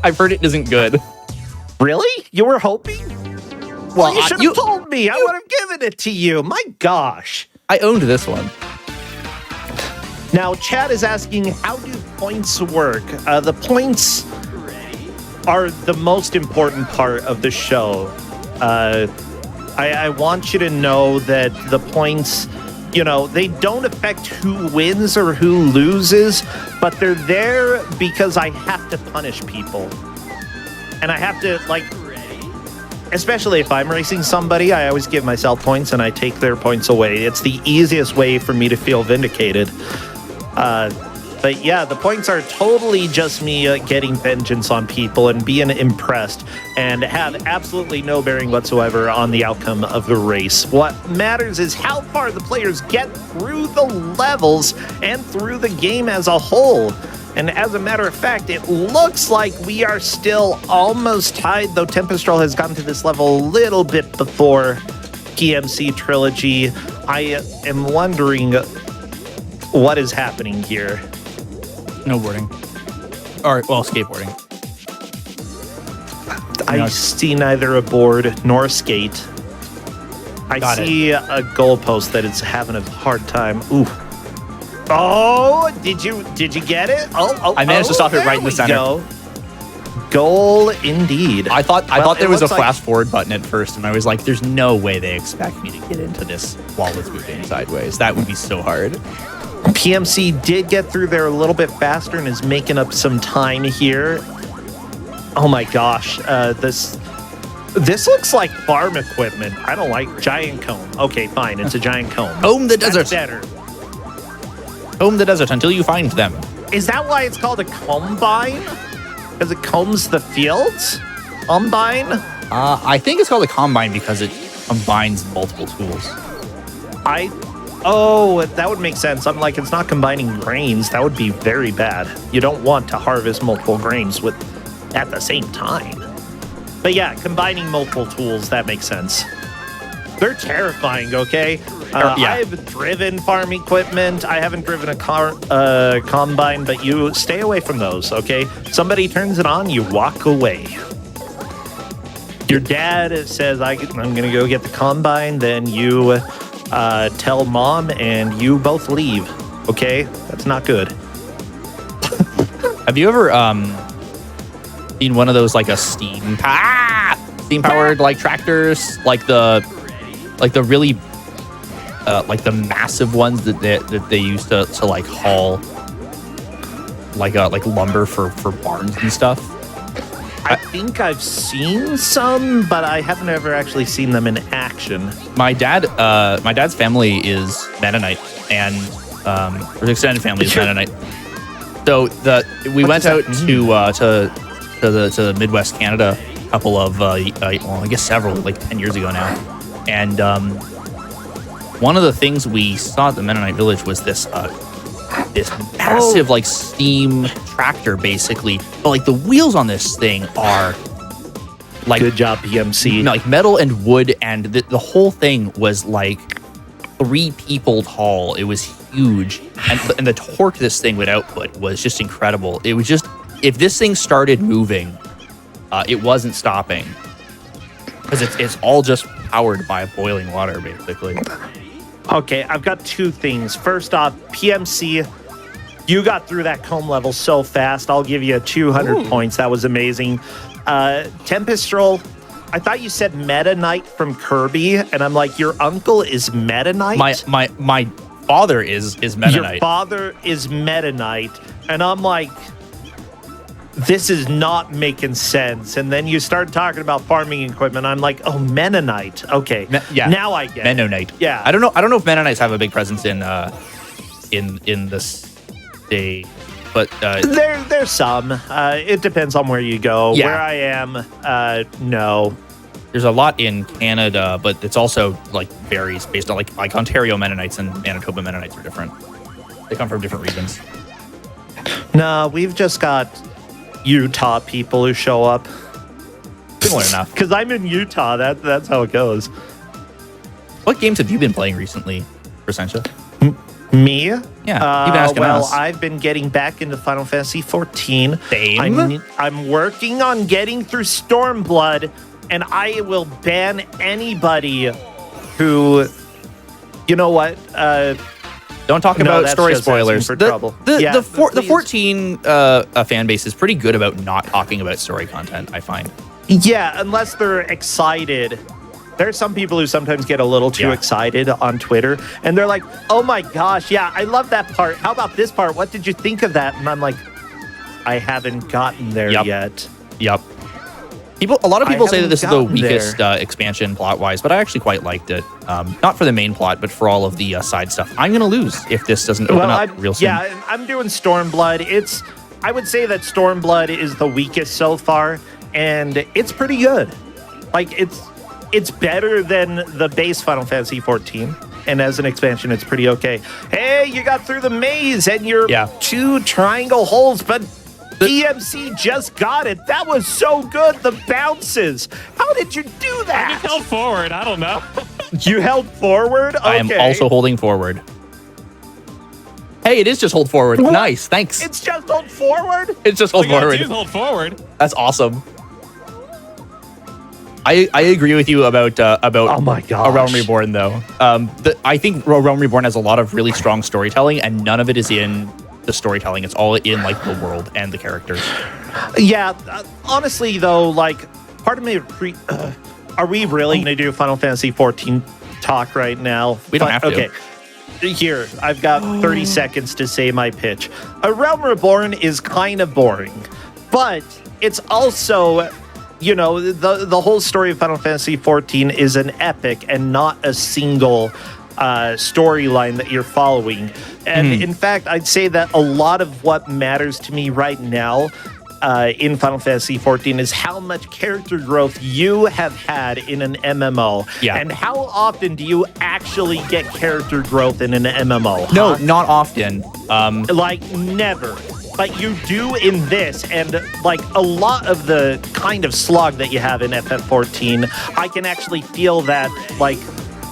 I've heard it isn't good. Really? You were hoping? Well, you should have told me. I would have given it to you. My gosh. I owned this one. Now, Chad is asking, how do points work? The points are the most important part of the show. I want you to know that the points, you know, they don't affect who wins or who loses, but they're there because I have to punish people. And I have to, like, especially if I'm racing somebody, I always give myself points and I take their points away. It's the easiest way for me to feel vindicated. But yeah, the points are totally just me getting vengeance on people and being impressed, and have absolutely no bearing whatsoever on the outcome of the race. What matters is how far the players get through the levels and through the game as a whole. And as a matter of fact, it looks like we are still almost tied, though Tempestral has gotten to this level a little bit before PMC Trilogy. I am wondering what is happening here. Snowboarding. Or, well, skateboarding. I see neither a board nor a skate. I see a goalpost that is having a hard time. Ooh. Oh, did you get it? I managed to stop it right in the center. Go. Goal indeed. I thought there was a fast forward button at first, and I was like, there's no way they expect me to get into this while it's moving sideways. That would be so hard. PMC did get through there a little bit faster and is making up some time here. Oh my gosh, this looks like farm equipment. I don't like giant cone. Okay, fine, it's a giant cone. Comb the desert. That's better. Comb the desert until you find them. Is that why it's called a combine? Because it combs the fields? Combine? I think it's called a combine because it combines multiple tools. Oh, that would make sense. I'm like, it's not combining grains. That would be very bad. You don't want to harvest multiple grains at the same time. But yeah, combining multiple tools, that makes sense. They're terrifying, okay? Yeah. I've driven farm equipment. I haven't driven a combine, but you stay away from those, okay? Somebody turns it on, you walk away. Your dad says, I'm going to go get the combine, then you tell mom, and you both leave, okay? That's not good. Have you ever seen one of those, like a steam-powered like tractors, like the really like the massive ones that they used to like haul like lumber for barns and stuff? I think I've seen some, but I haven't ever actually seen them in action. My dad's family is Mennonite, and his extended family is Mennonite. So we went out to the Midwest Canada a couple of I guess several, like 10 years ago now. And one of the things we saw at the Mennonite Village was this massive like steam tractor, basically. But like the wheels on this thing are like good job, PMC. Like metal and wood, and the whole thing was like 3 people tall. It was huge, and the torque this thing would output was just incredible. It was just, if this thing started moving, it wasn't stopping, because it's all just powered by boiling water, basically. Okay, I've got 2 things. First off, PMC, you got through that comb level so fast. I'll give you 200 points. That was amazing. Tempestrel, I thought you said Meta Knight from Kirby, and I'm like, your uncle is Meta Knight? My father is Meta Your Knight. father is Meta Knight, and I'm like, this is not making sense. And then you start talking about farming equipment. I'm like, oh, Mennonite. Okay, now I get it. Mennonite. Yeah, I don't know if Mennonites have a big presence in this state, but there's some. It depends on where you go. Yeah. Where I am, no. There's a lot in Canada, but it's also like varies based on like Ontario Mennonites and Manitoba Mennonites are different. They come from different regions. No, we've just got Utah people who show up. Similar enough. Because I'm in Utah. That's how it goes. What games have you been playing recently, Presentia? Me? Yeah, you've been asking well, us. I've been getting back into Final Fantasy 14. Same. I'm working on getting through Stormblood, and I will ban anybody who, you know what? Don't talk about that's story just asking spoilers. for trouble. The 14 fan base is pretty good about not talking about story content, I find. Yeah, unless they're excited. There's some people who sometimes get a little too excited on Twitter, and they're like, oh my gosh, yeah, I love that part. How about this part? What did you think of that? And I'm like, I haven't gotten there yet. Yep. A lot of people say that this is the gotten weakest expansion plot-wise, but I actually quite liked it. Not for the main plot, but for all of the side stuff. I'm going to lose if this doesn't open up real soon. Yeah, I'm doing Stormblood. I would say that Stormblood is the weakest so far, and it's pretty good. Like, it's better than the base Final Fantasy 14, and as an expansion, it's pretty okay. Hey, you got through the maze, and you're 2 triangle holes, but PMC just got it. That was so good. The bounces. How did you do that? I just held forward. I don't know. You held forward? Okay. I am also holding forward. Hey, it is just hold forward. What? Nice, thanks. It's just hold forward? It's just hold forward. Just hold forward. That's awesome. I agree with you about oh my gosh. A Realm Reborn, though. I think Realm Reborn has a lot of really strong storytelling, and none of it is in the storytelling. It's all in like the world and the characters. Yeah, honestly though, like part of me are we really gonna do Final Fantasy 14 talk right now? We don't have to. Okay, here I've got 30 seconds to say my pitch. A Realm Reborn is kind of boring, but it's also, you know, the whole story of Final Fantasy 14 is an epic and not a single storyline that you're following. And in fact, I'd say that a lot of what matters to me right now in Final Fantasy 14 is how much character growth you have had in an MMO. Yeah. And how often do you actually get character growth in an MMO? No, not often. Like never. But you do in this, and like a lot of the kind of slog that you have in FF14, I can actually feel that like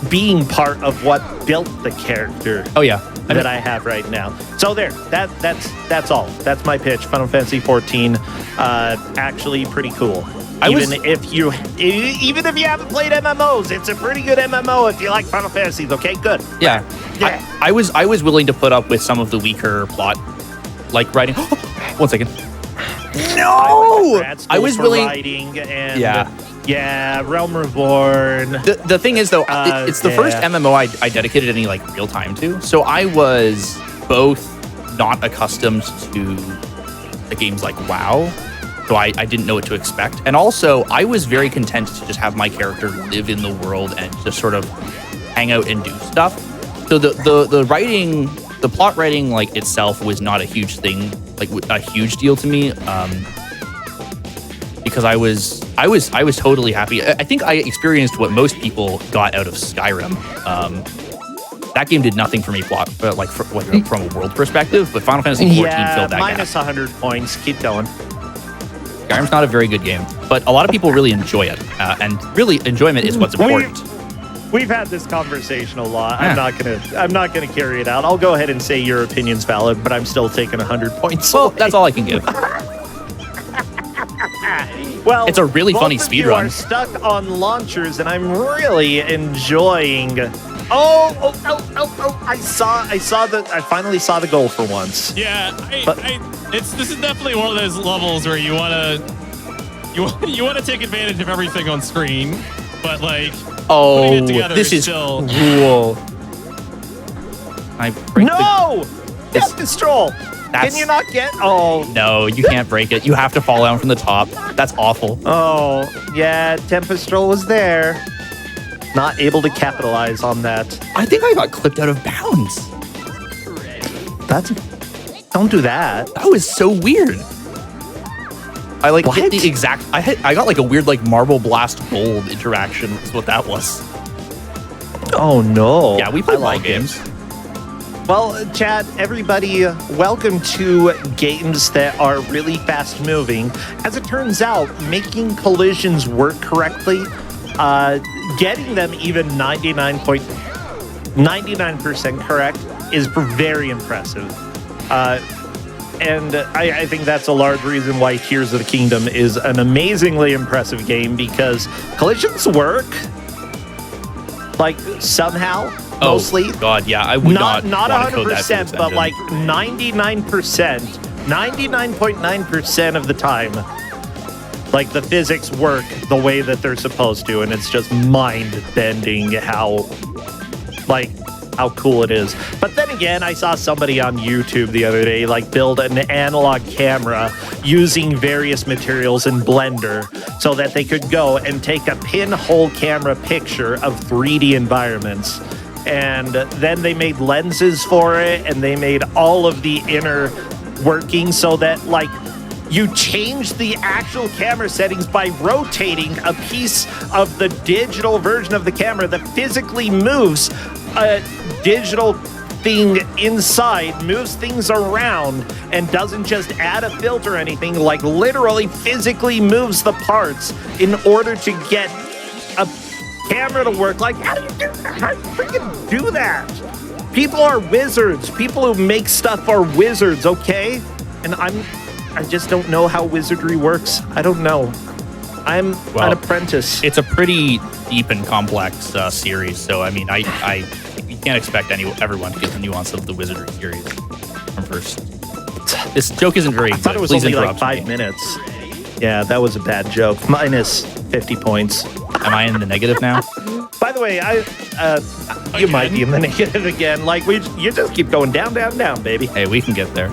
being part of what built the character. Oh yeah, that I have right now. So there, that's all. That's my pitch. Final Fantasy 14, actually pretty cool. Even if you haven't played MMOs, it's a pretty good MMO if you like Final Fantasies. Okay, good. Yeah. I was willing to put up with some of the weaker plot, like writing. 1 second. No, I was willing. Writing and yeah, Realm Reborn. The thing is though, it's the first MMO I dedicated any like real time to, so I was both not accustomed to the games like WoW. So I didn't know what to expect. And also, I was very content to just have my character live in the world and just sort of hang out and do stuff. So the writing, the plot writing like itself was not a huge thing, like a huge deal to me. because I was totally happy. I think I experienced what most people got out of Skyrim. That game did nothing for me plot, but like from a world perspective. But Final Fantasy XIV filled that minus gap. 100 points. Keep going. Skyrim's not a very good game, but a lot of people really enjoy it, and really enjoyment is what's important. We've had this conversation a lot. I'm not gonna carry it out. I'll go ahead and say your opinion's valid, but I'm still taking 100 points. Well, away. that's all I can give. Well, it's a really funny speed run. You are stuck on launchers, and I'm really enjoying. Oh! I finally saw the goal for once. Yeah, this is definitely one of those levels where you want to take advantage of everything on screen, but like putting it together this is still cool. Death Control. Can you not get? Oh no, you can't break it. You have to fall down from the top. That's awful. Oh yeah, Tempestrol was there. Not able to capitalize on that. I think I got clipped out of bounds. Don't do that. That was so weird. I like hit the exact. I got like a weird like Marble Blast Gold interaction. Is what that was. Oh no. Yeah, we play ball games. Well, chat, everybody, welcome to games that are really fast moving. As it turns out, making collisions work correctly, getting them even 99% correct is very impressive. And I think that's a large reason why Tears of the Kingdom is an amazingly impressive game, because collisions work, like, somehow. Mostly. Oh, God, yeah. I would not 100%, but like 99%, 99.9% of the time, like the physics work the way that they're supposed to, and it's just mind-bending how cool it is. But then again, I saw somebody on YouTube the other day like build an analog camera using various materials in Blender so that they could go and take a pinhole camera picture of 3D environments. And then they made lenses for it, and they made all of the inner working so that, like, you change the actual camera settings by rotating a piece of the digital version of the camera that physically moves a digital thing inside, moves things around, and doesn't just add a filter or anything, like literally physically moves the parts in order to get a camera to work. Like, how do you do that? How do you freaking do that? People are wizards. People who make stuff are wizards, okay? And I just don't know how wizardry works. I don't know. I'm an apprentice. It's a pretty deep and complex series, so I mean, you can't expect everyone to get the nuance of the wizardry series from first. This joke isn't very good. I thought it was only like 5 minutes. Yeah, that was a bad joke. Minus 50 points. Am I in the negative now? By the way, you might be in the negative again. Like, you just keep going down, down, down, baby. Hey, we can get there.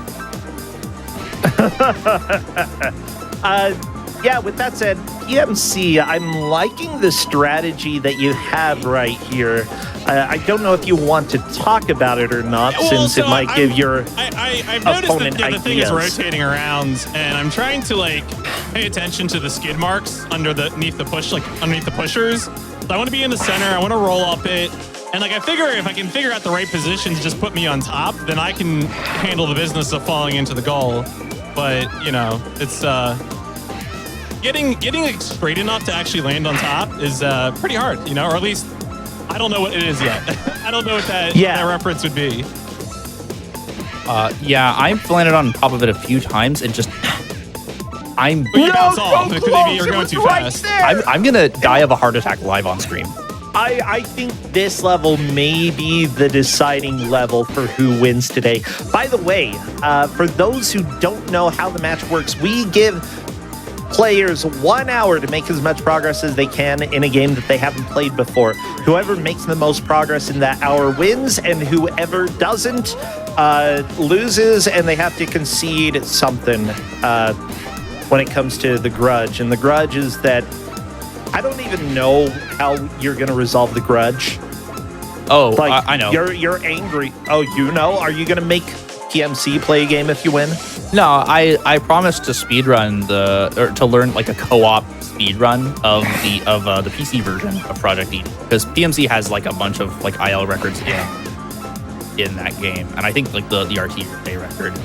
Yeah, with that said, PMC, I'm liking the strategy that you have right here. I don't know if you want to talk about it or not, since it might give your I've noticed opponent that the thing is ideas. rotating around, and I'm trying to like pay attention to the skid marks underneath the pushers. So I want to be in the center. I want to roll up it, and like I figure if I can figure out the right position to just put me on top, then I can handle the business of falling into the goal. But you know, it's getting it straight enough to actually land on top is pretty hard, you know, or at least I don't know what it is yet. I don't know what that reference would be. Yeah, I've landed on top of it a few times and just I'm going too fast. I'm gonna die of a heart attack live on stream. I think this level may be the deciding level for who wins today. By the way, for those who don't know how the match works, we give players 1 hour to make as much progress as they can in a game that they haven't played before. Whoever makes the most progress in that hour wins, and whoever doesn't loses, and they have to concede something when it comes to the grudge. And the grudge is that I don't even know how you're going to resolve the grudge. Oh, like, I know. You're angry. Oh, you know? Are you going to make PMC play a game if you win? No, I promised to speedrun to learn like a co-op speedrun of the PC version of Project Eden, because PMC has like a bunch of like IL records in that game, and I think like the RTA record.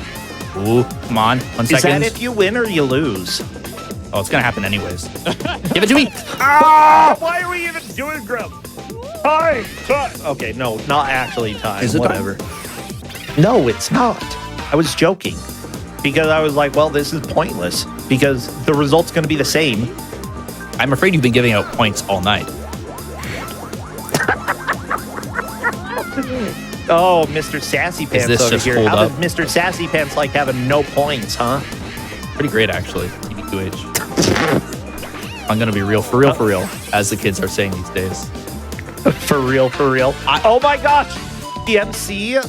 Ooh, come on, 1 second. Is that if you win or you lose? Oh, it's gonna happen anyways. Give it to me. Ah! Why are we even doing Grub? Time. Okay, no, not actually time. Is it whatever? No, it's not. I was joking because I was like, well, this is pointless because the result's going to be the same. I'm afraid you've been giving out points all night. Oh, Mr. Sassy Pants this over just here. hold How up? does Mr. Sassy Pants like having no points, huh? Pretty great, actually. TB2H. I'm gonna be real, for real, as the kids are saying these days. For real. Oh my gosh, PMC.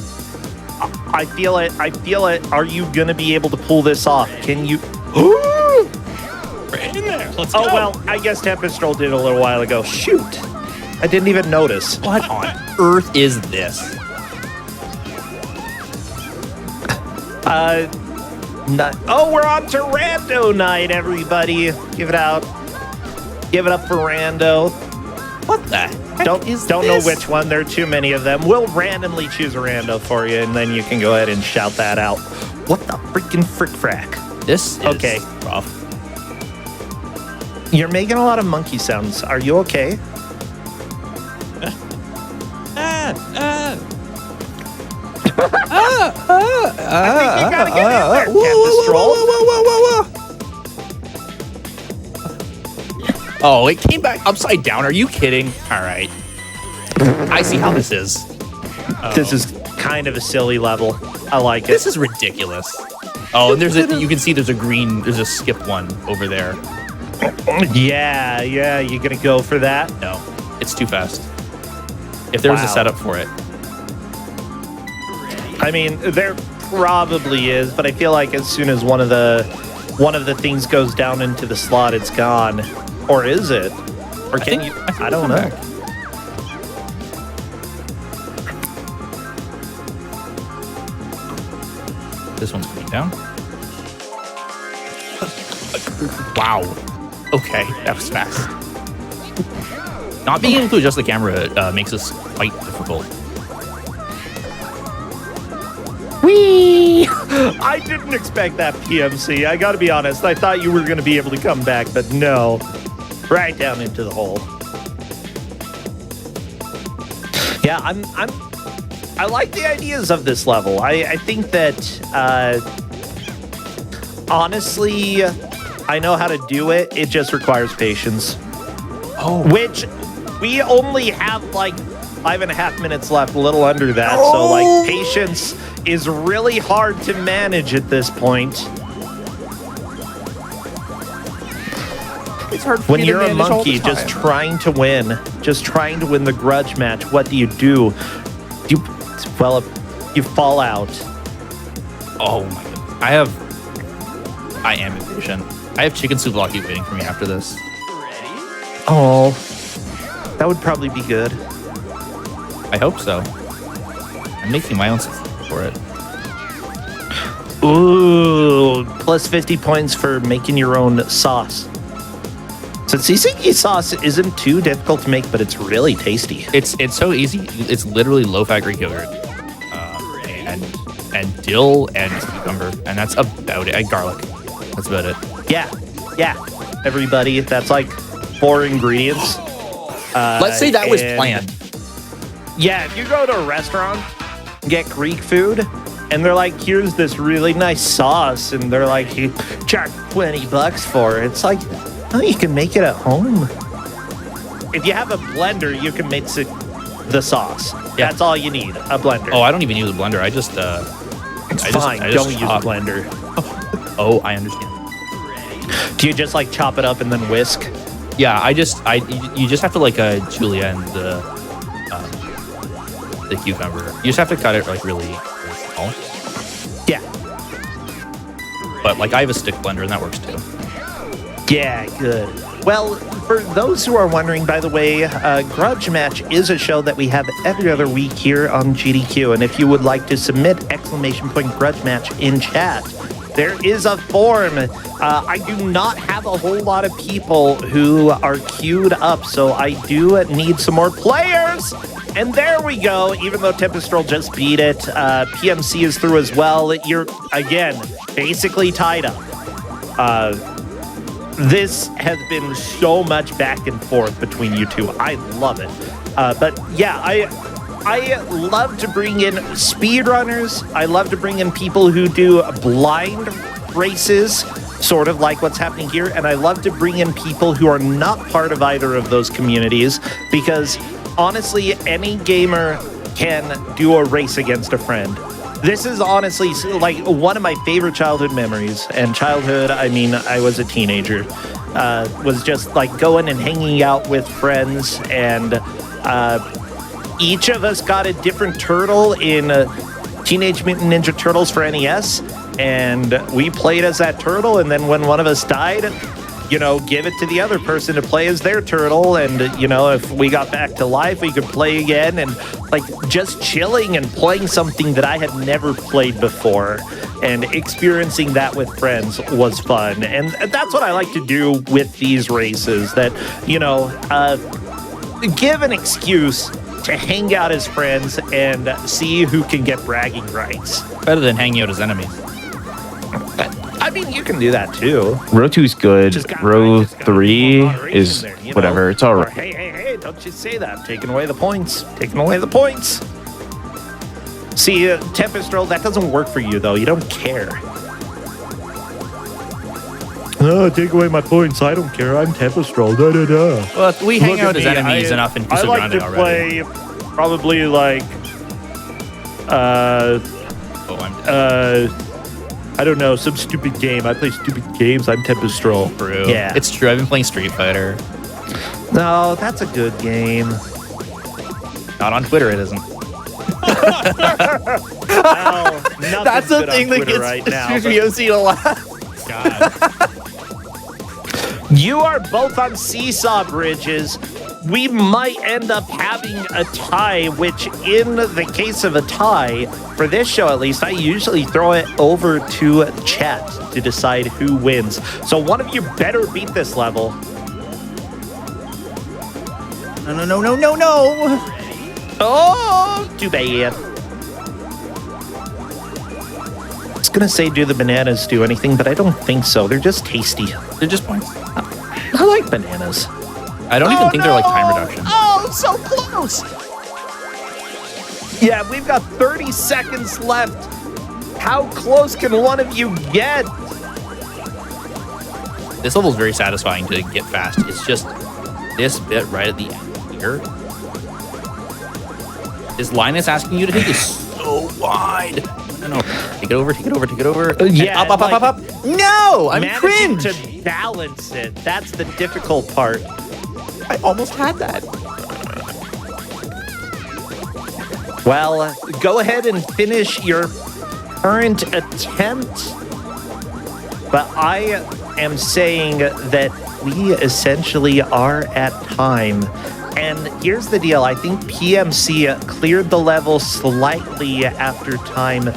I feel it. Are you gonna be able to pull this off? Can you? We're in there. Let's go. Oh well, I guess Tempest-Troll did a little while ago. Shoot, I didn't even notice. What on earth is this? Oh, we're on to Rando night, everybody. Give it up for Rando. What the heck Don't is know this? which one. There are too many of them. We'll randomly choose a rando for you, and then you can go ahead and shout that out. What the freaking frick-frack? This is okay. rough. You're making a lot of monkey sounds. Are you okay? I think you gotta get in there, Tempest-Troll. Oh, it came back upside down. Are you kidding? All right. I see how this is. This is kind of a silly level. I like it. This is ridiculous. Oh, and you can see there's a skip one over there. Yeah, you gonna go for that? No, it's too fast. If there was a setup for it. I mean, there probably is, but I feel like as soon as one of the things goes down into the slot, it's gone. Or is it? Or can you? I don't know. Back. This one's coming down. Wow. Okay, that was fast. Not being able to adjust the camera makes this quite difficult. Whee! I didn't expect that, PMC. I gotta be honest. I thought you were gonna be able to come back, but no. Right down into the hole. Yeah, I like the ideas of this level. I think that honestly, I know how to do it. It just requires patience. Oh, which we only have like 5.5 minutes left, a little under that. So like patience is really hard to manage at this point. It's hard for when me to you're a manage all the monkey time. just trying to win the grudge match, what do? You fall out. Oh my goodness. I am impatient. I have chicken souvlaki waiting for me after this. Oh, that would probably be good. I hope so. I'm making my own system for it. Ooh, plus 50 points for making your own sauce. So tzatziki sauce isn't too difficult to make, but it's really tasty. It's so easy. It's literally low-fat Greek yogurt, and dill and cucumber, and that's about it. And garlic. That's about it. Yeah. Everybody, that's like 4 ingredients. Let's say that was planned. Yeah, if you go to a restaurant, get Greek food, and they're like, here's this really nice sauce, and they're like, you charge $20 for it. It's like, oh, you can make it at home. If you have a blender, you can make the sauce. Yeah. That's all you need, a blender. Oh, I don't even use a blender. I just fine. Don't use a blender. Oh, I understand. Do you just like chop it up and then whisk? Yeah, you just have to like julienne the cucumber. You just have to cut it like really small. Yeah. But like I have a stick blender and that works too. Yeah, good. Well, for those who are wondering, by the way, Grudge Match is a show that we have every other week here on GDQ. And if you would like to submit !Grudge Match in chat, there is a form. I do not have a whole lot of people who are queued up, so I do need some more players. And there we go. Even though Tempestrol just beat it, PMC is through as well. You're, again, basically tied up. This has been so much back and forth between you two. I love it. But yeah, I love to bring in speedrunners. I love to bring in people who do blind races, sort of like what's happening here. And I love to bring in people who are not part of either of those communities, because honestly, any gamer can do a race against a friend. This is honestly like one of my favorite childhood memories. And childhood, I mean, I was a teenager. Was just like going and hanging out with friends, and each of us got a different turtle in Teenage Mutant Ninja Turtles for NES, and we played as that turtle, and then when one of us died, you know, give it to the other person to play as their turtle, and, you know, if we got back to life, we could play again, and, like, just chilling and playing something that I had never played before, and experiencing that with friends was fun, and that's what I like to do with these races, that, you know, give an excuse to hang out as friends and see who can get bragging rights. Better than hanging out as enemies. I mean, you can do that too. Row 2's good. Row 3 is there, you know? whatever. It's all Or, right. hey, don't you say that. Taking away the points. Taking away the points. See, Tempestrol, that doesn't work for you, though. You don't care. Oh, take away my points. I don't care. I'm Tempestrol. Da da da. Well, we hang out as enemies enough in Piso I like Grande to already. play probably like I don't know, some stupid game. I play stupid games. I'm Tempestrol. True. Yeah. It's true. I've been playing Street Fighter. No, that's a good game. Not on Twitter, it isn't. Well, That's the thing that gets right now. Yosi to laugh. God. You are both on seesaw bridges. We might end up having a tie, which in the case of a tie, for this show at least, I usually throw it over to chat to decide who wins. So one of you better beat this level. No. Oh, too bad. I was gonna say, do the bananas do anything, but I don't think so. They're just tasty. They're just points. I like bananas. I don't even think they're like time reduction. Oh, so close. Yeah, we've got 30 seconds left. How close can one of you get? This level is very satisfying to get fast. It's just this bit right at the end here. This line is asking you to take is so wide. No. Take it over. Yeah, up. No, I'm managing cringe. to balance it. That's the difficult part. I almost had that. Well, go ahead and finish your current attempt. But I am saying that we essentially are at time. And here's the deal. I think PMC cleared the level slightly after time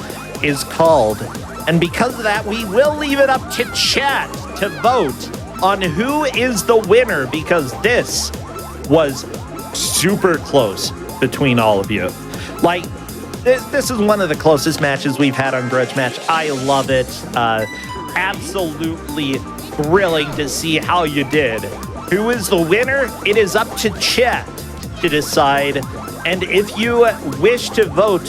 is called. And because of that, we will leave it up to chat to vote on who is the winner, because this was super close between all of you. Like, this is one of the closest matches we've had on Grudge Match. I love it. Absolutely thrilling to see how you did. Who is the winner? It is up to chat to decide. And if you wish to vote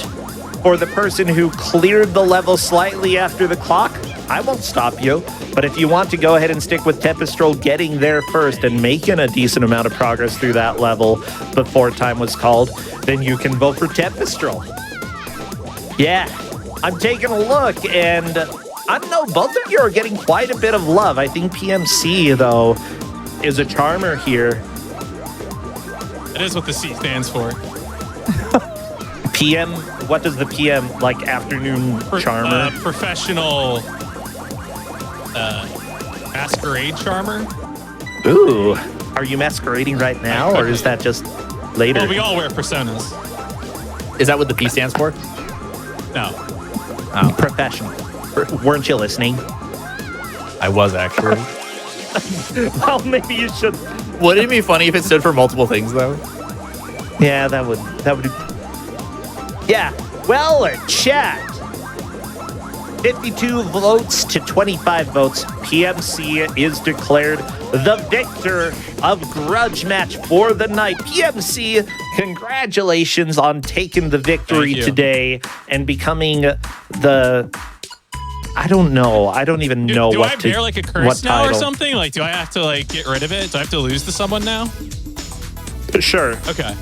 for the person who cleared the level slightly after the clock, I won't stop you. But if you want to go ahead and stick with Tempestrol getting there first and making a decent amount of progress through that level before time was called, then you can vote for Tempestrol. Yeah, I'm taking a look, and I don't know, both of you are getting quite a bit of love. I think PMC, though, is a charmer here. That is what the C stands for. PM, what does the PM, like afternoon charmer? Professional. Masquerade Charmer. Ooh. Are you masquerading right now, or is that just later? Well, we all wear personas. Is that what the P stands for? No. Oh. Professional. Weren't you listening? I was actually. Well, maybe you should. Wouldn't it be funny if it stood for multiple things, though? Yeah, that would. Yeah. Well, chat. 52 votes to 25 votes. PMC is declared the victor of Grudge Match for the night. PMC, congratulations on taking the victory today and becoming the... I don't know. I don't even know do what I to... bear like a curse now or something? Like, do I have to like get rid of it? Do I have to lose to someone now? Sure. Okay.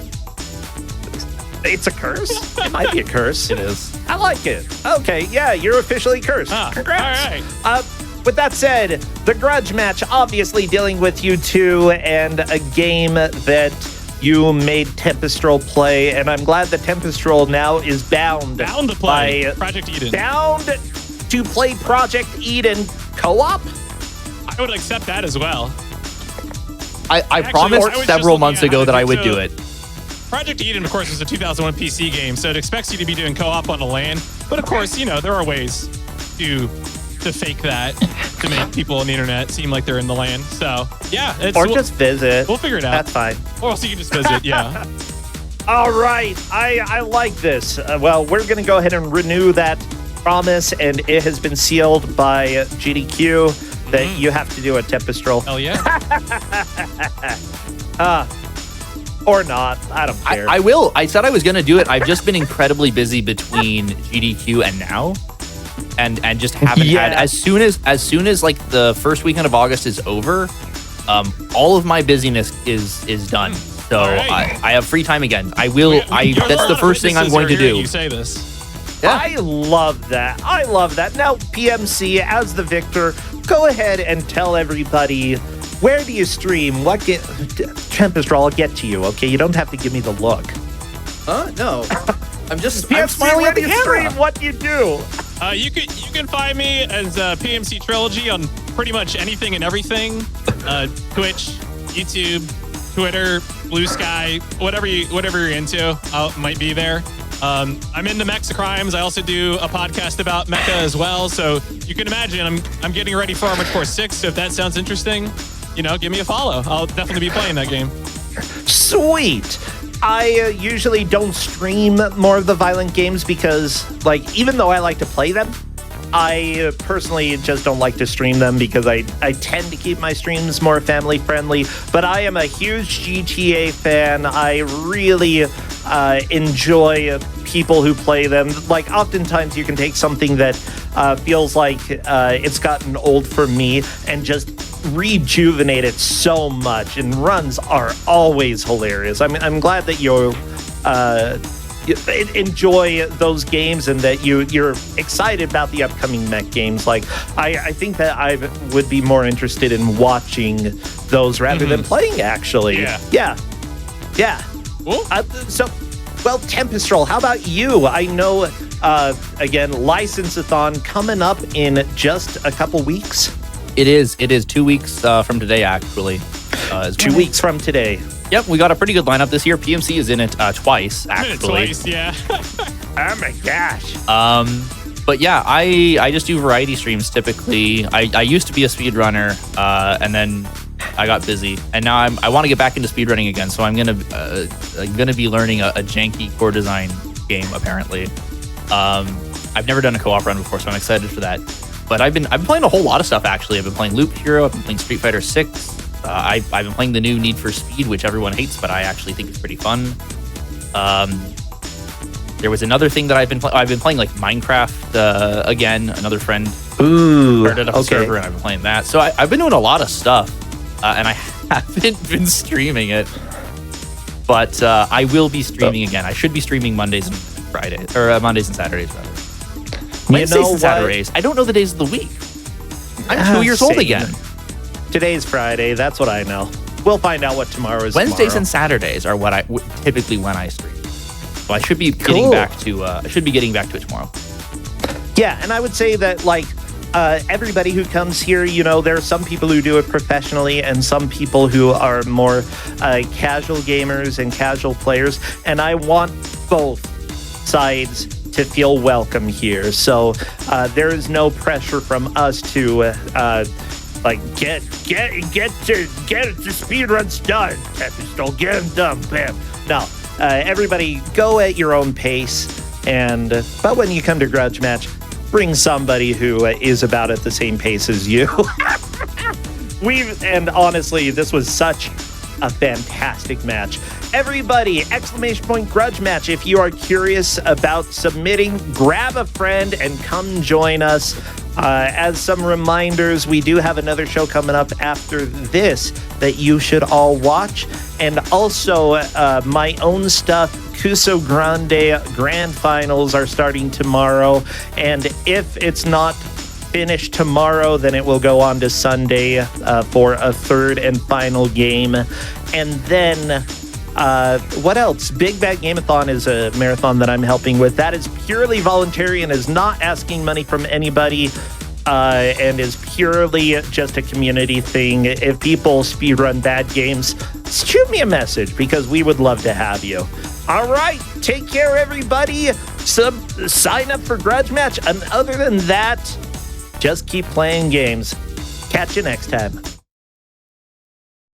It's a curse? It might be a curse. It is. I like it. Okay, yeah, you're officially cursed. Congrats. All right. With that said, the Grudge Match obviously dealing with you two and a game that you made Tempestral play, and I'm glad that Tempestral now is bound to play by Project Eden. Bound to play Project Eden co-op? I would accept that as well. I promised several months ago that I would do it. Project Eden, of course, is a 2001 PC game, so it expects you to be doing co-op on a LAN. But of course, you know, there are ways to fake that, to make people on the internet seem like they're in the LAN. So, yeah. Or just visit. We'll figure it out. That's fine. Or else you can just visit, yeah. All right. I like this. Well, we're going to go ahead and renew that promise, and it has been sealed by GDQ that you have to do a Tempestral. Hell yeah. Or not. I don't care. I will. I said I was going to do it. I've just been incredibly busy between GDQ and now. And just haven't had, as soon as like the first weekend of August is over, all of my busyness is done. So right. I have free time again. I will. That's the first thing I'm going to do. You say this. Yeah. I love that. I love that. Now, PMC, as the victor, go ahead and tell everybody, where do you stream? What get Tempestral? I'll get to you. Okay, you don't have to give me the look. No. I'm just PMC, smiling at the camera. Stream what you do. You can find me as PMC Trilogy on pretty much anything and everything. Twitch, YouTube, Twitter, Blue Sky, whatever you're into, I might be there. I'm into Mecha Crimes. I also do a podcast about mecha as well. So you can imagine I'm getting ready for Armored Core 6. So if that sounds interesting, you know, give me a follow. I'll definitely be playing that game. Sweet. I usually don't stream more of the violent games because, like, even though I like to play them, I personally just don't like to stream them because I tend to keep my streams more family friendly. But I am a huge GTA fan. I really enjoy people who play them. Like, oftentimes you can take something that feels like it's gotten old for me and just rejuvenate it so much, and runs are always hilarious. I'm glad that you enjoy those games and that you're excited about the upcoming mech games. Like, I think that I would be more interested in watching those rather than playing, actually. Yeah. So, well, Tempestral, how about you? I know, again, License-a-thon coming up in just a couple weeks. It is 2 weeks from today, actually. 2 weeks from today. Yep, we got a pretty good lineup this year. PMC is in it twice, actually. Twice, yeah. Oh my gosh. But yeah, I just do variety streams typically. I used to be a speedrunner, and then I got busy, and now I want to get back into speedrunning again. So I'm gonna be learning a janky core design game apparently. I've never done a co-op run before, so I'm excited for that. But I've been playing a whole lot of stuff actually. I've been playing Loop Hero. I've been playing Street Fighter 6. I've been playing the new Need for Speed, which everyone hates, but I actually think it's pretty fun. There was another thing that I've been playing, like Minecraft again. Another friend started up a server, and I've been playing that. So I've been doing a lot of stuff, and I haven't been streaming it. But I will be streaming again. I should be streaming Mondays and Fridays, or Mondays and Saturdays rather. Wednesdays and Saturdays. I don't know the days of the week. I'm 2 years old again. Today's Friday. That's what I know. We'll find out what tomorrow is. Wednesdays and Saturdays are what typically when I stream. So I should be getting back to. I should be getting back to it tomorrow. Yeah, and I would say that, like, everybody who comes here, there are some people who do it professionally and some people who are more casual gamers and casual players. And I want both sides to feel welcome here. So there is no pressure from us to get the speedruns done. Don't get them done, bam. No, everybody go at your own pace. But when you come to Grudge Match, bring somebody who is about at the same pace as you. And honestly, this was such a fantastic match. Everybody, ! Grudge Match. If you are curious about submitting, grab a friend and come join us. As some reminders, we do have another show coming up after this that you should all watch. And also, my own stuff, Kuso Grande Grand Finals are starting tomorrow. And if it's not finished tomorrow, then it will go on to Sunday for a third and final game. And then, what else? Big Bad Game-a-thon is a marathon that I'm helping with. That is purely voluntary and is not asking money from anybody. And is purely just a community thing. If people speedrun bad games, shoot me a message because we would love to have you. All right, take care, everybody. Sign up for Grudge Match. And other than that, just keep playing games. Catch you next time.